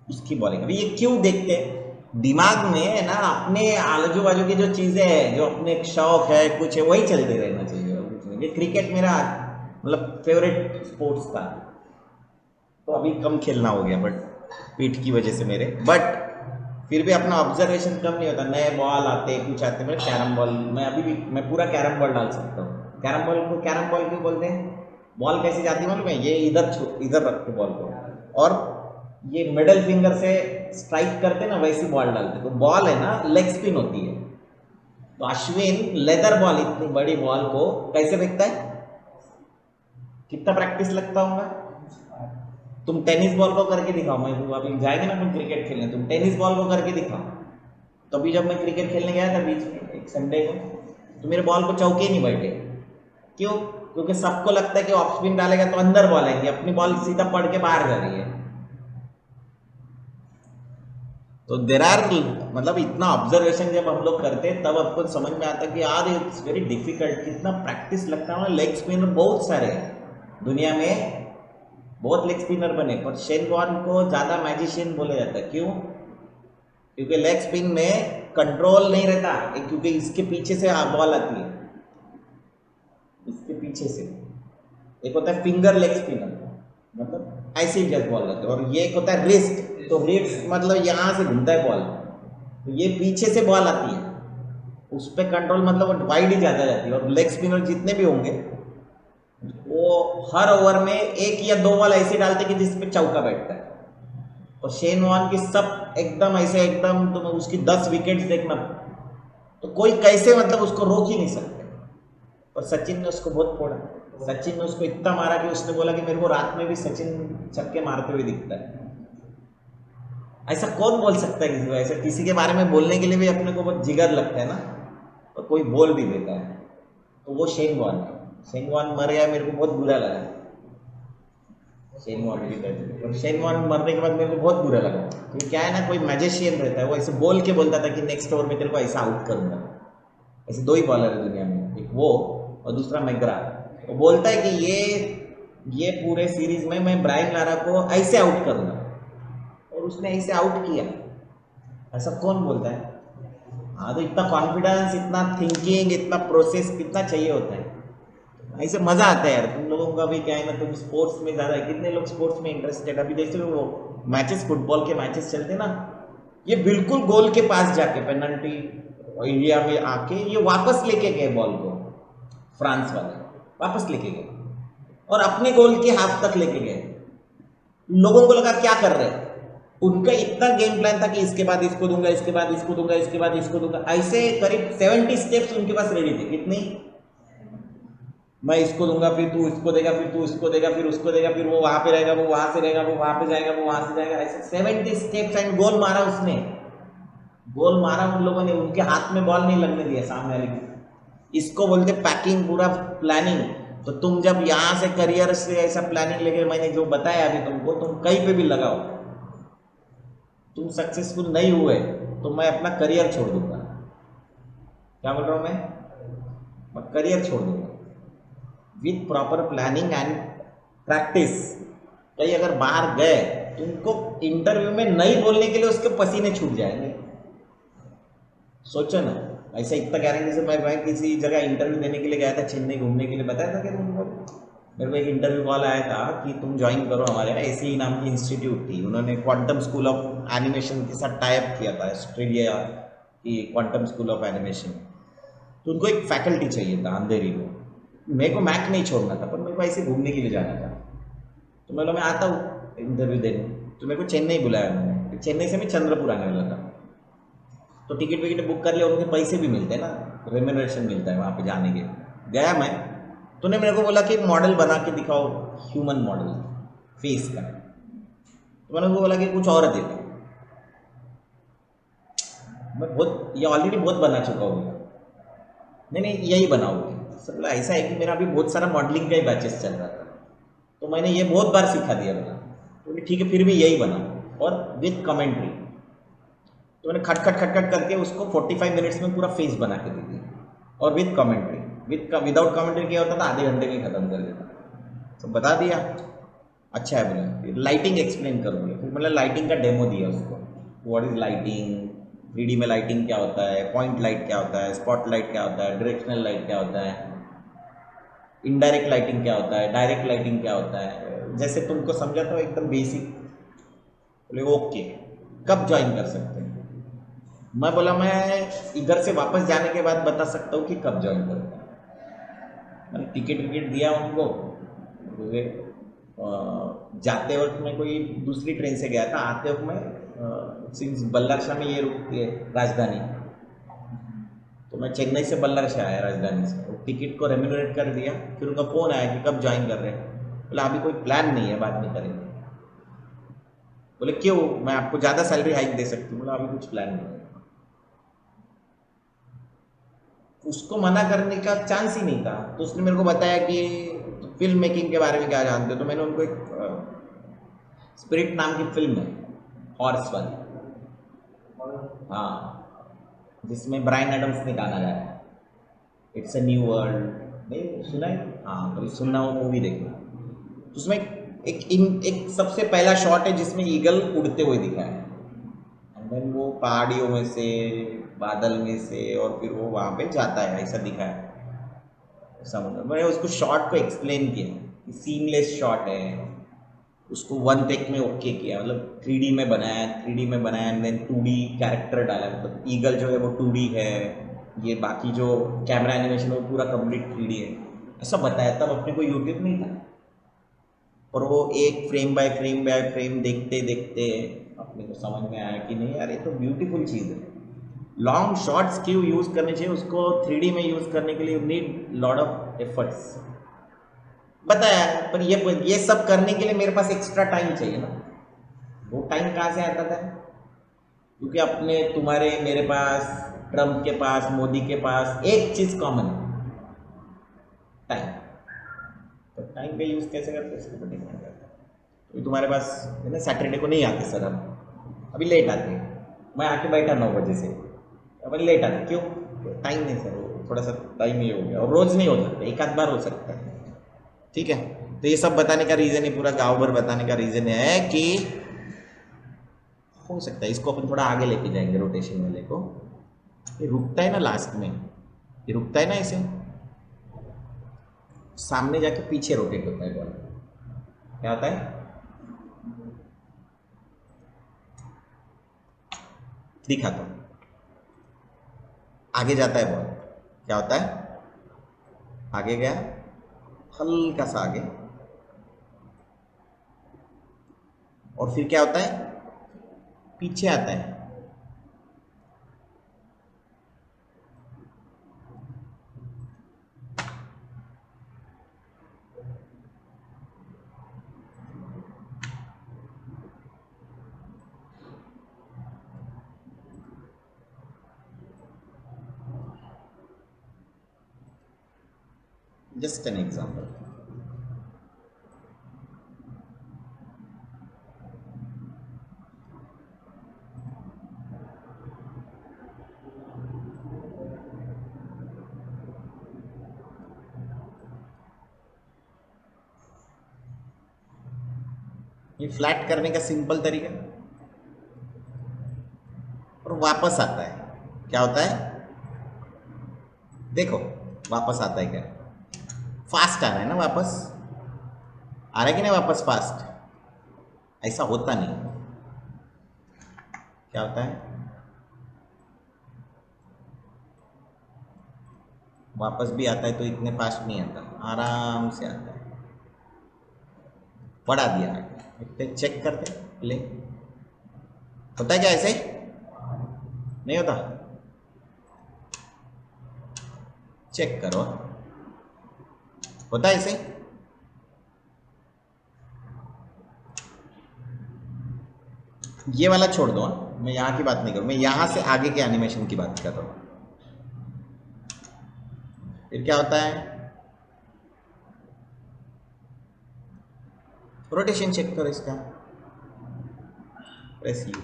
उसकी बॉलिंग। अभी ये क्यों देखते हैं? दिमाग में है ना, अपने आजू बाजू की जो चीजें है, जो अपने शौक है, कुछ है, वही चलते रहना चाहिए और कुछ नहीं। ये क्रिकेट मेरा मतलब फेवरेट स्पोर्ट्स था, तो अभी कम खेलना हो गया बट पीठ की वजह से मेरे, बट फिर भी अपना ऑब्जर्वेशन कम नहीं होता। नए बॉल आते, कुछ आते। मेरे कैरम बॉल, मैं अभी भी मैं पूरा कैरम बॉल डाल सकता हूँ। कैरम बॉल को कैरम बॉल क्यों बोलते हैं? बॉल कैसे जाती है मालूम है? ये इधर रखते बॉल को, और ये मिडल फिंगर से स्ट्राइक करते ना, वैसी बॉल डालते। तो बॉल है ना लेग स्पिन होती है। तो अश्विन लेदर बॉल, इतनी बड़ी बॉल को कैसे फेंकता है? कितना प्रैक्टिस लगता होगा? तुम टेनिस बॉल को करके दिखाओ। मैं अभी जाएंगे ना तुम क्रिकेट खेलने, तुम टेनिस बॉल को करके दिखाओ। तो अभी जब मैं क्रिकेट खेलने गया था बीच में एक संडे को, तो मेरे बॉल को चौके ही नहीं बैठे। क्यों? क्योंकि सबको लगता है कि ऑफ स्पिन डालेगा तो अंदर बॉल आएंगे, अपनी बॉल सीधा पड़ के बाहर जा रही है। तो देर आर मतलब इतना ऑब्जर्वेशन जब हम लोग करते हैं तब आपको समझ में आता है कि यार इट्स वेरी डिफिकल्ट, कितना प्रैक्टिस लगता है। लेग स्पिनर बहुत सारे हैं दुनिया में, बहुत लेग स्पिनर बने, पर शेन वॉर्न को ज़्यादा मैजिशियन बोला जाता है। क्यों? क्योंकि लेग स्पिन में कंट्रोल नहीं रहता, क्योंकि इसके पीछे से बॉल आती है, इसके पीछे से। एक होता है फिंगर लेग स्पिनर, मतलब ऐसे ही जब बॉल रहते है, और ये एक होता है रिस्ट। तो रिस्ट मतलब यहाँ से घूमता है बॉल, तो ये पीछे से बॉल आती है, उस पर कंट्रोल मतलब वाइड ही ज़्यादा जाती है। और लेग स्पिनर जितने भी होंगे वो हर ओवर में 1 या 2 बॉल ऐसे डालते कि जिसपे चौका बैठता है। और शेन वॉर्न की सब एकदम ऐसे, एकदम तुम उसकी 10 विकेट्स देखना तो कोई कैसे मतलब उसको रोक ही नहीं सकते। और सचिन ने उसको बहुत फोड़ा, सचिन ने उसको इतना मारा कि उसने बोला कि मेरे को रात में भी सचिन छक्के मारते हुए दिखता है। ऐसा कौन बोल सकता है किसी को? ऐसा किसी के बारे में बोलने के लिए भी अपने को बहुत जिगर लगता है ना, और कोई बोल भी देता है। तो वो शेन वॉर्न है। शेन वॉर्न मर गया, मेरे को बहुत बुरा लगा। शेन वॉर्न की, और शेन वॉर्न मरने के बाद मेरे को बहुत बुरा लगा, क्योंकि क्या है ना, कोई मैजिशियन रहता है, वो ऐसे बोल के बोलता था कि नेक्स्ट ओवर में तेरे को ऐसा आउट करूंगा। ऐसे 2 ही बॉलर है दुनिया में, एक वो और दूसरा मैग्रा। वो बोलता है कि ये पूरे सीरीज में मैं ब्रायन लारा को ऐसे आउट करूंगा, और उसने ऐसे आउट किया। ऐसा कौन बोलता है? हाँ, तो इतना कॉन्फिडेंस, इतना थिंकिंग, इतना प्रोसेस कितना चाहिए होता है। ऐसे मज़ा आता है यार। तुम लोगों का भी क्या है ना, तुम स्पोर्ट्स में ज़्यादा, कितने लोग स्पोर्ट्स में इंटरेस्टेड। अभी देखते हो वो मैचेस, फुटबॉल के मैचेस चलते ना, ये बिल्कुल गोल के पास जाके पेनल्टी इंडिया में आके ये वापस लेके गए बॉल को, फ्रांस वाले वापस लेके गए और अपने गोल के हाफ तक लेके गए। लोगों को लगा क्या कर रहे हैं, उनका इतना गेम प्लान था कि इसके बाद इसको दूंगा, इसके बाद इसको दूंगा, इसके बाद इसको दूंगा, ऐसे करीब 70 स्टेप्स उनके पास रेडी थे। कितनी? मैं इसको दूंगा, फिर तू इसको देगा, फिर तू इसको देगा, फिर उसको देगा, फिर वो वहां पे रहेगा, वो वहां से रहेगा, वो वहां पे जाएगा, वो वहां से जाएगा, ऐसे 70 स्टेप्स। एंड गोल मारा उसने, गोल मारा उन लोगों ने, उनके हाथ में बॉल नहीं लगने दिया सामने वाले की। इसको बोलते पैकिंग, पूरा प्लानिंग। तो तुम जब यहाँ से करियर से ऐसा प्लानिंग लेके, मैंने जो बताया अभी तुमको, तुम कहीं पे भी लगाओ, तुम सक्सेसफुल नहीं हुए तो मैं अपना करियर छोड़ दूंगा। क्या बोल रहा हूँ मैं करियर छोड़ दूंगा with proper planning and practice. कहीं अगर बाहर गए, तुमको इंटरव्यू में नहीं बोलने के लिए उसके पसीने छूट जाएंगे। सोचो ना, ऐसा इतना गारंटी से मैं किसी जगह इंटरव्यू देने के लिए गया था, चेन्नई घूमने के लिए, बताया था कि तुमको। मेरे को एक इंटरव्यू कॉल आया था कि तुम ज्वाइन करो हमारे यहाँ, ऐसी ही नाम की इंस्टीट्यूट थी, उन्होंने क्वांटम स्कूल ऑफ एनिमेशन के साथ टाइप किया था, ऑस्ट्रेलिया की क्वांटम स्कूल ऑफ एनिमेशन। तो उनको एक फैकल्टी चाहिए था अंधेरी को। मेरे को मैक नहीं छोड़ना था, पर मेरे को ऐसे घूमने के लिए जाना था। तो मैं आता हूँ इंटरव्यू देने, तो मेरे को चेन्नई बुलाया उन्होंने। चेन्नई से मैं चंद्रपुर आने वाला था, तो टिकट विकेट बुक कर लिया, उनके पैसे भी मिलते हैं ना, रेम्यूनरेशन मिलता है वहाँ पे जाने के। गया मैं, तो उन्होंने मेरे को बोला कि मॉडल बना के दिखाओ, ह्यूमन मॉडल फेस का। तो मैंने उनको बोला कि कुछ और दे दो, मैं बहुत, ये ऑलरेडी बहुत बना चुका हूँ। नहीं यही बनाओगे। सब बोला ऐसा है कि मेरा अभी बहुत सारा मॉडलिंग का ही बैचेस चल रहा था, तो मैंने ये बहुत बार सिखा दिया। बोला तो ठीक है, फिर भी यही बनाओ और विथ कमेंट्री। तो मैंने खटखट करके उसको 45 मिनट्स में पूरा फेस बना के दे दिया, और विथ कमेंट्री। विदाउट कमेंट्री क्या होता था, आधे घंटे में खत्म कर देता। तो बता दिया, अच्छा है बोले। लाइटिंग एक्सप्लेन करूँगी, फिर मतलब लाइटिंग का डेमो दिया उसको, व्हाट इज लाइटिंग, 3D में लाइटिंग क्या होता है, पॉइंट लाइट क्या होता है, स्पॉट लाइट क्या होता है, डायरेक्शनल लाइट क्या होता है, इनडायरेक्ट लाइटिंग क्या होता है, डायरेक्ट लाइटिंग क्या होता है, जैसे तुमको समझाता हूँ एकदम बेसिक। बोले ओके, कब ज्वाइन कर सकते हैं? मैं बोला मैं इधर से वापस जाने के बाद बता सकता हूँ कि कब ज्वाइन करूँगा। मैंने टिकट विकेट दिया उनको। जाते वक्त मैं कोई दूसरी ट्रेन से गया था, आते वक्त मैं सिंस बल्लारशाह में ये रुकती है राजधानी, तो मैं चेन्नई से बल्लारशाह आया राजधानी से। तो टिकट को रेम्यूनरेट कर दिया, फिर उनका फ़ोन आया कि कब ज्वाइन कर रहे हैं। बोला अभी कोई प्लान नहीं है, बाद में करेंगे। बोले क्यों, मैं आपको ज़्यादा सैलरी हाइक दे सकती हूँ। बोला अभी कुछ प्लान नहीं है। उसको मना करने का चांस ही नहीं था। तो उसने मेरे को बताया कि फिल्म मेकिंग के बारे में क्या जानते हो। तो मैंने उनको एक स्पिरिट नाम की फिल्म है, हॉर्स वाली, हाँ, जिसमें ब्रायन एडम्स ने गाना गाया है, इट्स अ न्यू वर्ल्ड। नहीं सुना है? हाँ, कभी सुनना हो मूवी देखना। तो उसमें एक सबसे पहला शॉट है जिसमें ईगल उड़ते हुए दिखा है, एंड देन वो पहाड़ियों में से, बादल में से, और फिर वो वहाँ पे जाता है, ऐसा दिखा है समुद्र। मैंने उसको शॉट को एक्सप्लेन किया कि सीमलेस शॉट है, उसको वन टेक में ओके किया, मतलब 3D में बनाया, 3D में बनाया एंड देन 2D कैरेक्टर डाला, मतलब ईगल जो है वो 2D है, ये बाकी जो कैमरा एनिमेशन वो पूरा कंप्लीट 3D है, ऐसा बताया। तब अपने को यूट्यूब नहीं था, और वो एक फ्रेम बाय फ्रेम देखते देखते अपने को समझ में आया कि नहीं यार, ये तो ब्यूटीफुल चीज़ है। लॉन्ग शॉट्स क्यों यूज़ करने चाहिए, उसको 3D में यूज़ करने के लिए you need lot of efforts बताया। पर ये सब करने के लिए मेरे पास एक्स्ट्रा टाइम चाहिए ना। वो टाइम कहाँ से आता था? क्योंकि अपने तुम्हारे मेरे पास, ट्रम्प के पास, मोदी के पास एक चीज़ कॉमन है, टाइम। तो टाइम का यूज़ कैसे करते हैं इसके ऊपर डिपेंड करता है। तो तुम्हारे पास है ना, सैटरडे को नहीं आते सर, हम अभी लेट आते हैं, मैं आके बैठा 9 बजे से, अब लेट आते क्यों? टाइम नहीं सर, वो थोड़ा सा टाइम ही हो गया, और रोज़ नहीं हो सकता, एक आध बार हो सकता है। ठीक है, तो ये सब बताने का रीज़न है, पूरा गाँव भर बताने का रीज़न है कि हो सकता है इसको अपन थोड़ा आगे लेके जाएंगे, रोटेशन वाले को। ये रुकता है ना लास्ट में, ये रुकता है ना, इसे सामने जाके पीछे रोटेट होता है बॉल। क्या होता है? दिखाता हूँ। आगे जाता है बॉल, क्या होता है? आगे गया, हल्का सा आगे, और फिर क्या होता है? पीछे आता है। Just an example. ये फ्लैट करने का सिंपल तरीका, और वापस आता है। क्या होता है? देखो वापस आता है क्या? फास्ट आ रहा है ना वापस, आ रहा है कि नहीं वापस फास्ट? ऐसा होता नहीं। क्या होता है? वापस भी आता है तो इतने फास्ट नहीं आता, आराम से आता है। बढ़ा दिया आगे, चेक करते प्ले, होता है क्या ऐसे? नहीं होता? चेक करो, होता है ऐसे? ये वाला छोड़ दो, मैं यहाँ की बात नहीं करूँ, मैं यहाँ से आगे के एनिमेशन की बात कर रहा हूँ। फिर क्या होता है? रोटेशन चेक करो इसका, प्रेस यू।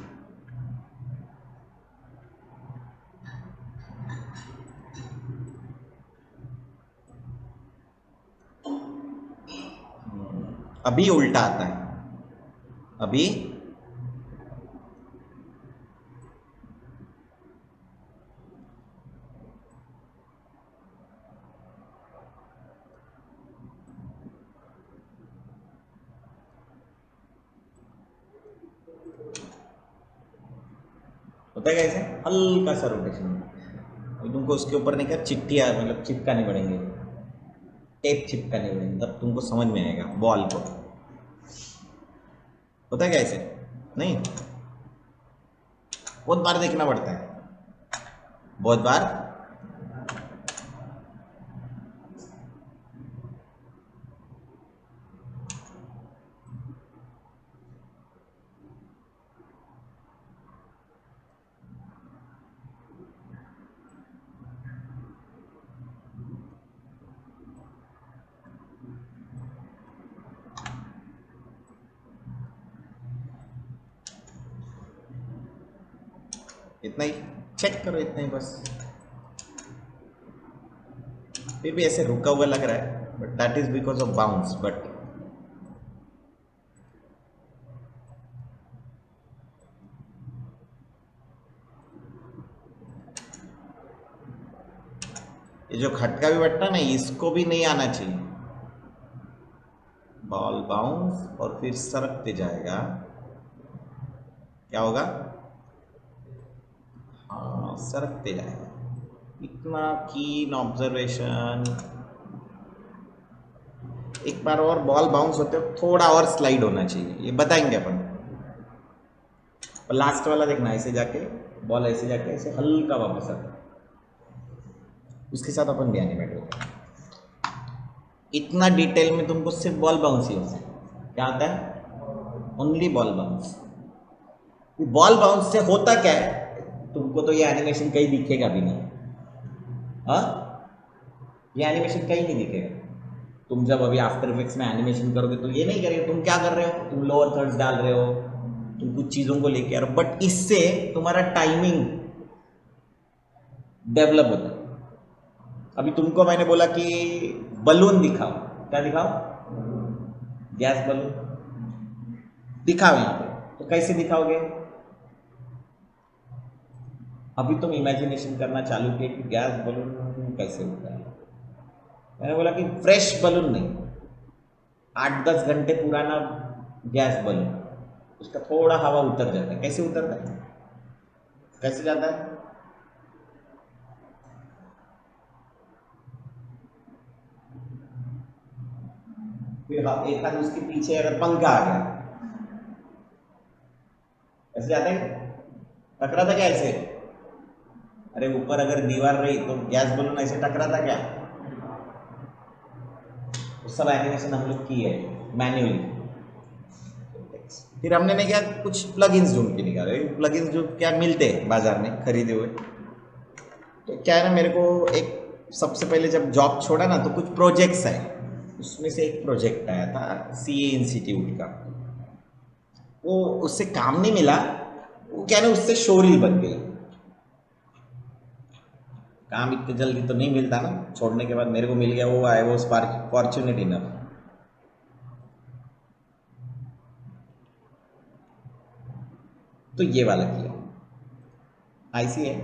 अभी उल्टा आता है, अभी होता है कैसे? हल्का सा रोटेशन। अभी तुमको उसके ऊपर नहीं, क्या चिट्ठियाँ मतलब चिपकानी पड़ेंगे, टेप चिपकानी पड़ेंगे, तब तुमको समझ में आएगा बॉल को। होता है क्या ऐसे? नहीं, बहुत बार देखना पड़ता है, बहुत बार। इतना ही चेक करो, इतना ही बस। फिर भी ऐसे रुका हुआ लग रहा है, but that is because of bounce. But ये जो खटका भी बैठता ना, इसको भी नहीं आना चाहिए। बॉल बाउंस और फिर सरकते जाएगा, क्या होगा? हाँ, सरकते जाएगा। इतना कीन ऑब्जर्वेशन। एक बार और बॉल बाउंस होते हो थोड़ा और स्लाइड होना चाहिए, ये बताएंगे अपन। और लास्ट वाला देखना, ऐसे जाके बॉल ऐसे जाके ऐसे हल्का वापस आता है, उसके साथ अपन भी एनिमेट होते हैं। इतना डिटेल में तुमको सिर्फ बॉल बाउंस ही होता है। क्या आता है? Only ball bounce. Ball bounce से होता क्या है? तुमको तो ये एनिमेशन कहीं दिखेगा भी नहीं। हाँ, ये एनिमेशन कहीं नहीं दिखेगा। तुम जब अभी आफ्टर इफेक्ट्स में एनिमेशन करोगे तो ये नहीं करेगा। तुम क्या कर रहे हो? तुम लोअर थर्ड्स डाल रहे हो, तुम कुछ चीज़ों को लेके आ रहे हो, बट इससे तुम्हारा टाइमिंग डेवलप होता है। अभी तुमको मैंने बोला कि बलून दिखाओ, क्या दिखाओ? गैस बलून दिखाओ यहाँ पे, तो कैसे दिखाओगे? अभी तुम इमेजिनेशन करना चालू किए कि गैस बलून कैसे होता है। मैंने बोला कि फ्रेश बलून नहीं, 8-10 घंटे पुराना गैस बलून, उसका थोड़ा हवा उतर जाता है। कैसे उतरता है? कैसे जाता है? फिर एक हाथ उसके पीछे अगर पंखा आ गया, ऐसे जाता है? टकरा था क्या ऐसे? अरे ऊपर अगर दीवार रही तो गैस बलून ऐसे टकरा था क्या? तो सब एनिमेशन हम लोग की है मैन्युअली। फिर हमने नहीं किया, कुछ प्लगइन्स ढूंढ के निकाले। प्लगइन्स जो क्या मिलते हैं बाजार में खरीदे हुए। तो क्या है ना, मेरे को एक सबसे पहले जब जॉब छोड़ा ना तो कुछ प्रोजेक्ट्स आए। उसमें से एक प्रोजेक्ट आया था सीए इंस्टीट्यूट का। वो उससे काम नहीं मिला, वो क्या ना उससे शोरील बन गई। काम इतने जल्दी तो नहीं मिलता ना, छोड़ने के बाद मेरे को मिल गया। वो आए वो फॉर्चुनेट इनफ। तो ये वाला किया, ऐसी है।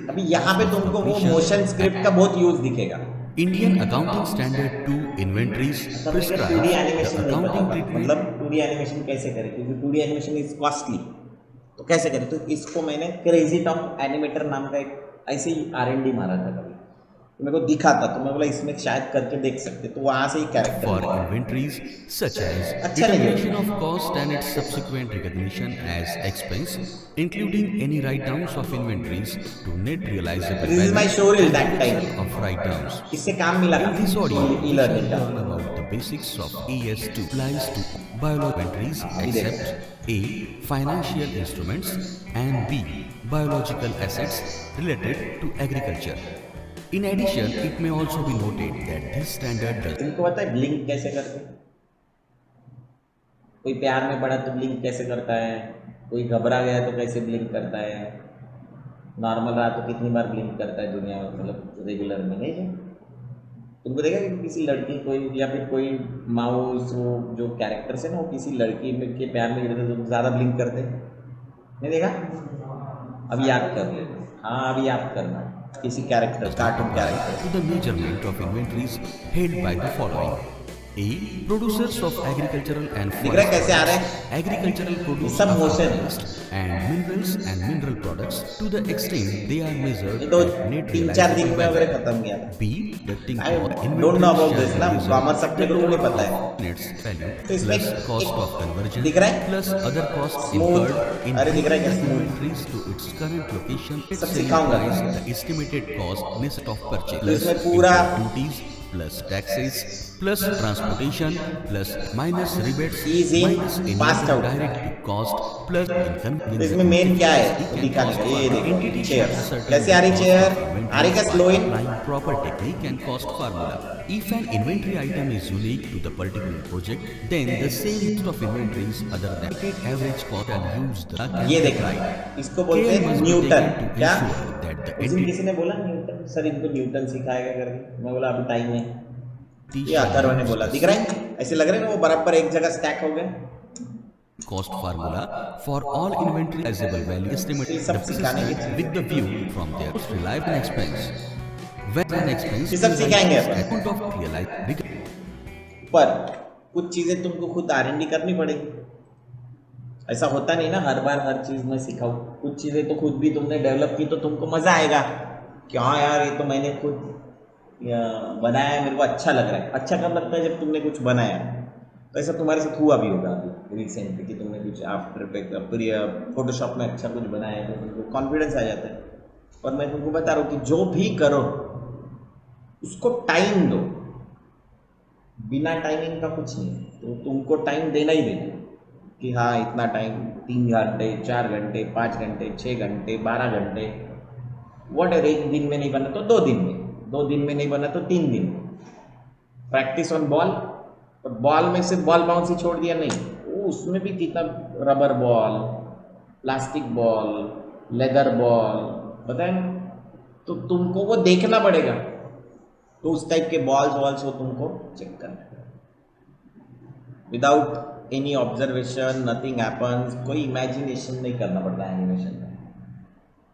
अभी यहाँ पे तुमको वो मोशन स्क्रिप्ट का बहुत यूज दिखेगा। Indian Accounting Standard 2 Inventories prescribes 2D the animation नहीं accounting पता, treatment. मतलब 2D एनिमेशन कैसे करें, क्योंकि 2D एनिमेशन इज कॉस्टली। तो कैसे करें? तो इसको मैंने क्रेजी टॉम एनिमेटर नाम का एक ऐसे ही R&D मारा था कभी, तो मेरे को दिखा था, तो मैं बोला इसमें शायद करके देख सकते। तो वहाँ से ही For character inventories such as अच्छा नहीं determination of cost and its subsequent recognition as expense, including any write-downs of inventories to net realizable This is my value showreel and that time. reduction of write-downs. इससे काम मिला In this audio, we shall e-learning का। learn about the basics of ES2 applies to biological inventories except A. Financial instruments and B. Biological assets related to agriculture. In addition, it may also be noted that this standard does तुमको पता है blink कैसे करते हैं? कोई प्यार में पड़ा तो ब्लिंक कैसे करता है, कोई घबरा गया तो कैसे ब्लिंक करता है, नॉर्मल रहा तो कितनी बार ब्लिंक करता है दुनिया में, मतलब रेगुलर में नहीं है। तुमको देखा कि किसी लड़की कोई या फिर कोई माउस, वो जो कैरेक्टर्स है ना, वो किसी लड़की में के प्यार में गिरते तो ज़्यादा ब्लिंक करते नहीं देखा? अभी याद कर ले। हाँ, अभी याद करना किसी character, cartoon character. to the measurement of inventories held by the following. A. Producers of agricultural and दिख रहा है कैसे आ रहे हैं? agricultural produce सब of motion है। harvest and mineral products to the extent they are measured ये तो at net 3-4 दिन realizable में वगैरह value. खत्म किया था। B. Deducting I for don't know about inventories this ना, shall be कॉमर्स measured अपने को तो नहीं पता है। net value तो इसमें plus cost of conversion दिख रहा है? plus other costs Smooth। incurred in अरे दिख रहा है क्या bringing smooth? inventories to its current location. सब Selling सिखाऊंगा। price, the estimated cost net of purchase तो इसमें plus पूरा import duties plus taxes plus transportation plus minus rebates Is in minus any passed other out. direct cost plus तो inconvenience. इसमें main क्या है can दिखाने cost का, ये further. देखो Entity चेयर shall ascertain कैसे आ रही the cost chair, of inventory आ रही का by slow in, applying proper technique and cost formula. If an inventory item is unique to the particular project, then the same list of inventories other than average cost and use the ये can देखो apply. इसको बोलते Care हैं must be Newton. taken to क्या ensure that the उस दिन entity किसी ने बोला न्यूटन, सर इनको न्यूटन सिखाएगा करके, मैं बोला अभी टाइम है। ये shall अथर्व ने use बोला, the दिख रहा है ऐसे लग रहे हैं ना, वो बराबर एक जगह स्टैक हो गए। cost formula for all inventory realizable value estimate ये the सब सिखाने की business with the view from their most reliable expense. When an expense ये सब सिखाएंगे अपन। account of realized पर कुछ चीजें तुमको खुद R&D करनी पड़ेगी। ऐसा होता नहीं ना हर बार हर चीज में सिखाओ, कुछ चीजें तो खुद भी तुमने डेवलप की तो तुमको मजा आएगा कि हाँ यार ये तो मैंने खुद बनाया है, मेरे को अच्छा लग रहा है। अच्छा कब लगता है जब तुमने कुछ बनाया। तो ऐसा तुम्हारे साथ हुआ भी होगा अभी रिसेंटली कि तुमने कुछ आफ्टर इफेक्ट फोटोशॉप में अच्छा कुछ बनाया है तो तुमको कॉन्फिडेंस आ जाता है। और मैं तुमको बता रहा हूँ कि जो भी करो उसको टाइम दो, बिना टाइमिंग का कुछ नहीं। तो तुमको टाइम देना ही देना कि हाँ इतना टाइम, 3 घंटे 4 घंटे 5 घंटे 6 घंटे 12 घंटे वॉट एवर। एक दिन में नहीं बना तो 2 दिन में, 2 दिन में नहीं बना तो 3 दिन में। प्रैक्टिस ऑन बॉल, और बॉल में से बॉल बाउंस ही छोड़ दिया नहीं, वो उसमें भी कितना rubber ball, plastic ball, leather ball बताए ना, तो तुमको वो देखना पड़ेगा। तो उस टाइप के बॉल्स वॉल्स हो तुमको चेक करना है। Without any observation nothing happens, कोई इमेजिनेशन नहीं करना पड़ता है एनिमेशन में,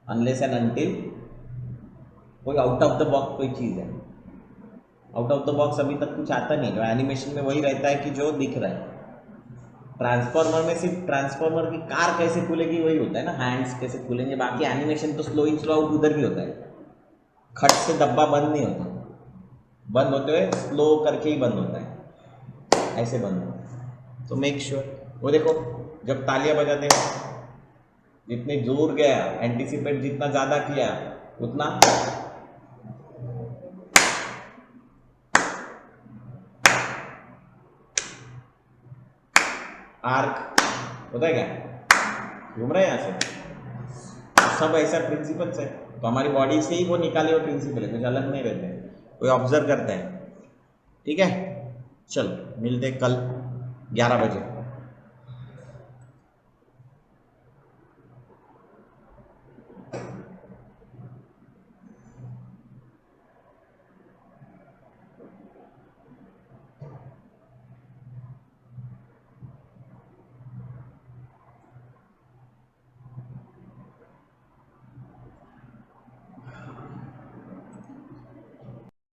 अनलेस एंड अनटिल कोई आउट ऑफ द बॉक्स कोई चीज़ है। आउट ऑफ द बॉक्स अभी तक कुछ आता नहीं है। जो एनिमेशन में वही रहता है कि जो दिख रहा है। ट्रांसफॉर्मर में सिर्फ ट्रांसफॉर्मर की कार कैसे खुलेगी वही होता है ना, हैंड्स कैसे खुलेंगे। बाकी एनिमेशन तो स्लो इन स्लो आउट उधर भी होता है। खट से डब्बा बंद नहीं होता, बंद होते हुए स्लो करके ही बंद होता है, ऐसे बंद होता है। तो मेक श्योर वो देखो जब तालियां बजाते हैं जितने जोर गया, एंटिसिपेट जितना ज़्यादा किया उतना आर्क होता है क्या, घूम रहा है यहाँ से। सब ऐसा प्रिंसिपल्स है, तो हमारी बॉडी से ही वो निकाले हुए प्रिंसिपल है, कुछ अलग नहीं रहते हैं, कोई ऑब्जर्व करते हैं। ठीक है, चल मिलते कल 11 बजे।